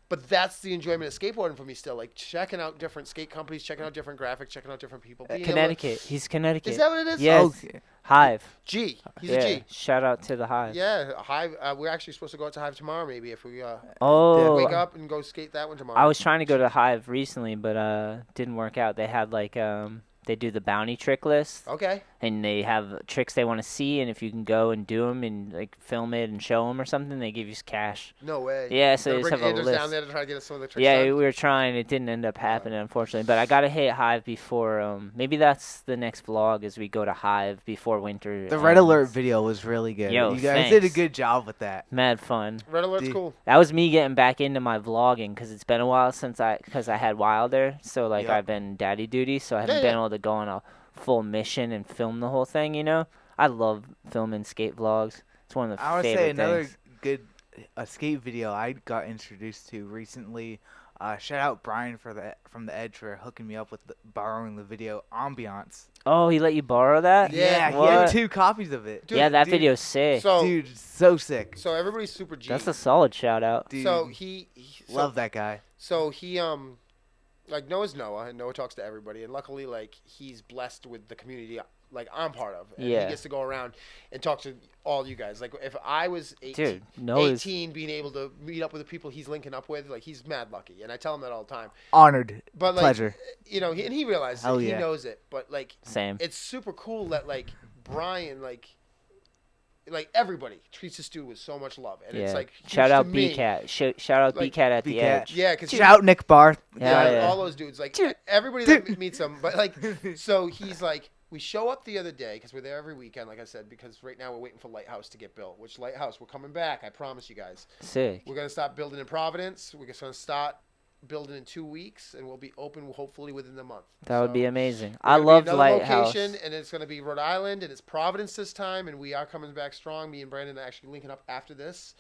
But that's the enjoyment of skateboarding for me still. Like, checking out different skate companies, checking out different graphics, checking out different people. Being able to- Connecticut. He's Connecticut. Is that what it is? Yes. Okay. Hive. G. He's yeah. a G. Shout out to the Hive. Yeah, Hive. We're actually supposed to go out to Hive tomorrow, maybe, if we Oh. wake up and go skate that one tomorrow. I was trying to go to Hive recently, but didn't work out. They had like they do the bounty trick list, Okay. and they have tricks they want to see, and if you can go and do them and like film it and show them or something, they give you cash. No way. Yeah, so Gonna they just bring have a Anders list. down there to try to get us some of the tricks Yeah, done? we were trying. It didn't end up happening, unfortunately. But I gotta hit Hive before. Maybe that's the next vlog. Is we go to Hive before winter. The Red ends. Alert video was really good. Yo, you guys did a thanks. good job with that. Mad fun. Red Alert's Dude. cool. That was me getting back into my vlogging because it's been a while since I had Wilder. So like Yep. I've been daddy duty, so I haven't Yeah, been yeah. able to go on a full mission and film the whole thing. I love filming skate vlogs. It's one of the I would favorite say another things. good skate video I got introduced to recently. Shout out Brian from the Edge for hooking me up with borrowing the video Ambiance. Oh, he let you borrow that? Yeah, he What? had 2 copies of it. Dude, yeah, that dude, video's sick. So, Dude, so sick. so everybody's super G. That's a solid shout out. Dude, so love that guy. So he like Noah's Noah, and Noah talks to everybody, and luckily like he's blessed with the community like I'm part of, and Yeah. he gets to go around and talk to all you guys. Like if I was 18, Dude, Noah's 18 being able to meet up with the people he's linking up with, like he's mad lucky, and I tell him that all the time. Honored. But like, Pleasure. and he realizes Hell it, he yeah. knows it, but like same. it's super cool that like Brian like everybody treats this dude with so much love, and it's Yeah. like Shout huge out to me. B-Cat. Shout out Like, B-Cat at the B-Cat. Edge. Yeah, because Shout out Nick Barth. Yeah. all those dudes, like everybody that meets him. But like, so he's like, we show up the other day because we're there every weekend, like I said, because right now we're waiting for Lighthouse to get built. Which Lighthouse, we're coming back. I promise you guys. Sick. We're gonna start building in Providence. We're just gonna start building in 2 weeks, and we'll be open hopefully within the month. That would So, be amazing. we're I gonna be love another Lighthouse. location, and it's gonna be Rhode Island, and it's Providence this time, and we are coming back strong. Me and Brandon are actually linking up after this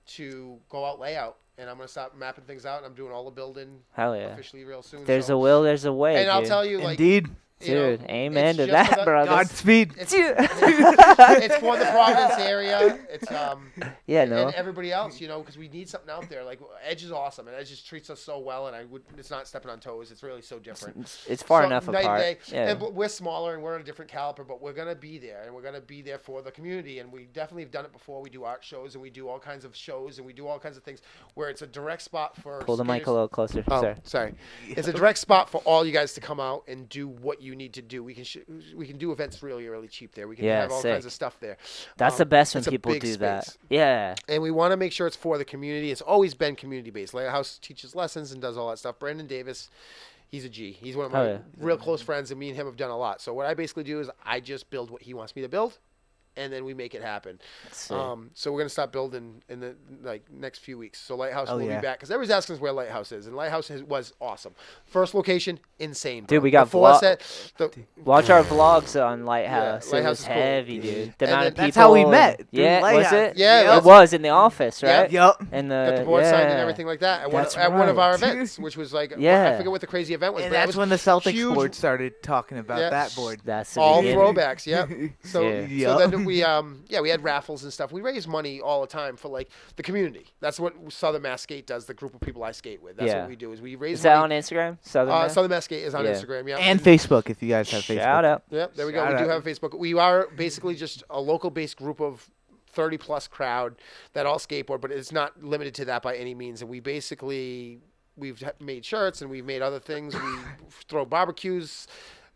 to go out layout, and I'm gonna start mapping things out. And I'm doing all the building Hell yeah. officially real soon. There's so. a will, there's a way. And I'll dude. tell you, like, Indeed. you know, Dude, amen it's to just that, for brother. Godspeed. It's for the Providence area. It's Yeah, no. and everybody else, because we need something out there. Like Edge is awesome, and Edge just treats us so well, and it's not stepping on toes. It's really so different. It's far So, enough night and apart. day. Yeah. And we're smaller and we're on a different caliber, but we're gonna be there, and we're gonna be there for the community. And we definitely have done it before. We do art shows, and we do all kinds of shows, and we do all kinds of things where it's a direct spot for. Pull the mic a skaters. little closer. Oh, sorry. It's a direct spot for all you guys to come out and do what you need to do. We can do events really, really cheap there. We can Yeah, have all sick. kinds of stuff there. That's the best when it's a people big do that. space. Yeah. And we want to make sure it's for the community. It's always been community based. Lighthouse teaches lessons and does all that stuff. Brandon Davis, he's a G. He's one of my Oh, yeah. real close friends, and me and him have done a lot. So what I basically do is I just build what he wants me to build, and then we make it happen. Sick. So we're gonna start building in the next few weeks. So Lighthouse Oh, will yeah. be back because everybody's asking us where Lighthouse is, and Lighthouse was awesome. First location, insane. Bro. Dude, we got before vlog- set. Watch our vlogs on Lighthouse. Yeah, Lighthouse it is was cool. heavy, dude. The And amount of then- people. That's how we met, through Yeah, was Lighthouse. it? Yeah, it was in the office, Yeah. right? Yep. And got the board yeah. signed and everything like that That's at one of right. our events, which was like Yeah. I forget what the crazy event was. And but that that's was when the Celtics huge- board started talking about Yeah. that board. That's the all beginning. throwbacks. Yep. So Yeah. so then we we had raffles and stuff. We raise money all the time for like the community. That's what Southern Mass Skate does. The group of people I skate with. That's Yeah. what we do. Is we raise Is that money. on Instagram? Southern Mass? Southern Mass Skate is on Yeah. Instagram. Yeah. And Facebook, if you guys have Facebook. Shout out. Yep, there we go. Shout We do out. have Facebook. We are basically just a local-based group of 30-plus crowd that all skateboard, but it's not limited to that by any means. And we've made shirts and we've made other things. We throw barbecues,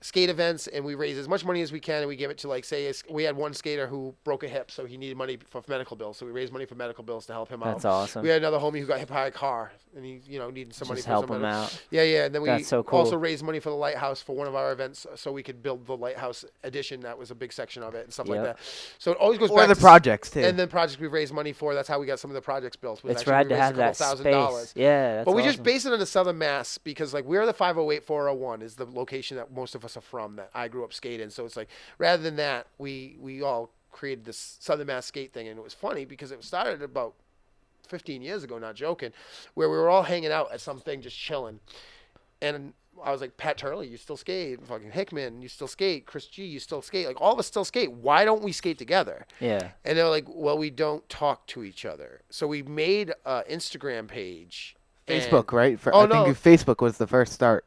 skate events, and we raise as much money as we can, and we give it to, like, say, we had one skater who broke a hip, so he needed money for medical bills, so we raised money for medical bills to help him out. That's awesome. We had another homie who got hit by a car, and he, needed some money Just for help some them medical- out. Yeah, and then we That's so cool. also raised money for the Lighthouse for one of our events, so we could build the Lighthouse edition. That was a big section of it and stuff like Yep. that. So it always goes Or back the to projects, too. and then projects we raised money for. That's how we got some of the projects built. was It's actually rad we to raised have that $2,000. space. Yeah, that's But we awesome. just base it on the Southern Mass because, like, we're the 508 401 is the location that most of us are from that I grew up skating. So it's like, rather than that, we all created this Southern Mass skate thing. And it was funny because it started about 15 years ago, not joking, where we were all hanging out at something just chilling. And I was like, Pat Turley, you still skate. Fucking Hickman, you still skate. Chris G, you still skate. Like, all of us still skate. Why don't we skate together? Yeah. And they're like, well, we don't talk to each other. So we made an Instagram page. Facebook, right? Oh, I no. think Facebook was the first start.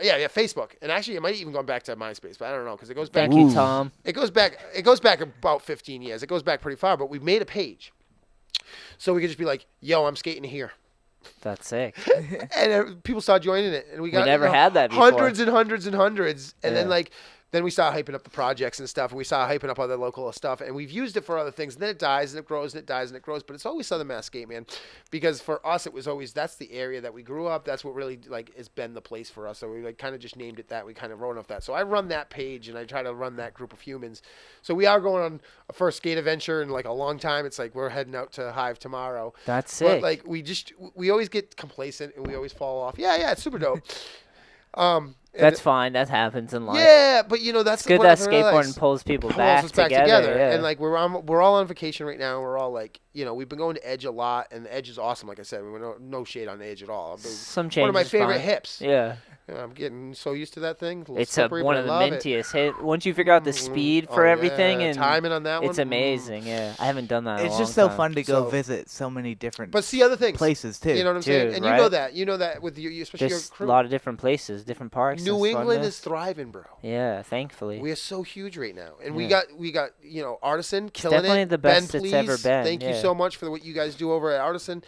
Yeah, Facebook. And actually, it might even gone back to MySpace, but I don't know because it goes back. Thank you, Ooh. Tom. It goes back about 15 years. It goes back pretty far, but we made a page. So we could just be like, yo, I'm skating here. That's sick. And people started joining it. And we got never had that before. hundreds and hundreds and hundreds. And Yeah. then we started hyping up the projects and stuff, and we started hyping up other local stuff, and we've used it for other things. And then it dies, and it grows, and it dies, and it grows. But it's always Southern Mass Skate, man, because for us, it was always that's the area that we grew up. That's what really like has been the place for us. So we like kind of just named it that. We kind of wrote off that. So I run that page, and I try to run that group of humans. So we are going on a first skate adventure in like a long time. It's like we're heading out to Hive tomorrow. That's sick. But like we always get complacent and we always fall off. Yeah, it's super dope. And That's fine. That happens in life. yeah, but that's It's good what that I've realized. skateboarding pulls people Pulls back us back together. Yeah. And like we're all on vacation right now. We're all like, we've been going to Edge a lot, and the Edge is awesome. Like I said, we no shade on the Edge at all. Some One of my changes favorite fine. hips. Yeah. I'm getting so used to that thing. A little It's slippery, one but of the I love it. mintiest hit. Once you figure out the speed Oh, for yeah, everything and timing on that one, it's amazing. Yeah, I haven't done that. In It's a just long so time. fun to go So- visit so many different But see other things. places, too. You know what I'm saying? Dude, And right? you know that with you, especially There's your a crew. lot of different places, different parks. New and England funness. is thriving, bro. Yeah, thankfully. We are so huge right now, and we Yeah. got Artisan killing definitely it. the best Ben, it's please, ever been, thank you yeah. so much for what you guys do over at Artisan.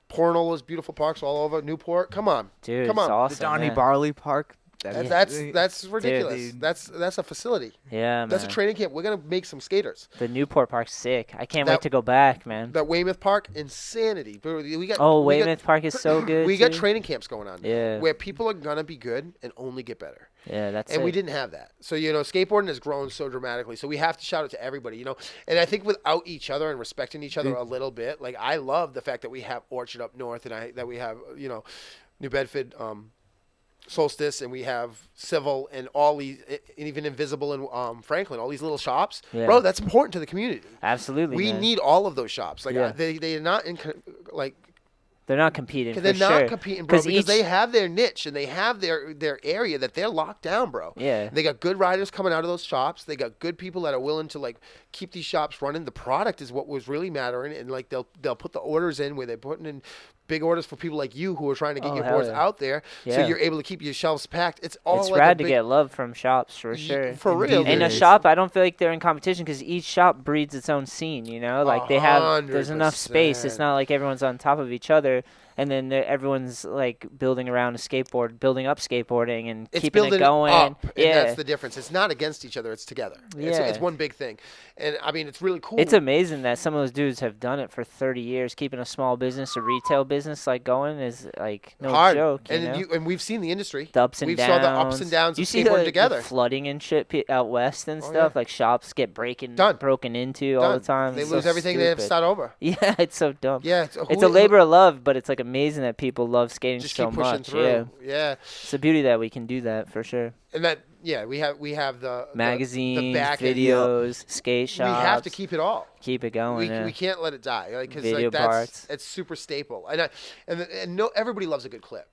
Pouring all those beautiful parks all over Newport. Come on, Dude, come it's on. awesome. The Donnie yeah. Barley Park. That's ridiculous. Dude. That's a facility. Yeah, man. That's a training camp. We're gonna make some skaters. The Newport Park's sick. I can't That- wait to go back, man. That Weymouth Park, insanity. Bro, we got Oh, we got- Weymouth Park is so good. We got too. training camps going on. Yeah. Where people are gonna be good and only get better. Yeah, that's And we it. didn't have that. So, skateboarding has grown so dramatically. So we have to shout out to everybody, And I think without each other and respecting each other a little bit, like I love the fact that we have Orchard up north and that we have, New Bedford, Solstice, and we have Civil and all these, and even Invisible and Franklin, all these little shops. Yeah. Bro, that's important to the community. Absolutely. We man. need all of those shops. Like Yeah. they're not They're not competing. they're for not sure. competing, bro, because each, they have their niche and they have their area that they're locked down, bro. Yeah. They got good riders coming out of those shops. They got good people that are willing to keep these shops running. The product is what was really mattering, and they'll put the orders in where they're putting in big orders for people like you who are trying to get Oh, your hell boards yeah. out there, so Yeah. you're able to keep your shelves packed. It's all It's like rad a to big, get love from shops for sure. for real. Indeed In it a is. shop, I don't feel like they're in competition because each shop breeds its own scene. Like they have, there's enough space. It's 100%. not like everyone's on top of each other. and then everyone's like building around a skateboard, building up skateboarding and It's keeping it building going. up, and Yeah. that's the difference. It's not against each other; it's together. Yeah. It's one big thing, and I mean, it's really cool. It's amazing that some of those dudes have done it for 30 years. Keeping a small business, a retail business, like going is like no hard. joke. And we've seen the industry. The ups and We've downs. saw the ups and downs You of see skateboarding the together. flooding and shit out west and Oh, stuff. yeah. Like shops get broken into all the time. They It's lose so everything. They have to stupid. start over. Yeah, it's so dumb. Yeah, It's a labor of love, but it's like amazing that people love skating Just so keep pushing much. through. Yeah, Yeah, it's a beauty that we can do that for sure. and that we have the Magazines, the back end. videos, skate shops. We have to keep it all. keep it going. yeah. We can't let it die, like, because Video like that's parts. it's super staple. And no, everybody loves a good clip,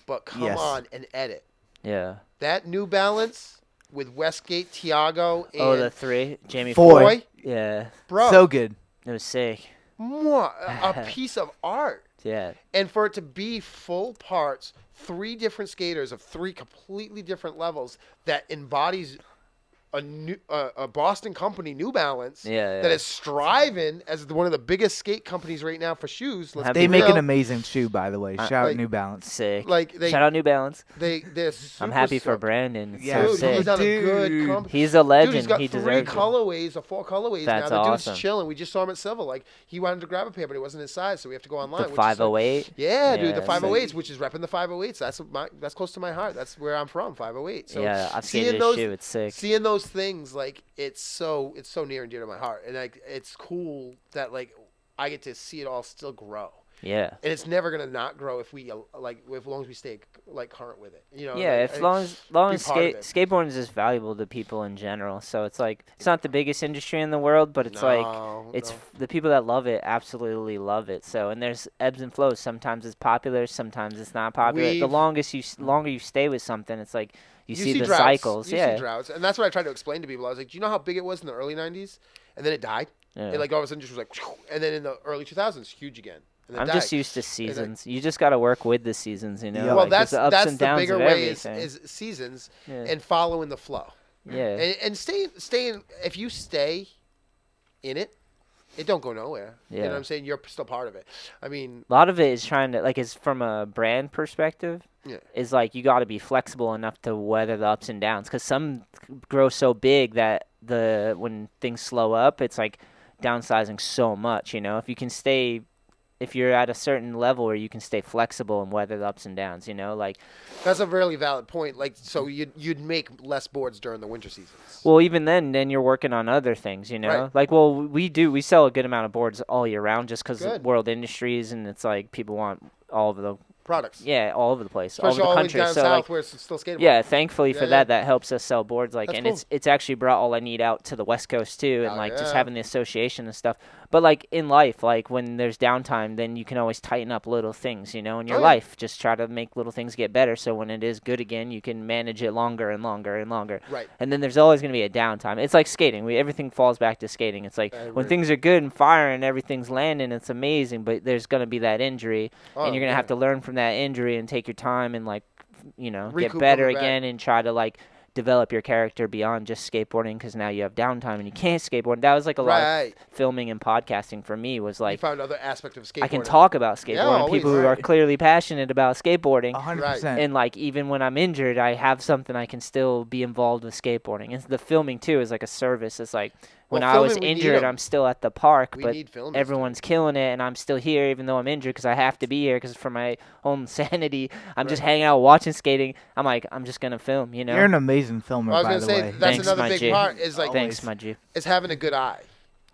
but come Yes. on and edit Yeah. that New Balance with Westgate, Tiago, and Oh, the 3, Jamie Foy. Foy, Yeah, bro, So good. it was sick. a piece of art. Yeah, And for it to be full parts, 3 different skaters of 3 completely different levels that embodies a Boston company, New Balance, Yeah, that yeah. is striving as one of the biggest skate companies right now for shoes. Let's Have be They make real. an amazing shoe, by the way. Shout out like- New Balance. sick. Like they, Shout out New Balance. they're super I'm happy for stoked. Brandon. It's Yeah, so Dude, sick. he's done a good Dude. company. He's a Dude, legend. he's got he 3 deserves it. colorways or 4 colorways That's now. The dude's awesome. chilling. We just saw him at Civil. Like, he wanted to grab a pair, but it wasn't his size, so we have to go online. The which is like- 508. Yeah, dude, Yeah, the sick. 508s, which is repping the 508s. That's close to my heart. That's where I'm from, 508. So Yeah, I've seeing seen his those, shoe. It's sick. seeing those things, like, it's so near and dear to my heart, and like it's cool that like I get to see it all still grow, Yeah. and it's never gonna not grow if we as long as we stay like current with it, you know. Yeah, like, as long be as part of it. skateboarding is just valuable to people in general. So it's like it's not the biggest industry in the world, but it's like it's no. the people that love it absolutely love it. So and there's ebbs and flows. Sometimes it's popular, sometimes it's not popular. The longer you stay with something, it's like you see the droughts. cycles. You Yeah. see droughts, and that's what I tried to explain to people. I was like, do you know how big it was in the early '90s, and then it died? Yeah. It like all of a sudden just was like, and then in the early 2000s, huge again. And then I'm died. just used to seasons. You just got to work with the seasons, you know. Yeah. Well, like, there's that's the ups that's and the downs bigger of way everything. is seasons Yeah. and following the flow. Yeah. And staying. If you stay in it, it don't go nowhere. You know Yeah. what I'm saying? You're still part of it. I mean, A lot of it is trying to like is from a brand perspective. Yeah. Is like you got to be flexible enough to weather the ups and downs because some grow so big that when things slow up, it's like downsizing so much. You know, if you're at a certain level where you can stay flexible and weather the ups and downs. You know, like that's a really valid point. Like, so you'd make less boards during the winter seasons. well, even then you're working on other things. You know, Right. like well we sell a good amount of boards all year round just because Good. World Industries and it's like people want all of the Products. yeah all over the place, Especially all all over the the way country. down So south like. where it's still skatable. Yeah, thankfully for Yeah, that helps us sell boards. Like, That's and cool. it's actually brought All I Need out to the West Coast too, and Oh, like just yeah. having the association and stuff. But like in life, like when there's downtime, then you can always tighten up little things, you know, in your Oh, yeah. life. Just try to make little things get better, so when it is good again, you can manage it longer and longer and longer. Right. And then there's always going to be a downtime. It's like skating. Everything falls back to skating. It's like I when agree. things are good and firing, and everything's landing, it's amazing. But there's going to be that injury, Oh, and you're going to yeah. have to learn from that injury and take your time and like, you know, get Recoup better on the back. again and try to like develop your character beyond just skateboarding because now you have downtime and you can't skateboard. That was like a lot of Right. filming and podcasting for me was You like found other aspect of skateboarding. I can talk about skateboarding. always, People who are right. clearly passionate about skateboarding. 100%. And like even when I'm injured, I have something I can still be involved with skateboarding. And the filming too is like a service. It's like when Well, I was filming, we need injured, 'em. I'm still at the park, We but need filmers, everyone's killing it, and I'm still here even though I'm injured because I have to be here because for my own sanity, I'm just hanging out watching skating. I'm like I'm just gonna film, you know. You're an amazing filmer, I was by gonna the say way. that's Thanks, another my big G. part is like Thanks, my G. is having a good eye.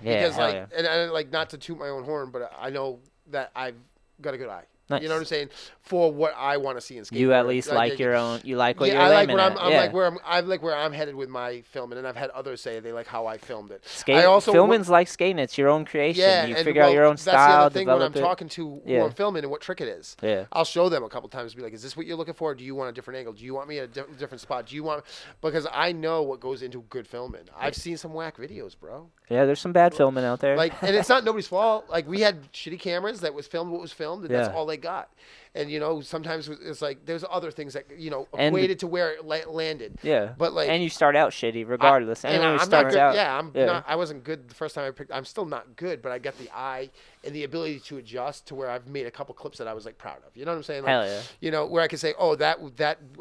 Yeah, Because hell like yeah. and like not to toot my own horn, but I know that I've got a good eye. Nice. You know what I'm saying? For what I want to see in skateboarding. You at least like your own. You like what yeah, you're I like aiming where at. I'm yeah. like where I like where I'm headed with my filming, and I've had others say they like how I filmed it. Skate, I also filming's like skating. It's your own creation. yeah, you and figure out your own that's style, the other thing when develop I'm it. talking to Yeah. who I'm filming and what trick it is. Yeah. I'll show them a couple times. Be like, is this what you're looking for? Do you want a different angle? Do you want me at a different spot? Do you want? Because I know what goes into good filming. I've seen some whack videos, bro. Yeah, there's some bad filming out there. Like, and it's not nobody's fault. Like, we had shitty cameras that was filmed what was filmed, and that's Yeah. all they got. And you know, sometimes it's like there's other things that you know And the- equated to where it landed. yeah. But like, And you start out shitty regardless. and Anyone who I'm not starts good. out. Yeah, I'm yeah. not. I wasn't good the first time I picked. I'm still not good, but I got the eye and the ability to adjust to where I've made a couple clips that I was like proud of. You know what I'm saying? Hell yeah. You know, where I can say, oh, that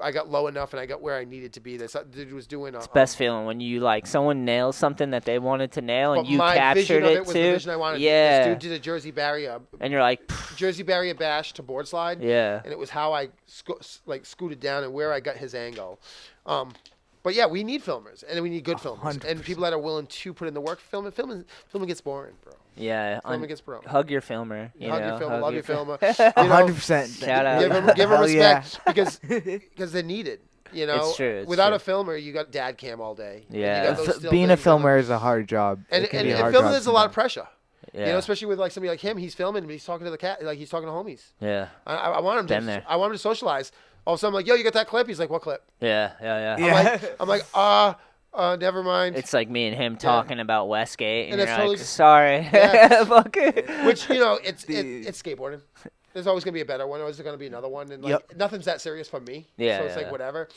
I got low enough and I got where I needed to be. That dude was doing. It's best feeling when you like someone nails something that they wanted to nail and but you my captured vision of it it was too. the vision I wanted. Yeah. This dude did a Jersey barrier. And you're like, Jersey barrier bash to board slide. yeah. And it was how I scooted down and where I got his angle. But yeah, we need filmers and we need good filmers 100%. and people that are willing to put in the work. Filming gets boring, bro. Yeah. Filming gets boring. Hug your filmer. Hug your filmer, love your filmer. 100%. Shout out. Give them Hell yeah. respect because they're needed. You know, It's true, it's without true. a filmer, you got dad cam all day. And you Yeah. got those still Being a things that are- filmer is a hard job. and It can be a and hard filming job there's a lot of sometimes. pressure. Yeah. You know, especially with like somebody like him. He's filming and he's talking to the cat like he's talking to homies. Yeah. I want him Been to. there. I want him to socialize. All of a sudden, I'm like, yo, you got that clip? He's like, what clip? Yeah. Yeah. Yeah. I'm like, never mind. It's like me and him talking about Westgate, and, And you're that's like, totally- sorry. Yeah. Fuck it. Which, you know, it's Dude. skateboarding. There's always gonna be a better one. There's gonna be another one, and like Yep. nothing's that serious for me. Yeah, So it's yeah. like whatever,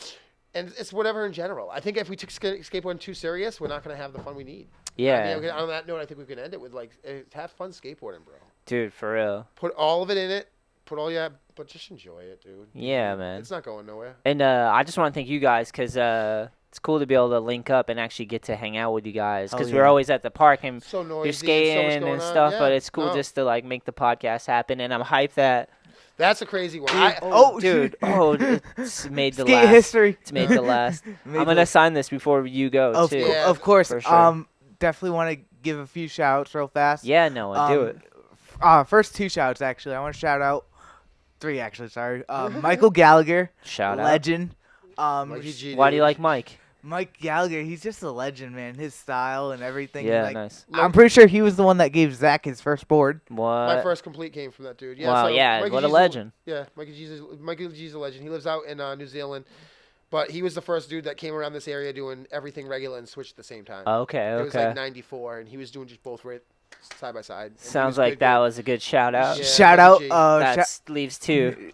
and it's whatever in general. I think if we took skateboarding too serious, we're not gonna have the fun we need. Yeah. I mean, on that note, I think we can end it with like, have fun skateboarding, bro. Dude, for real. Put all of it in it. But just enjoy it, dude. Yeah, man. It's not going nowhere. And I just want to thank you guys because it's cool to be able to link up and actually get to hang out with you guys because Oh, we're yeah. always at the park and So noisy. you're and so much skating going and on. stuff, Yeah, but it's cool no. just to like make the podcast happen. And I'm hyped that, That's a crazy one. dude, it's made the Skate last. history. It's made the last. Made I'm the- gonna sign this before you go Of, too. Yeah. of course. For sure. Definitely want to give a few shouts real fast. Yeah, Noah, do it. First two shouts actually. I want to shout out 3 actually. Sorry. Michael Gallagher, Shout out. legend. Mikey G, Why do you dude. like Mike? Mike Gallagher, he's just a legend, man. His style and everything. Yeah, like, nice. I'm pretty sure he was the one that gave Zach his first board. What? My first complete came from that dude. Yeah, Wow, so yeah, Mikey what a G's legend. Yeah, Mikey G's a legend. He lives out in New Zealand, but he was the first dude that came around this area doing everything regular and switched at the same time. Okay, It was like okay. '94, and he was doing just both right side by side. And he Sounds was like good, that good. was a good shout out. Yeah, Shout out, Mikey G. That leaves 2.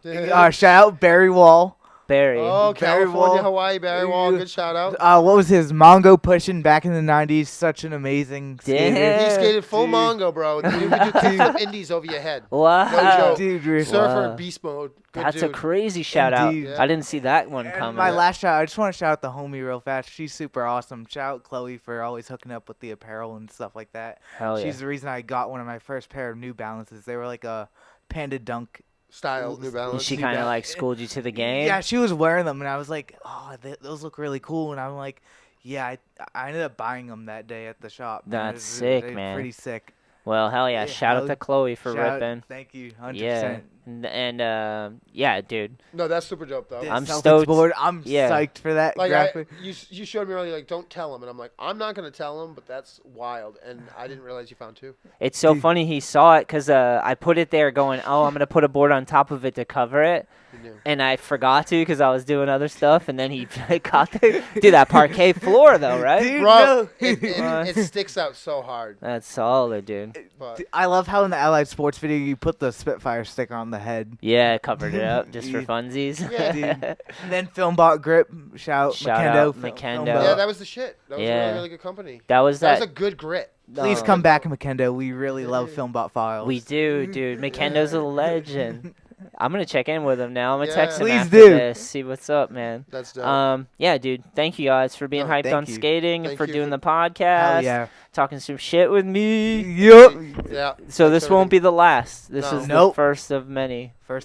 shout out Barry Wall. Barry. Oh, Barry California, Wall. Hawaii, Barry Wall. Good shout out. What was his Mongo pushing back in the '90s? Such an amazing skater. Damn. He skated full Dude. Mongo, bro. He would do kickflip indies over your head. Wow. No joke. Dude, Surfer Wow. beast mode. Good That's dude. a crazy shout out. Indeed. I didn't see that one And coming. my last shout, I just want to shout out the homie real fast. She's super awesome. Shout out Chloe for always hooking up with the apparel and stuff like that. Hell yeah. She's the reason I got one of my first pair of New Balances. They were like a Panda Dunk. Style, New Balance. She New kind of Balance. like schooled you to the game. Yeah, she was wearing them, and I was like, oh, those look really cool. And I'm like, yeah, I ended up buying them that day at the shop. That's It was- sick, they're man. Pretty sick. Well, hell yeah. Yeah, Shout out hell- to Chloe for Shout- ripping. Thank you, 100%. Yeah. And yeah, dude. No, that's super dope though. I'm Celtics stoked. board, I'm Yeah. psyched for that Like graphic. you showed me earlier, like don't tell him, and I'm like, I'm not gonna tell him, but that's wild, and I didn't realize you found 2. It's so Dude. funny he saw it because I put it there going, oh, I'm going to put a board on top of it to cover it. You knew. And I forgot to because I was doing other stuff. And then he caught the. Dude, that parquet floor, though, right? Dude, Bro, no. it sticks out so hard. That's solid, dude. But I love how in the Allied Sports video you put the Spitfire sticker on the head. Yeah, covered it up just for Dude. funsies. Yeah, dude. And then Filmbot Grip, Shout Makendo, out Fil- Makendo. Filmbot. yeah, that was the shit. That was a Yeah. really, really good company. That was That that. was a good grit. Please No. come back, Makendo. We really love Filmbot files. We do, dude. Makendo's a legend. I'm going to check in with him now. I'm going to Yeah. text him Please after do. this, see what's up, man. That's dope. Yeah, dude. Thank you guys for being No, hyped thank on you. skating and Thank for you doing for- the podcast. Hell yeah. Talking some shit with me. Yup. Yeah. So Thanks, this won't everybody. be the last. This No. is the Nope. first of many. First